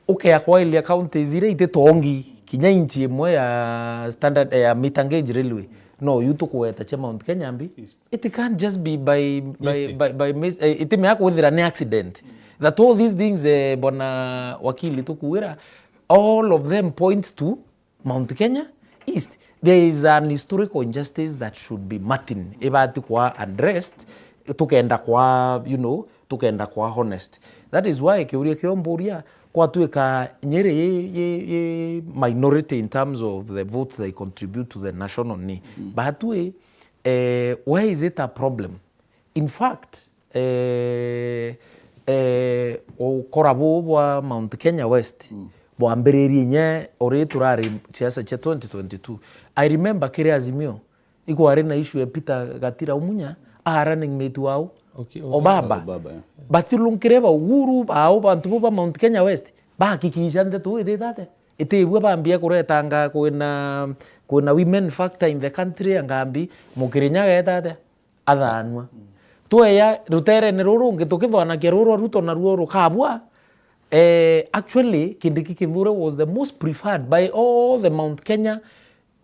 okay kwa ile county zire ite tongi kinya inchi imwe ya standard ya meter gauge railway no yuto kuweta cha Mount Kenya mbi it can't just be by it may happen an accident that all these things bwana wakili tukuwira all of them point to Mount Kenya East. There is an historical injustice that should be martin ibati kwa addressed tukenda kwa tukenda kwa honest. That is why kiuria kiomboria kwa tuika Nyeri ye minority in terms of the votes they contribute to the national ni. But why is it a problem? In fact, korabo wa Mount Kenya West bwambiriri nye ore turari chiasa cha 2022. I remember kire azimio iko arena issue ya Peter Gatira umunya running mate wao Obaba batilungireba uhuru au bantu ba Mount Kenya West bahakikisha ndeto ite itebwe bambia kuretanga kwena women factor in the country angambi mukirinyaga etate athanwa tueya rutere ne ruru ngitukithwana ke ruru ruto na ruoro kabwa actually Kindiki Kithure was the most preferred by all the Mount Kenya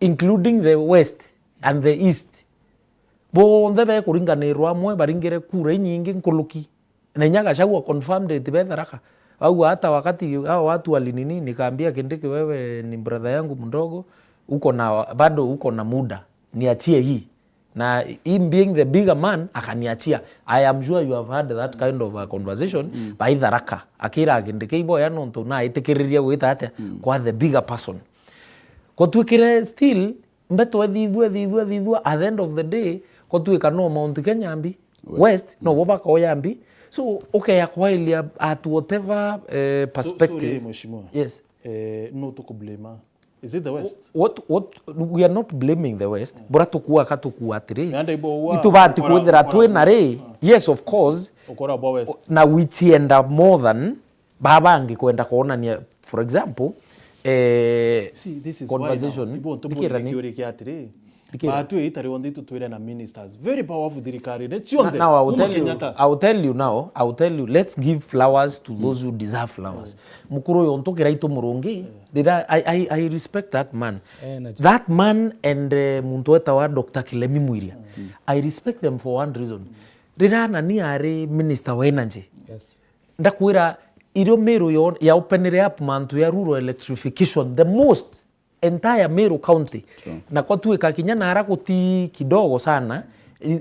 including the West and the East. Bonde be kuringanirwa mwe baringire kura nyingi nkuluki na nyaga shagwa confirmed it betharaka au hata wakati hao watu walinini nikaambia Kindiki wewe ni brother yangu mdogo bado uko na muda niachie hii na him being the bigger man akaniachia. I am sure you have had that kind of a conversation by Tharaka akira Kindiki ibo ya nonto na itekiriria wita ate kwa the bigger person ko twikire still mbeto thithua at the end of the day ko tuika no Mount Kenya mbi West no wobaka oyambi so okay akwaili at whatever perspective yes no to blame. Is it the West? What we are not blaming the West bora tukua katuku atire itubati kuthira twina ri yes of course ukora bo West na witienda more than babangi kwenda kuonania for example see this is conversation but we itari on to twire na ministers very powerful dirikari ne chionde. Now I will tell you let's give flowers to those who deserve flowers. Mukuru yonto kiraito murongi I respect that man that man and muntu etawa Dr. Kilemi Mwiria I respect them for one reason rirana ni ari minister wa energy ndakwira irio Meru ya openere up mantu ya rural electrification the most entire Meru County. Na kwa tuweka kinya na harakuti kidogo sana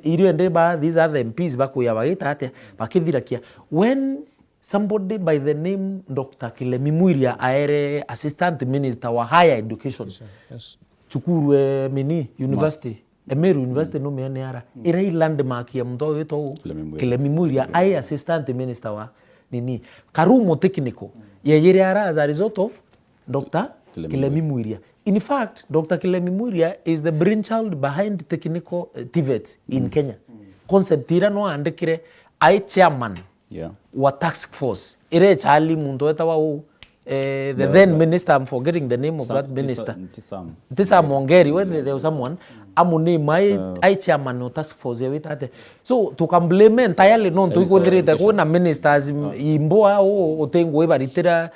irio ende ba these are the MPs bakuya bagita ate bakithira kia when somebody by the name Dr. Kilemi Mwiria aere assistant minister wa higher education chukuru university Meru University no mene ara ire landmark ya mto weto Kilemi Mwiria aye assistant minister wa nini Karumo technical yeyere ara as a result of Dr. Kilemi Mwiria. In fact, Dr. Kilemi Mwiria is the brainchild behind technical TVETs in Kenya. Concept tira no andekire I chairman wa task force. Ire chali muntu etawa the then minister, I'm forgetting the name of that minister. Tisa Mongeri, when there was someone amune my chairman no task force yewitate. So to can blame entirely non to ikodrete ko na ministers imboa o tengo ebaritera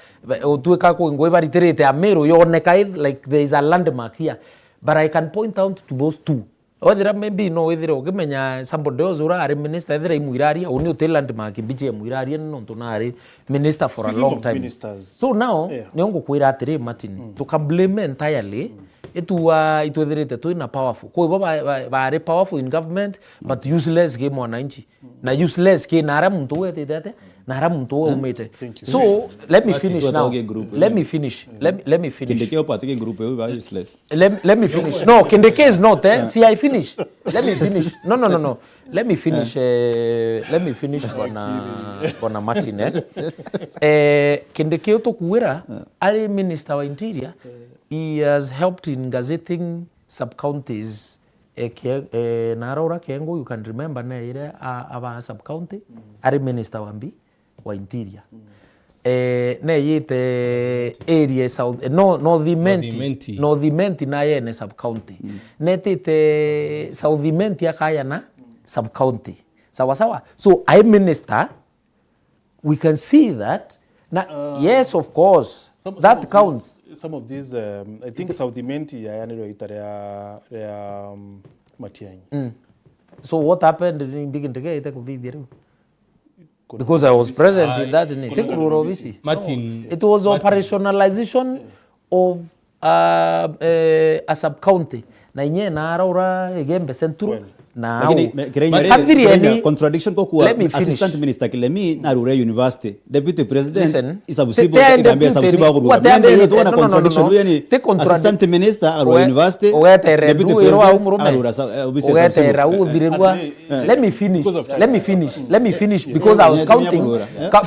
o tueka ko ngo ebariterete amero yoneka like there is a landmark here. But I can point out to those two. Whether maybe no whether okimenya somebody else ura are minister either imuiraria oni hotel landmark biche imuiraria no tonare minister for a long time. So now niongo kuira atire Martin to can blame entirely ituetherete tu ina powerful ko ba powerful in government but useless game wananchi na useless ke nara muntu wetete nara muntu umete. So let me finish now. Let me finish. Kindeke opatike group we useless. Let me finish. No, Kindeke is not see I finish. Let me finish. No. Let me finish bona Martin Kindeke otokuwira ari minister wa interior. He has helped in gazetting sub-counties. Narora Kengo, you can remember na ire aba sub-county. Ari minister wambi wa interior. Na yete area south Northimenti na ye ne sub-county. Netete Southimenti akaya na sub-county. Sawa. So I minister, we can see that Yes, of course. That counts. Some of these, I think South Imenti ya Matiang'i. So what happened in Big Ndege? Because I was present in that. Martin, It was operationalization of a sub-county. Na inye na araura egembe central. Contradiction kwa kuwa assistant minister Kilemi na Rure University deputy president isabusibo ikambia sabusibo agurua ndio tuona contradiction huyo ni assistant minister Rure University deputy president Arura let me finish because I was counting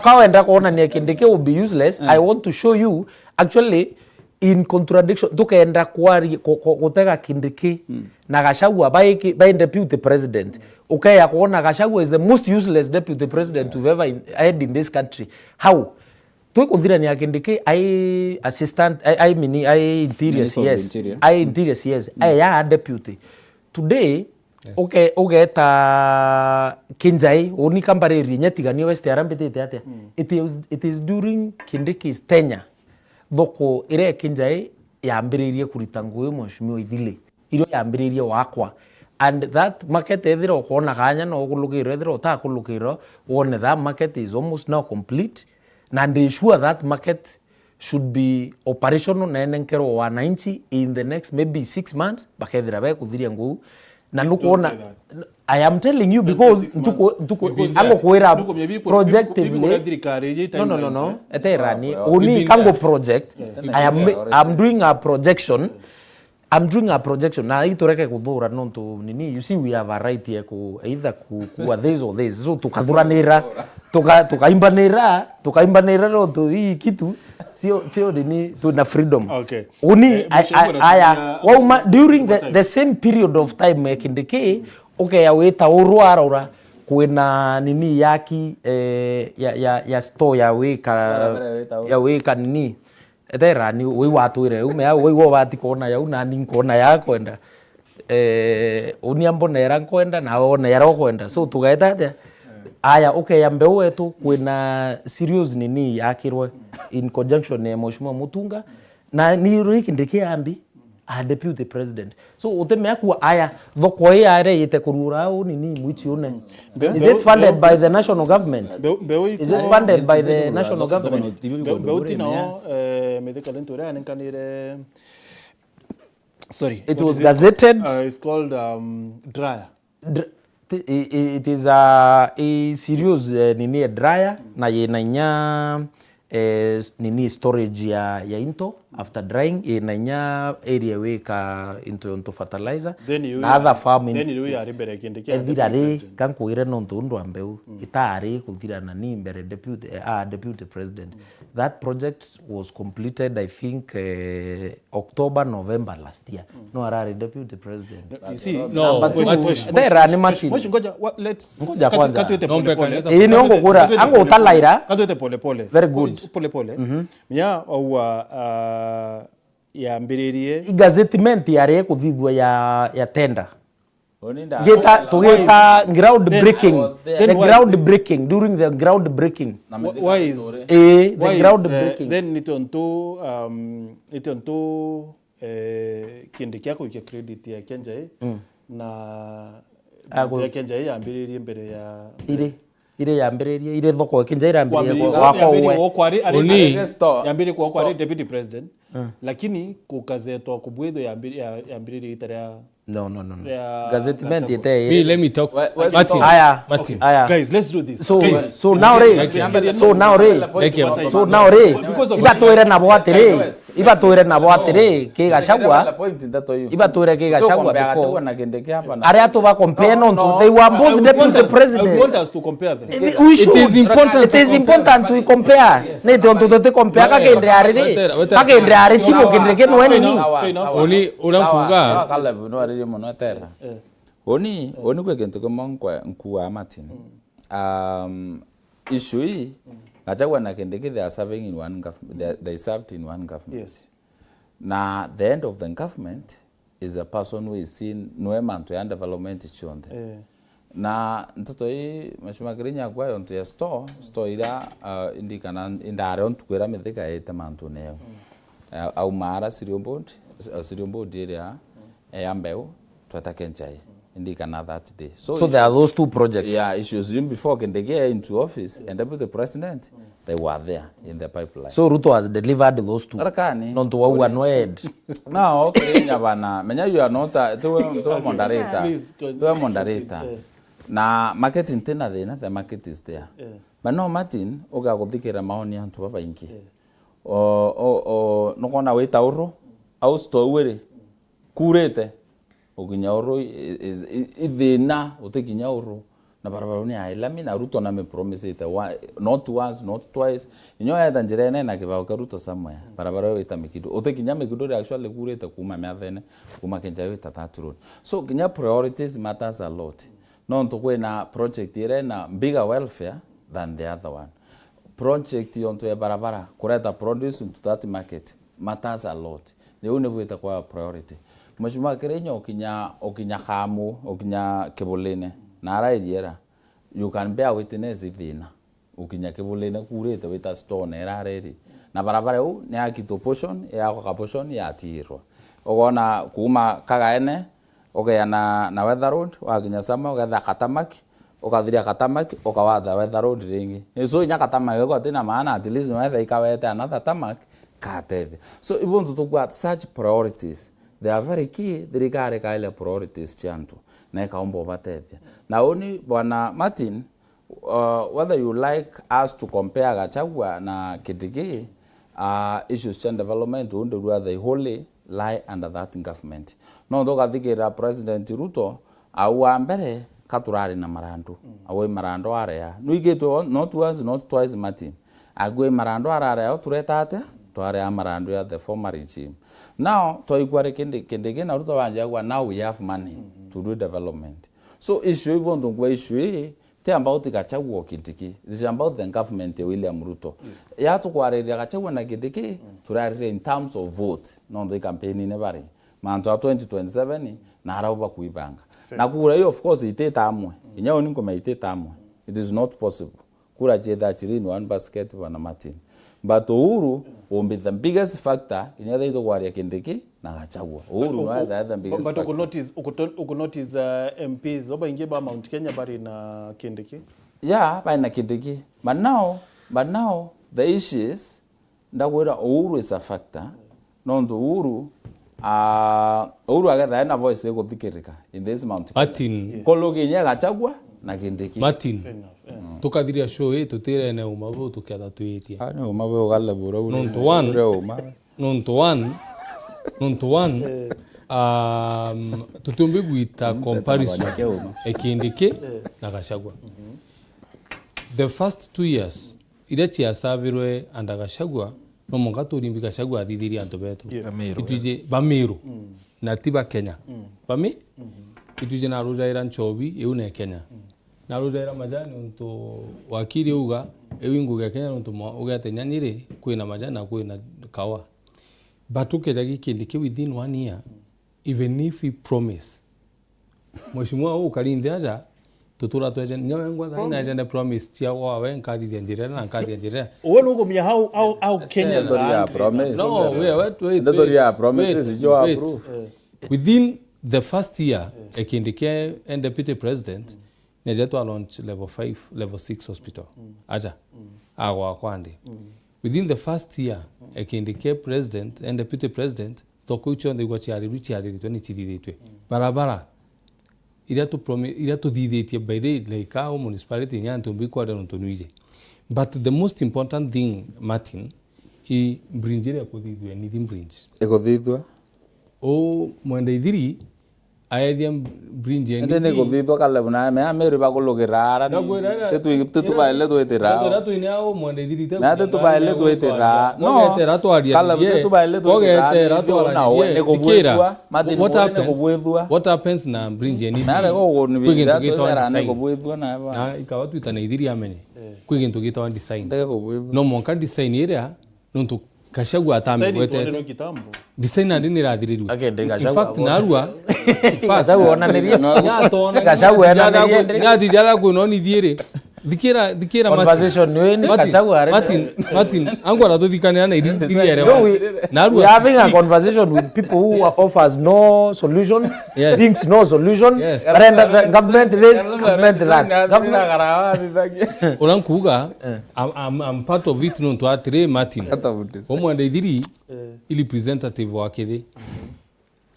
kaenda kuona ni Kindiki will be useless. I want to show you actually in contradiction tukaenda kwari gutega Kindiki na Gachagua by deputy president. Okay, ya kuona Gachagua is the most useless deputy president we've ever had in this country. How? Tuikuthira ni Kindiki I assistant I interior CS I interior CS I ya deputy today. Okay, ta Kinjai oni kambareri nyetiganio West arambitete atia. It is during Kindiki's tenure thoko ire Kinjai yambiririe kurita nguo mwashimio ithile iro yambiririe wakwa, and that market ethiro kona kanya no kulukiro ethiro ta kulukiro wone that market is almost now complete, and they sure that market should be operational na enenkero wananchi in the next maybe 6 months bakethira ba kuthiria nguo na nukuona. I am telling you because ntuko ango kuera projectively no eterani uni kango project. I'm doing a projection. I'm doing a projection na itoreke kuthura nonto nini. You see we have a right here ku either ku this or this, so tukathuranira tukaimbanira no to hii kitu sio nini tuna freedom. Okay. Uni aya during the same period of time Kindiki okay ya weta urwara kwena nini yaki ya store ya weka nini etera ni we watu ire ume ya we wo bati kona ya una ni kona ya kwenda uni ambona era kwenda na ona era kwenda, so tugaeta atia aya okay ya mbeu wetu kwena serious nini yakirwe in conjunction na Mheshimiwa Mutunga na ni Riki Kindiki ambi a deputy president. So uteme akwa aya thoko ya are yete kurura nini mwichi one. Is it funded by the national government? Is it funded by the national government? Sorry. It was gazetted. It's called Dryer. It is a serious nini dryer na yenanya nini storage ya into after drying inanya area weka into fertilizer na other farm then you are libere Kindiki edire kankuire nonto ndo ambeu itari kuthira na ni mbere deputy president. That project was completed I think October November last year. No arari deputy president. You see there ani Martin ngoja let's ngoja kwanza katuete niongo kura ango utalaira katuete pole very good pole mya au ya mbiririe gazettement yare kuthigwa ya tender Geta ground breaking. The ground breaking during the ground breaking. Why is the ground breaking? Then nitonto Kindiki yako ya credit ya Kenjai na ya Kenjai ambiririe mbere ya ire yambiririe ire thoko Kenjai yambiririe wako yambiririe kwa kwari deputy president lakini kukazetwa kubwetho yambiririe itara. No. Gazettement ite. Let me talk. Martin. Guys, let's do this. So now ibatoire na boatere ke Gachagua. Ibatoire ke Gachagua before. Are atu ba compare no they were both deputy president. I want us to compare them. It is important to compare. Ne to compare ka kendre are chimo kendre ke no nini. Oni unakuga. Oni kwe kintu kama nkua Martin. Issue hii Gachagua na Kindiki they are serving in one government. They served in one government. Yes. Na the end of the government is a person who is seen no man to development chonde. na ntoto hii mashuma Kirinya kwa onto ya store ira indikana indare ontukwera mithika ete mantu neo au mara siriombo area yambeu twatake nchai indikana that day. So there are those two projects. Yeah, issues before can they get into office and deputy president, they were there in the pipeline. So Ruto has delivered those two. Rakani. Not to what annoyed. No, Kirinya bana. Menya you are not to moderator. To moderator. Na marketing tena there, the market is there. But no Martin, oga guthikira maoni antu baba ingi. No kona weta uro au stowere kurete oginya uro ithina utikinya uro na barabara ni ailami na Ruto na me promise it not once not twice inyo ya danjirene na kibao ka Ruto somewhere barabara weta mikido utikinya mikido actually kurete kuma methene kuma kenja weta that road. So kinya priorities matters a lot. No ntokwe na project ire na bigger welfare than the other one. Project yonto ya barabara kureta produce into that market matters a lot. Ni unebweta kwa priority. Mashuma Kirinya okinya khamu okinya kebulene na raidiera you can bear witness ithina okinya kebulene kurete weta stone era ready na barabara u ni akito portion ya kwa portion ya tiro ogona kuma kagaene na weather road waginya sama ogatha katamaki okathiria katamaki okawatha weather road ringi so nya katamaki ko tena maana at least no weather ikawete another tamaki katebe. So even to talk about such priorities, they are very key. Thirikari kaile priorities chantu na kaombo batebe. Na oni bwana Martin, whether you like us to compare Gachagua na Kindiki, issues and development unde they wholly lie under that government. No ndoka thikira President Ruto au mbere katurari na marandu awe marando area nuigeto not once not twice Martin agwe marando area tureta ate tware amarando ya the former regime. Now toikware Kindiki na Ruto wanjagwa now we have money to do development. So issue ibondo kwa issue te about Gachagua Kindiki, it is about the government William Ruto. Ya tukwareria Gachagua na Kindiki turare in terms of vote no ndo campaign nebari manto 2027 na arauba kuibanga na kura hiyo of course iteta amwe inyao ninko maiteta amwe it is not possible kura jeda chirini one basket bana Martin but Uhuru will be the biggest factor in either to waria Kindiki na Gachagua. Uhuru no the biggest but factor. uko notice MPs oba inge ba Mount Kenya bari na Kindiki. Yeah, by na Kindiki. But now the issue is ndagwira Uhuru is a factor. No ndo Uhuru agatha na voice ego thikirika in this Mount Kenya. Martin Kologinya Gachagua na Kindiki. Martin tukathiria show yetu tire ne umabo tukatha tuitia. Ano umabo galla bura ure. Nonto one tutumbe guita comparison Kindiki na Gachagua. The first 2 years irechi ya servirwe anda Gachagua no mongato rimbi Gachagua athithiri antu betu ituje bamiru na tiba Kenya bami ituje na Rojaira Nchobi eune Kenya na Rojaira majani unto wakiri uga ewingu ya Kenya unto ugate nyanyire kwina majani na kwina kawa batuke jagi Kindiki within 1 year even if he promise mheshimiwa ukalinde aja tutura tweje nyawe ngwa na agenda promise tia wa we nkadi dienjire na nkadi dienjire Uwe uko mia how Kenya the promise no wait the promises is your approve within the first year Kindiki and deputy president nejeto launch level 5 level 6 hospital aja agwa kwande within the first year Kindiki president and deputy president tokucho ndiko chiari tweni chididitwe barabara ila to diditie by the like our municipality nyanto bikwa don tonuije. But the most important thing Martin he brinjere kodidwe anything bringe ekodidwa o mwende idiri ayediam brinje ndene kodidwa kala buna me ameri bakologera tetu baile to etera rato inao mwende idiri te na tetu baile to etera no rato adia kala tetu baile to etera rato na wene kobwethwa what happens na brinje ni na go ni visa to era ne kobwethwa na ikawa tu itana idiri amene kwigintu gitawa design no monka design area nonto Gachagua atambe wete design andi ni rathiriru in fact narua Gachagua onanirie. Gachagua onanirie. Ngati jala kunoni thiere. Dikira conversation ni Gachagua. Martin angu anatuthikana na iriere. We are having a conversation with people who offers no solution, thinks no solution. Government this, government that. Olankuga, I'm part of it non to atre Martin. Omwanda idiri ili representative wakede.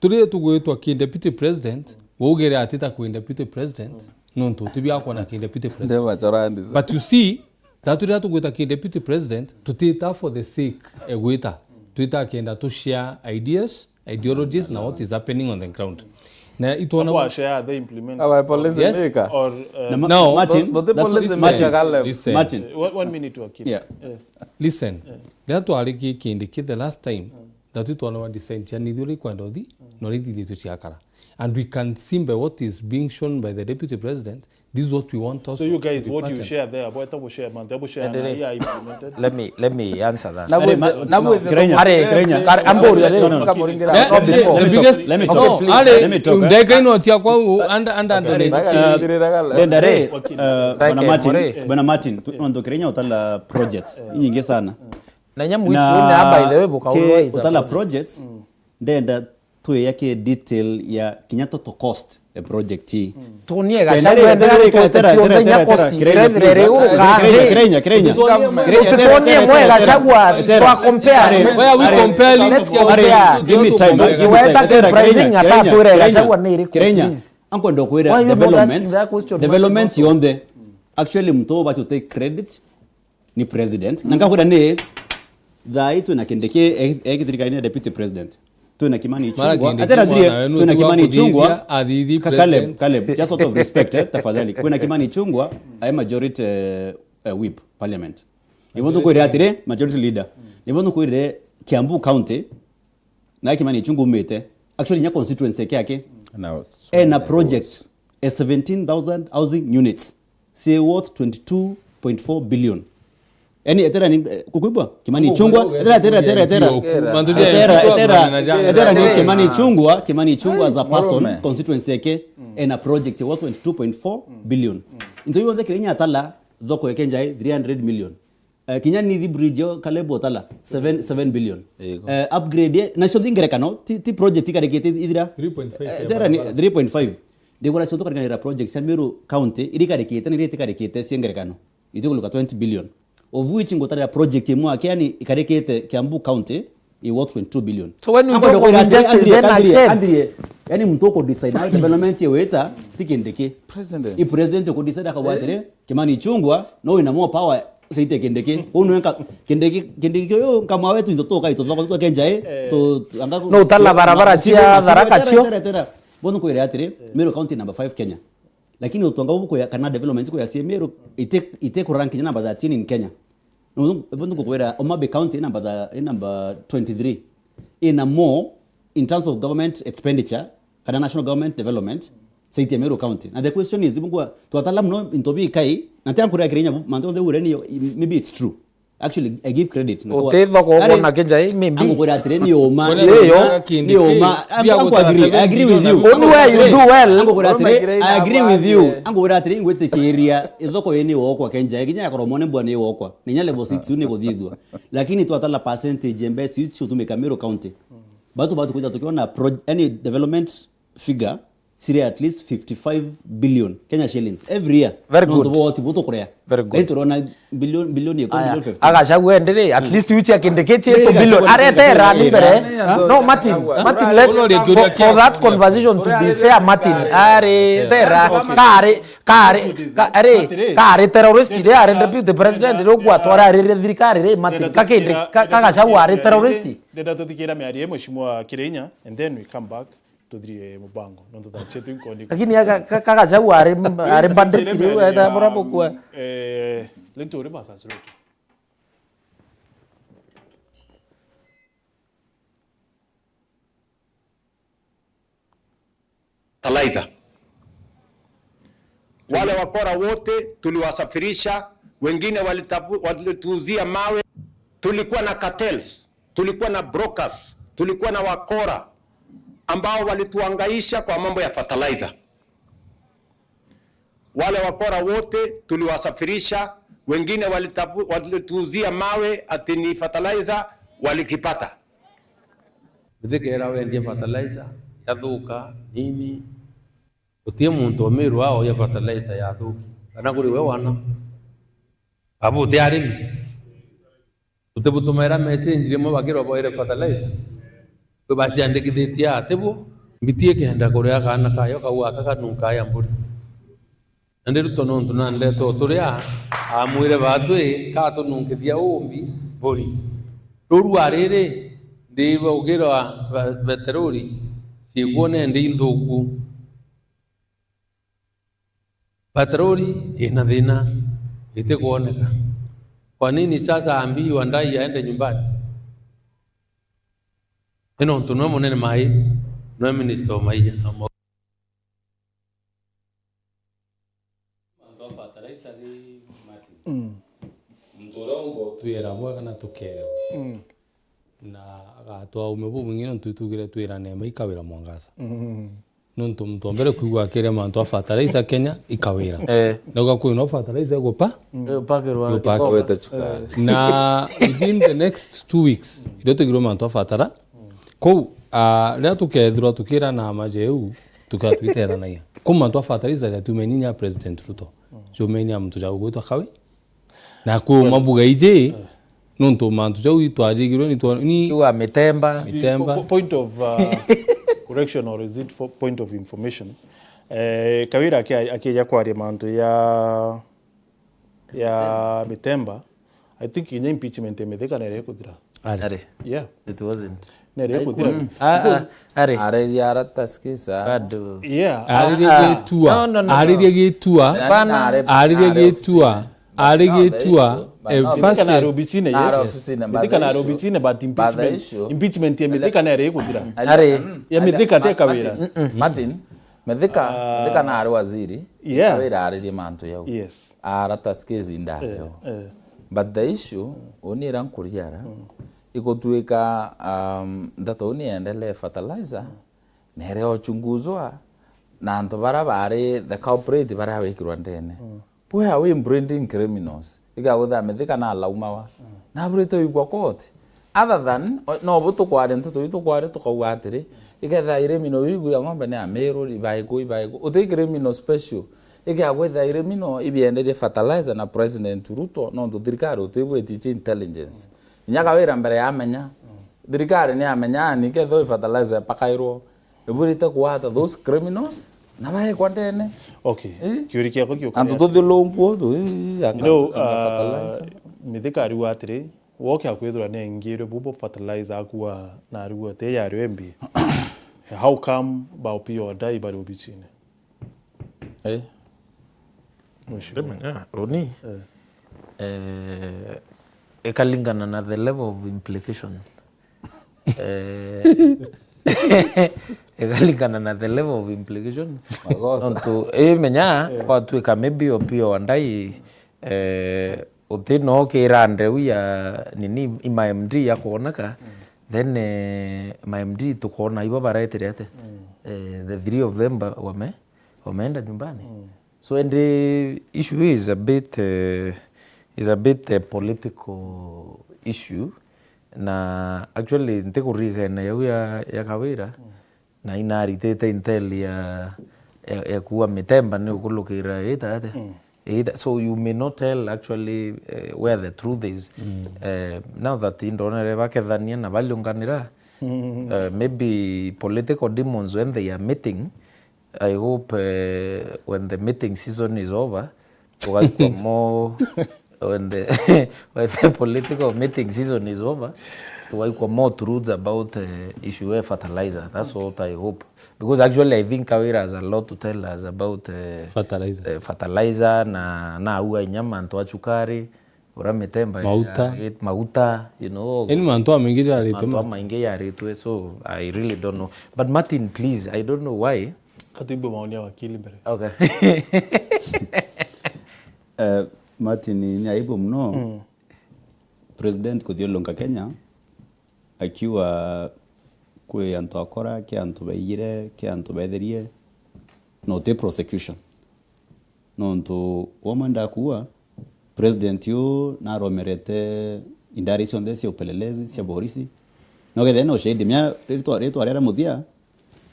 Tule tugo to ki deputy president, wogere atita ku deputy president. Non to tibi akona ki deputy president. But you see, that we have to go to deputy president to take that for the sake of waiter. To share ideas, ideologies, now what is happening on the ground. Now it was share they implement. Yes. Or no, Martin. Martin. 1 minute to Akira. Yeah. Listen. That to aliki ki indicate the last time that we to know decide chani dole kwandodi no ready to chiakara. And we can see by what is being shown by the deputy president. This is what we want also. So you guys, what you share there, what you share, man, double share. Implemented. Let me answer that. The biggest. Let me talk. Let me talk. Bwana Martin, ndo Kenya utala projects nyingi sana. Na nyamu by the way bukaulwa utala projects ndenda tuwe yake detail ya kinyato to cost a project hii. Tunie Gachagua compare. Where we compare, let's compare. Give me time. Anko ndo kwera development yonde actually mto ba to take credit ni president nanga kwera ne dhaitu na kendeke ekitrika deputy president tu na Kimani Chungwa atera dire tu na Kimani Chungwa Caleb just out of respect tafadhali kuna Kimani Chungwa ay majority whip parliament nibondo ko atire majority leader nibondo ko Kiambu county na Kimani Chungwa umete actually nya constituency yake and a project 17,000 housing units say worth 22.4 billion. Any etera ni kukubwa Kimani Chungwa etera ni Kimani Chungwa as a person constituency yake and a project worth 22.4 billion. Into hiyo Kenya atala dhoko yake njai 300 million. Kinyani ni bridge Kalebo tala 7 billion. Upgrade na shodhi ngerekano ti project ikarekete idira 3.5 ndikora shodho karekana project Samiru county irikarekete ni ikarekete siengerekano itikuluka 20 billion of which ngotara project mwake yani ikarekete Kiambu county i worth 22 billion. So when you talk of injustice then accept yani mtoko decide na development yeweta tikendeke president i president ko decide akawatere Kimani Chungwa no ina more power saite kendeke unwenka kendeke yo kama wetu ndotoka itotoka kenjae to anga no tala barabara cia dharaka cio bono ko iriatire Meru county number 5 Kenya lakini utonga ubuko ya kana development ko ya Meru ite ko rank number 13 in Kenya no bono ko era Omabe county number 23 in a more in terms of government expenditure kana national government development saite Meru county and the question is ibungwa twatala mno intobi kai nantiankura Kenya manto the ureni maybe it's true actually I give credit oteva ko bona kenja maybe ango kwera treni oma I agree with you only you do well ango kwera treni I agree with you ango kwera treni ngwete keria ithoko yeni wokwa kenja ginya koromone bwana wokwa ninya level 6 uni kuthithwa lakini twatala percentage mbesi chutumika Meru county batu kuita tukiona any development figure Syria at least 55 billion Kenya shillings every year. Very good. Very good. Entorona billion million 50. Agachagua endele at least uchi akindicate to billion. Aretera nipere. No Martin let for that conversation to be fair Martin. Aretera kare terrorist ire are deputy president ro gwatora are thirikari re Martin kakende kagachagua are terrorist. Ndenda tuthikira miarie mheshimiwa Kirenya and then we come back tudrie mubango nondo da chetu nkoni lakini Gachagua are bandit ire da burapo kwa lento re basa sura Talaiza wale wakora wote tuliwasafirisha, wengine walituuzia mawe. Tulikuwa na cartels, tulikuwa na brokers, tulikuwa na wakora ambao walituangaisha kwa mambo ya fertilizer. Wale wakora wote tuliwasafirisha, wengine walituuzia mawe ati ni fertilizer, walikipata. Bithikera wendie fertilizer yathuka nini utie muntu omiru ao ya fertilizer yathuki kana kuri we wana abu ti arimi utebutumira message rimwe bagirwa boire fertilizer kwe baciandikithitie atebo mbitie kenda kuria kana kayo kawaka kanunka ya mburi ande ruto nontu na ndeto turia amwire batwe ka tununkithia umbi mburi ruru arire ndiwe ugira veterori sikuone ndi nthuku petroli ina thina ite kuoneka. Kwa nini sasa ambiwa ndai aende nyumbani? Ino ntunwe munene mai no minister wa maisha amo manto fertilizer ni Martin mtorongo tuera bwa kana tukere na agatwa umebu mwingine ntutugire twira nema ikawira mwangasa nontu mtu mbere kuigwa kire manto fertilizer Kenya ikawira noga ku no fertilizer gopa pakirwa Kwete chukari. na within the next 2 weeks ile tugiro manto fertilizer ko ria tukethirwa tukira na majeu tukatwiteranagia ko manto fertilizer ya tumeninya president Ruto jomenya mtu ja ugutwa kawe na ku mabuga ije nontu mantu jau itwajigirwe ni wa mitemba point of correction or is it for point of information Kawira akija kwaria mantu ya mitemba I think in impeachment emetheka na ile kudira Are. yeah It wasn't. na ile kudira Are yara taskisa. Bado. yeah aririe getua first na robicine yes metheka na robicine but impeachment emetheka na ile kudira Are. ya metheka te Kawira Martin metheka na ari waziri Kawira aririe mantu yau yes ara taskisa ndayo but the issue onira nkuriara ikotuika ndato ni endele fertilizer nere ochunguzwa na anto barabare the corporate barabekirwa ndene where are we branding criminals igagutha methika na laumawa na burito igwa court other than no buto kware nto itu kware tukauga atiri igetha irimino wigu ya ngombe ne amero ibaiko uthi criminal special igagutha irimino ibiendeje fertilizer na president Ruto no ndo thirikari utibwetiche intelligence nyaga wira mbere ya menya thirikari ni amenya ni ketho fertilizer pakairwo iburite kuata those criminals na bae kwandene okay kiuri kiako kioka antu tuthilungu tu mithikari watiri woke akwithura ne ngire bubo fertilizer akua na ruo te ya rembi how come ba pio dai ba robicine Roni ekalingana na the level of implication ekalingana na the level of implication onto menya kwa tuika maybe opio andai utino kirande uya nini MD ya kuonaka then MD tukona ibo baraiterete the three of them wameenda nyumbani so and the issue is a bit political issue na actually ntikuriga na ya Kawira na inaritete intel ya kuwa mitemba ni ukulukira either so you may not tell actually where the truth is now that indonere bakethania na baliunganira maybe political demons when they are meeting I hope when the meeting season is over more when the political meeting season is over to more truths about issue of fertilizer. That's what I hope. Because actually I think Kawira has a lot to tell us about fertilizer na uwa nyama ntoa chukari ura mitemba mauta you know any manto maingi ya ritu so I really don't know but Martin please I don't know why katibu maoni ya wakili mbere okay Martin ni aibu mno president kuthiolonga Kenya akiwa kwe antu akora ke antu baigire ke antu betherie no te prosecution no ntu wamanda kuwa president yo na romerete indarition desi upelelezi cia borisi no gethe no shade mia rito arera muthia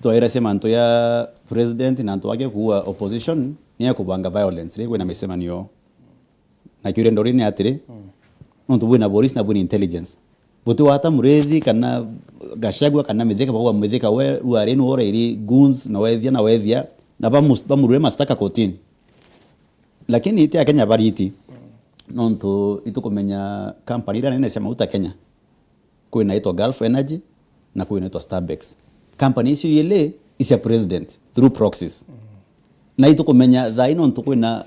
to era sema antu ya president na antu wake kuwa opposition ni kubanga violence rego na mesemanio na kire ndorini atire no ntu bwina borisi na bwina intelligence butu wata murethi kana gashagwa kana mitheka bawa mitheka we ruarenu ora iri goons na wethia na bamurure mastaka kotini lakini ite Kenya bariti nonto itukumenya company ira nene cia mauta Kenya kwina ito Gulf Energy na kwina ito Starbucks company icio yele isia president through proxies na itukumenya tha ino nto kwina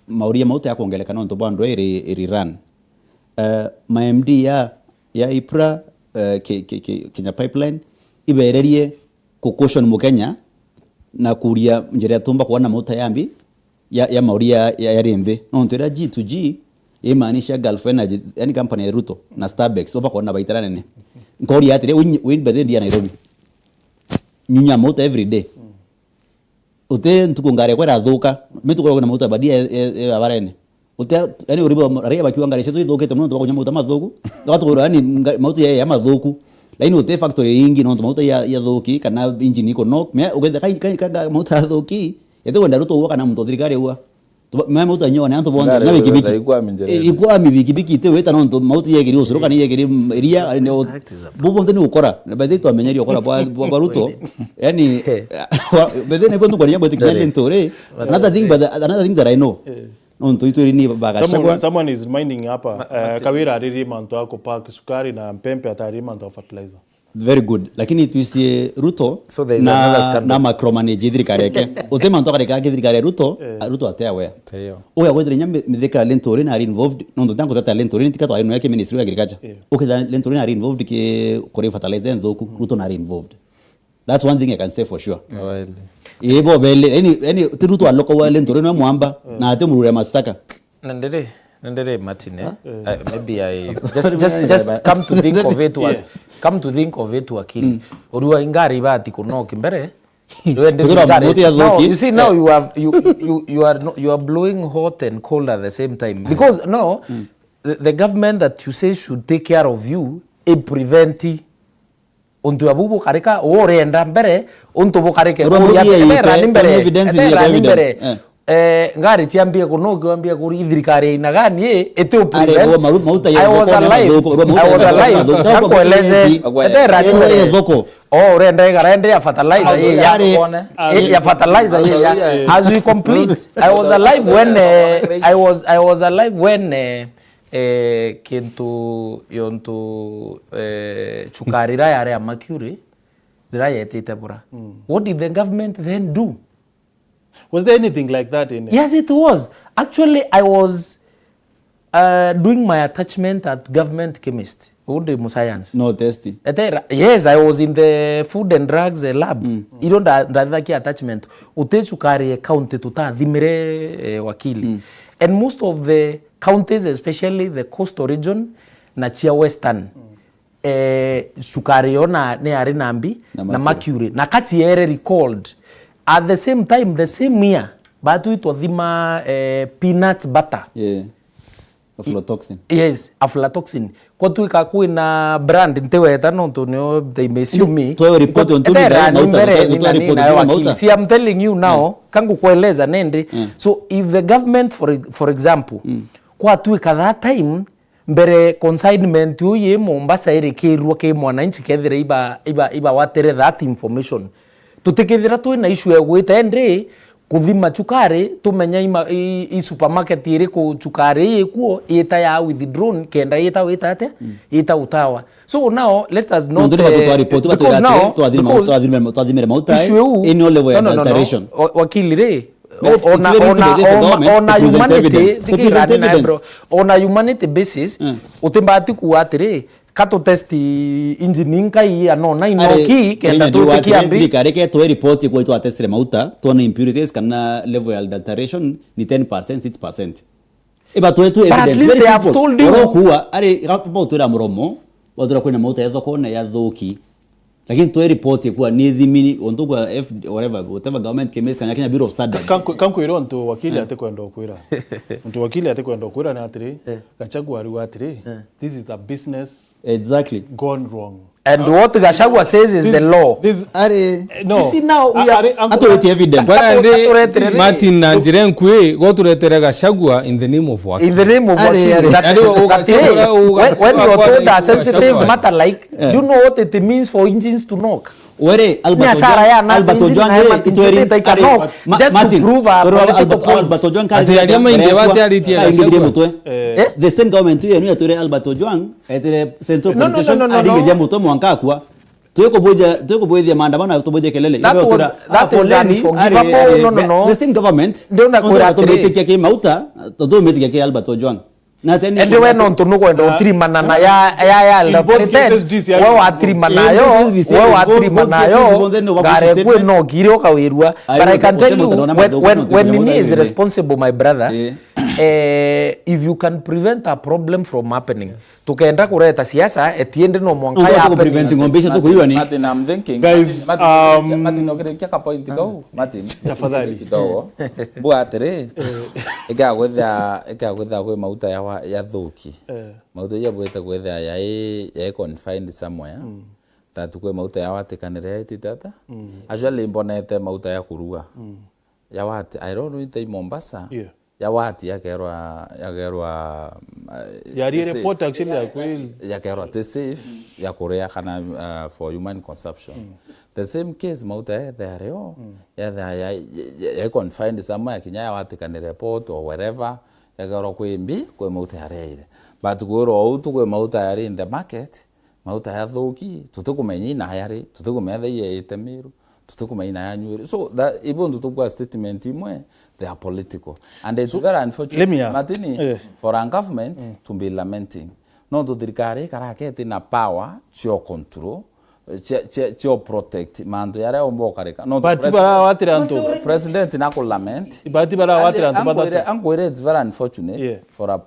mauria mauta ya kuongeleka nonto bando iri run my MD ya IPRA Kenya Pipeline ibererie kucaution mu Kenya na kuria njira tumba kuona mauta yambi ya mauria ya rinthi no ntira G2G imaanisha Gulf Energy yani company ya Ruto na Starbucks baba kuona baitara nene nkori atire win bethe ndia Nairobi nyunya mauta every day ute ntukungare kwera thuka mitukoro na mauta badia ya barene ute yani uribo ria bakiwa ngare setu thukete muno tubakunya mauta mathuku tukatugura yani mauta ya mathuku laini ute factory ingi no mauta ya thuki kana engine iko knock me ugethe kai mauta thuki ete wenda Ruto woka na mtu thirikari wa me mauta nyoa na antu bonde na bikibiki ikwa mibikibiki te weta no mauta yegiri usuruka ni yegiri ria bubonde ni ukora bethe to amenyeri ukora bwa Ruto yani bethe ne bondu kwa nyambo tikile ntore another thing that I know no nto itu ni baga someone is reminding hapa Kawira ariri manto ako park sukari na Mpempe atari manto fertilizer very good lakini tuisie Ruto so na macromanage thirikari yake utema ntoka reka thirikari Ruto atea we oya gwethire nyambe mitheka lentore na are involved no ndo tango tata lentore tikato ayino yake ministry ya agriculture okay lentore na are involved ke kore fertilizer nzoku Ruto na are involved that's one thing I can say for sure yebo bele any Ruto aloko wa lentore no mwamba na ate murure mastaka Nandere Martin maybe I just come to think of it come to think of it wakili oruwa ingari bati kuno kimbere now you see now you are blowing hot and cold at the same time because no the government that you say should take care of you prevent untu abubu karika orenda mbere untu bukarike ya evidence ngari tiambie kuno kiambia kuri thirikari ina gani ete upurement I was alive takueleze etera ni thoko renda igarende ya fertilizer ya fertilizer as we complete I was alive when kintu yontu chukarira ya mercury dirayetite bura what did the government then do? Was there anything like that in it? Yes, it was. Actually, I was doing my attachment at government chemist. Science. No testing. Yes, I was in the food and drugs lab. You don't that attachment. Utechukari county tuta dhimire wakili. And most of the counties, especially the coastal region, na chia western, sukari ona ne arinambi na mercury. Na kati ere recalled. At the same time, the same year, batu ito dhima peanut butter. Yeah. Aflatoxin. Yes, aflatoxin. Kwa tu ikakuwa na brand ntewe etano ntonyo they may sue me. Tuwe report on tuli da mauta. See, I'm telling you now, kangu kueleza nende. So if the government for example, kwa tu ika that time mbere consignment uye Mombasa ere kerua ke mwananchi kethire iba watere that information. Tutekethira tu na issue ya gwita endre kuthima chukari tumenya i supermarket ire ku chukari ikuo ita ya withdrawn kenda ita ate ita utawa so now let us not because now tuadhimire mauta in all level of alteration wakili re on a humanity basis utembati kuatire kato testi engineering kai anona inoki kenda tu kiambi kareke to report ko to test mauta to na impurities kana level of adulteration ni 10% 6% eba to evidence at least they have told you kuwa are hapo to ra muromo wadura kwena mauta yethoko na yathuki lakini toe report kwa ni dhimini onto kwa whatever government kemes Kenya Bureau of Standards kanku iro ntu wakili ate kwenda okwira ntu wakili ate kwenda okwira na atiri Gachagua ari atiri this is a business exactly gone wrong. And what Gachagua says is the law. No. You see now we are authority evidence. Martin Nanjiren kwe go to retere Gachagua in the name of what? In the name of what? When you're told a sensitive matter like, do you know what it means for engines to knock? Where Alberto John just to prove Alberto John the same government tu yenu ya Alberto John etere central police station adigejia moto mwankakwa tuko boja maandamano tuboje kelele that is unforgivable. No the same government ndio na kwa tumetekia ke mauta todo metekia ke Alberto John na tena ndio wewe ndo kwenda utrimana na ya president wewe atrimana yo wewe atrimana yo gare kwe no girio kawirwa. But I can tell you when Nini is responsible, my brother, if you can prevent a problem from happening, tukaenda kureta siasa etiende no mwanka ya preventing ngombesha tu kuiwa ni Martin, I'm thinking guys Martin ogerekia ka point go Martin tafadhali kidogo bwatere ega kwe mauta ya thuki mauta ya bweta kwetha ya confined somewhere that kwe mauta ya watekanire ititata actually mbonete mauta ya kurua ya wate I don't know in Mombasa ya wati yakerwa yari report actually ya kweli yakerwa to safe ya korea kana for human consumption the same case mauta there ya confined somewhere kinya ya wati kan report or wherever yakerwa kwimbi kwe mauta yareire but goro autu kwe mauta yari in the market mauta ya thoki tutukumenyi na yari tutukumetha ye itemiru tutukumenyi na yanywire so that even tutukwa statement imwe they are political and it's very unfortunate Martini for a government to be lamenting no to thirikari karaketi na power to control to protect mandu yare ombokareka no but bara watira antu president na ko lament but bara watira antu badata angwere it's very unfortunate for a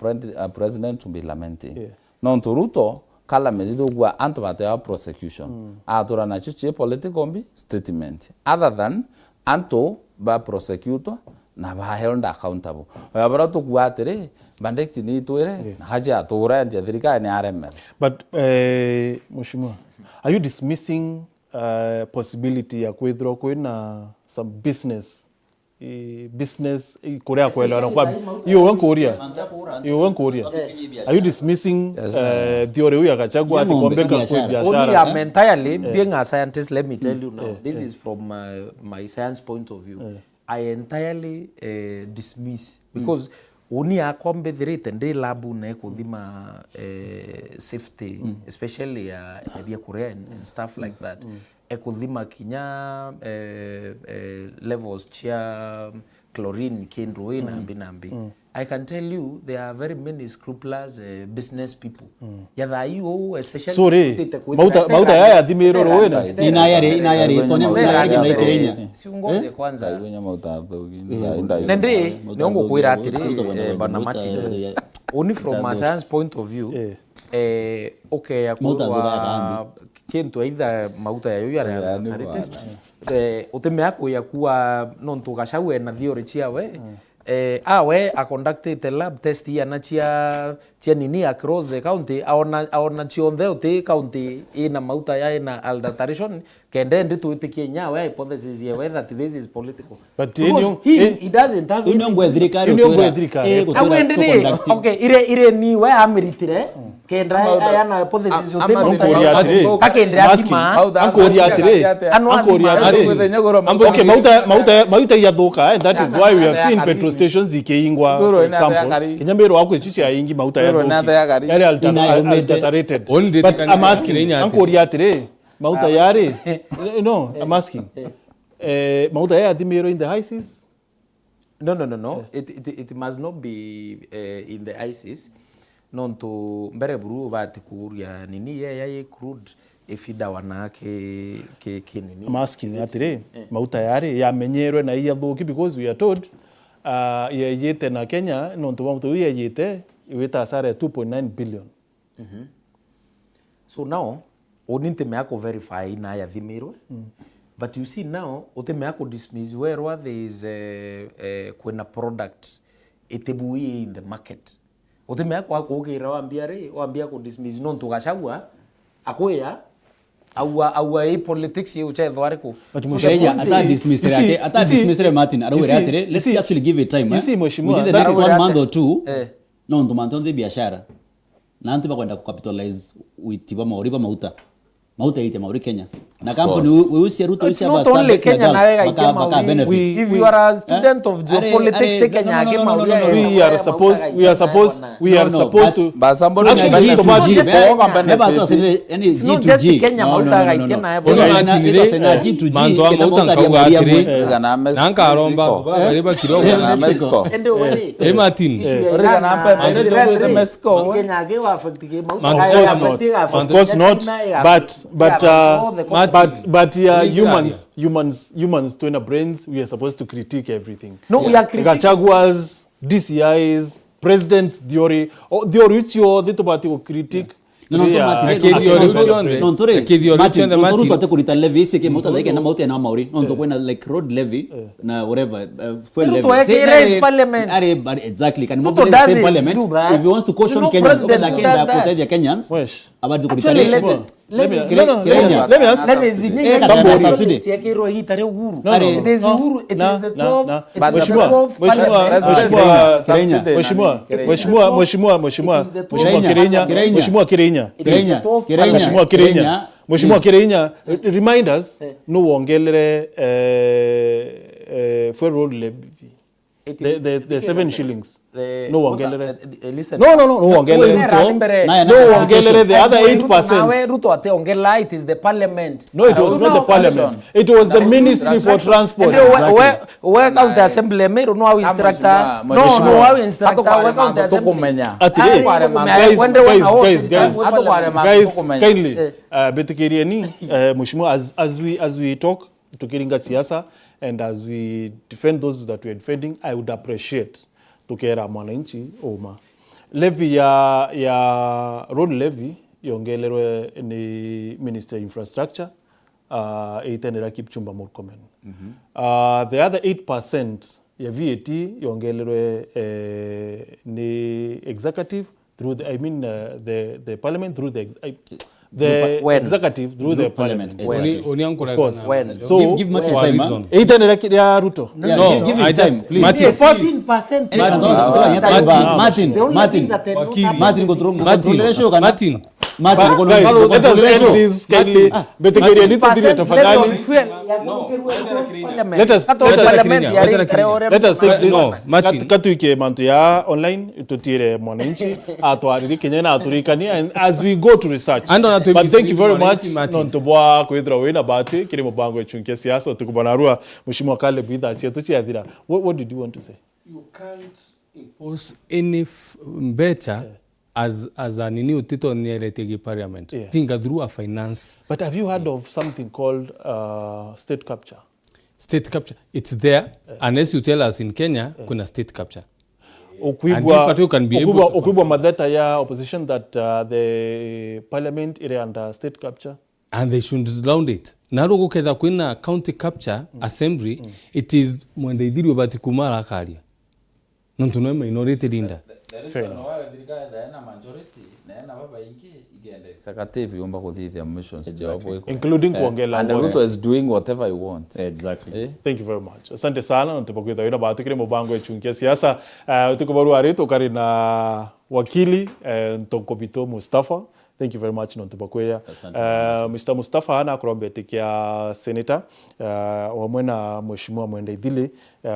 president to be lamenting no to Ruto kala medido gwa antu bata prosecution atura na chiche political statement other than antu ba prosecutor na ba held accountable abara to kuatere bandekti ni tuere haja atura ya thirikari ni aremel. But Mheshimiwa, are you dismissing possibility ya withdraw kwena some business Korea kwela kwa hiyo wankoria are you dismissing theory ya Gachagua ati kombeka kwa biashara? Only I'm entirely being a scientist, let me tell you now, this is from my science point of view. I entirely dismiss because uni akombe dhirite ndi labu na kuthima safety especially ya bia Korea and stuff like that ekuthima kinya levels chia chlorine kindro nambi I can tell you there are very many scrupulous business people you especially sorry mauta ya thimiro rowena inayari tonya na itirenya siungoje kwanza wenye mauta thogi nende niongo kwira atiri bana Martin only from a science point of view okay yakwa kintu either mauta ya yoya utemea kuya kuwa nonto Gachagua na theory chiawe awe a conducted the lab test yana chia nini across the county aona chionde the county ina mauta ya ina alteration kende ndi tuitikie nyawe hypothesis ya whether this is political but he doesn't have unongwe thirikari okay ire ni we ameritire kenda yana hypothesis okay mauta ya thoka and that is why we have seen petrol stations ikeingwa for example kinyambero wako chichi ya ingi mauta ya thoki yale adulterated but I'm asking ankori atire mauta yare no I'm asking mauta ya thimero in the high seas no it must not be in the ISIS nonto mbere buru bati kuria nini ya crude ifida wanake nini I'm asking atire mauta yare ya menyerwe na iya thoki because we are told yete na Kenya nonto mauta yete iweta hasara ya 2.9 billion so now uninte me ako verify na ya thimirwe. But you see now uteme ako dismiss where there is kwena product etebui in the market. Uteme ako kugira wambia ko dismiss no ntugashagwa akoya au politics you che dwariko. But Kenya ata dismiss Martin arawere let's actually give it time. You see mheshimiwa, within the next 1 month or 2 no ntumantonde biashara na ntuba kwenda capitalize witiba mauriba mauta ite mauri Kenya na company weusi Ruto weusi aba startups Kenya baka benefit. If you are a student of geopolitics take Kenya age mauri we are supposed to but somebody actually any G2G Kenya mauta ite na ebo na G2G Kenya mauta kauga kana Mexico nanka aromba kariba kidogo na Mexico Martin Mexico Kenya age wa affect ke mauta of course not but humans to in brains we are supposed to critique everything. No, we are critiquing Gachagua's, DCI's, presidents theory which you the to critique. No, kurita levy ise ke mota daike na mota na mauri no to kwena like road levy na whatever fuel levy say parliament exactly can mota say parliament if you want to caution Kenyans over the Kenya protect Kenyans about to kurita let me ask Mheshimiwa Kirinya remind us no ongelere for road levy the 7 shillings no ongelere no ongelere the other 8%. Ruto ate ongela it is the parliament. No, it was not the parliament. It was the Ministry for Transport. Where count the assembly me no how instructor no how instructor where count the assembly guys kindly betikirieni mheshimiwa as we talk tukiringa siasa and as we defend those that we are defending I would appreciate tukera mwananchi oma levy ya road levy yongelerwe ni Minister Infrastructure itenera Kipchumba Murkomen. The other 8% ya VAT yongelerwe ni executive through the parliament through the executive through the parliament. Of course. So give Martin time. Itenera ya Ruto. Give him time please. Martin 15%. Martin go through Martin let us end this kindly. Betegeria need to do it tafadhali. Let us take this katuike mantu ya online tutire mwananchi atwariri Kenya na aturikani and as we go to research. But thank you very much nontobwa kwithra wina bati kiri mubango echunkia siasa tukubonarua Mheshimiwa Caleb Itha chetu chiathira. What did you want to say? You can't impose any better as a nini utito neretegi parliament. Think through a finance. But have you heard of something called state capture? State capture, it's there unless you tell us in Kenya kuna state capture. Okwibwa madheta ya opposition that the parliament is under state capture. And they should round it. Narugo ketha kwina county capture assembly it is mwende idhiru bati kumara akaria. Nontuno minority linda. Fair enough. Including kuongela and Ruto is doing whatever he wants. Exactly. Thank you very much. Asante sana ntupakwitha wina batu kire mubango echunkia siasa tukubaru areto kari na wakili Ntokobito Mustafa. Thank you very much ntupakwea Mr. Mustafa ana akurombetekia senator wamwe na mheshimiwa Mwenda Ithili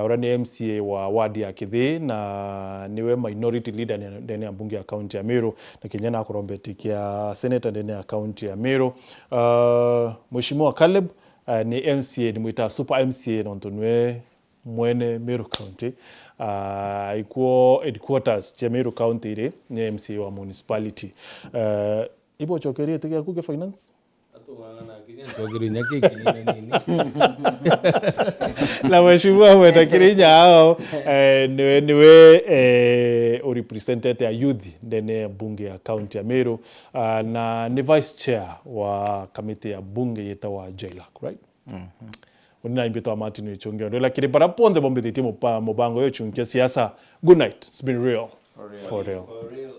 urani MCA wa wadi ya Kithi na niwe minority leader ndani ya bunge ya county ya Meru na Kenya akurombetekia senator ndani ya county ya Meru. Mheshimiwa Caleb ni MCA ni mwita super MCA nontonwe mwene Meru County. Ikuo headquarters cha Meru County ile ni MCA wa municipality. Ibo chokerie tukia kuke finance? La mheshimiwa Mwenda Kirinya hao niwe represented ya youth ndene bunge ya county ya Meru na ni vice chair wa kamiti ya bunge yeta wa JLAC, right? Unina imbito wa Martin Gichunge ndo lakini para ponde bombe titimo pa mobango yo chunkia siasa. Good night. It's been real. For real. For real.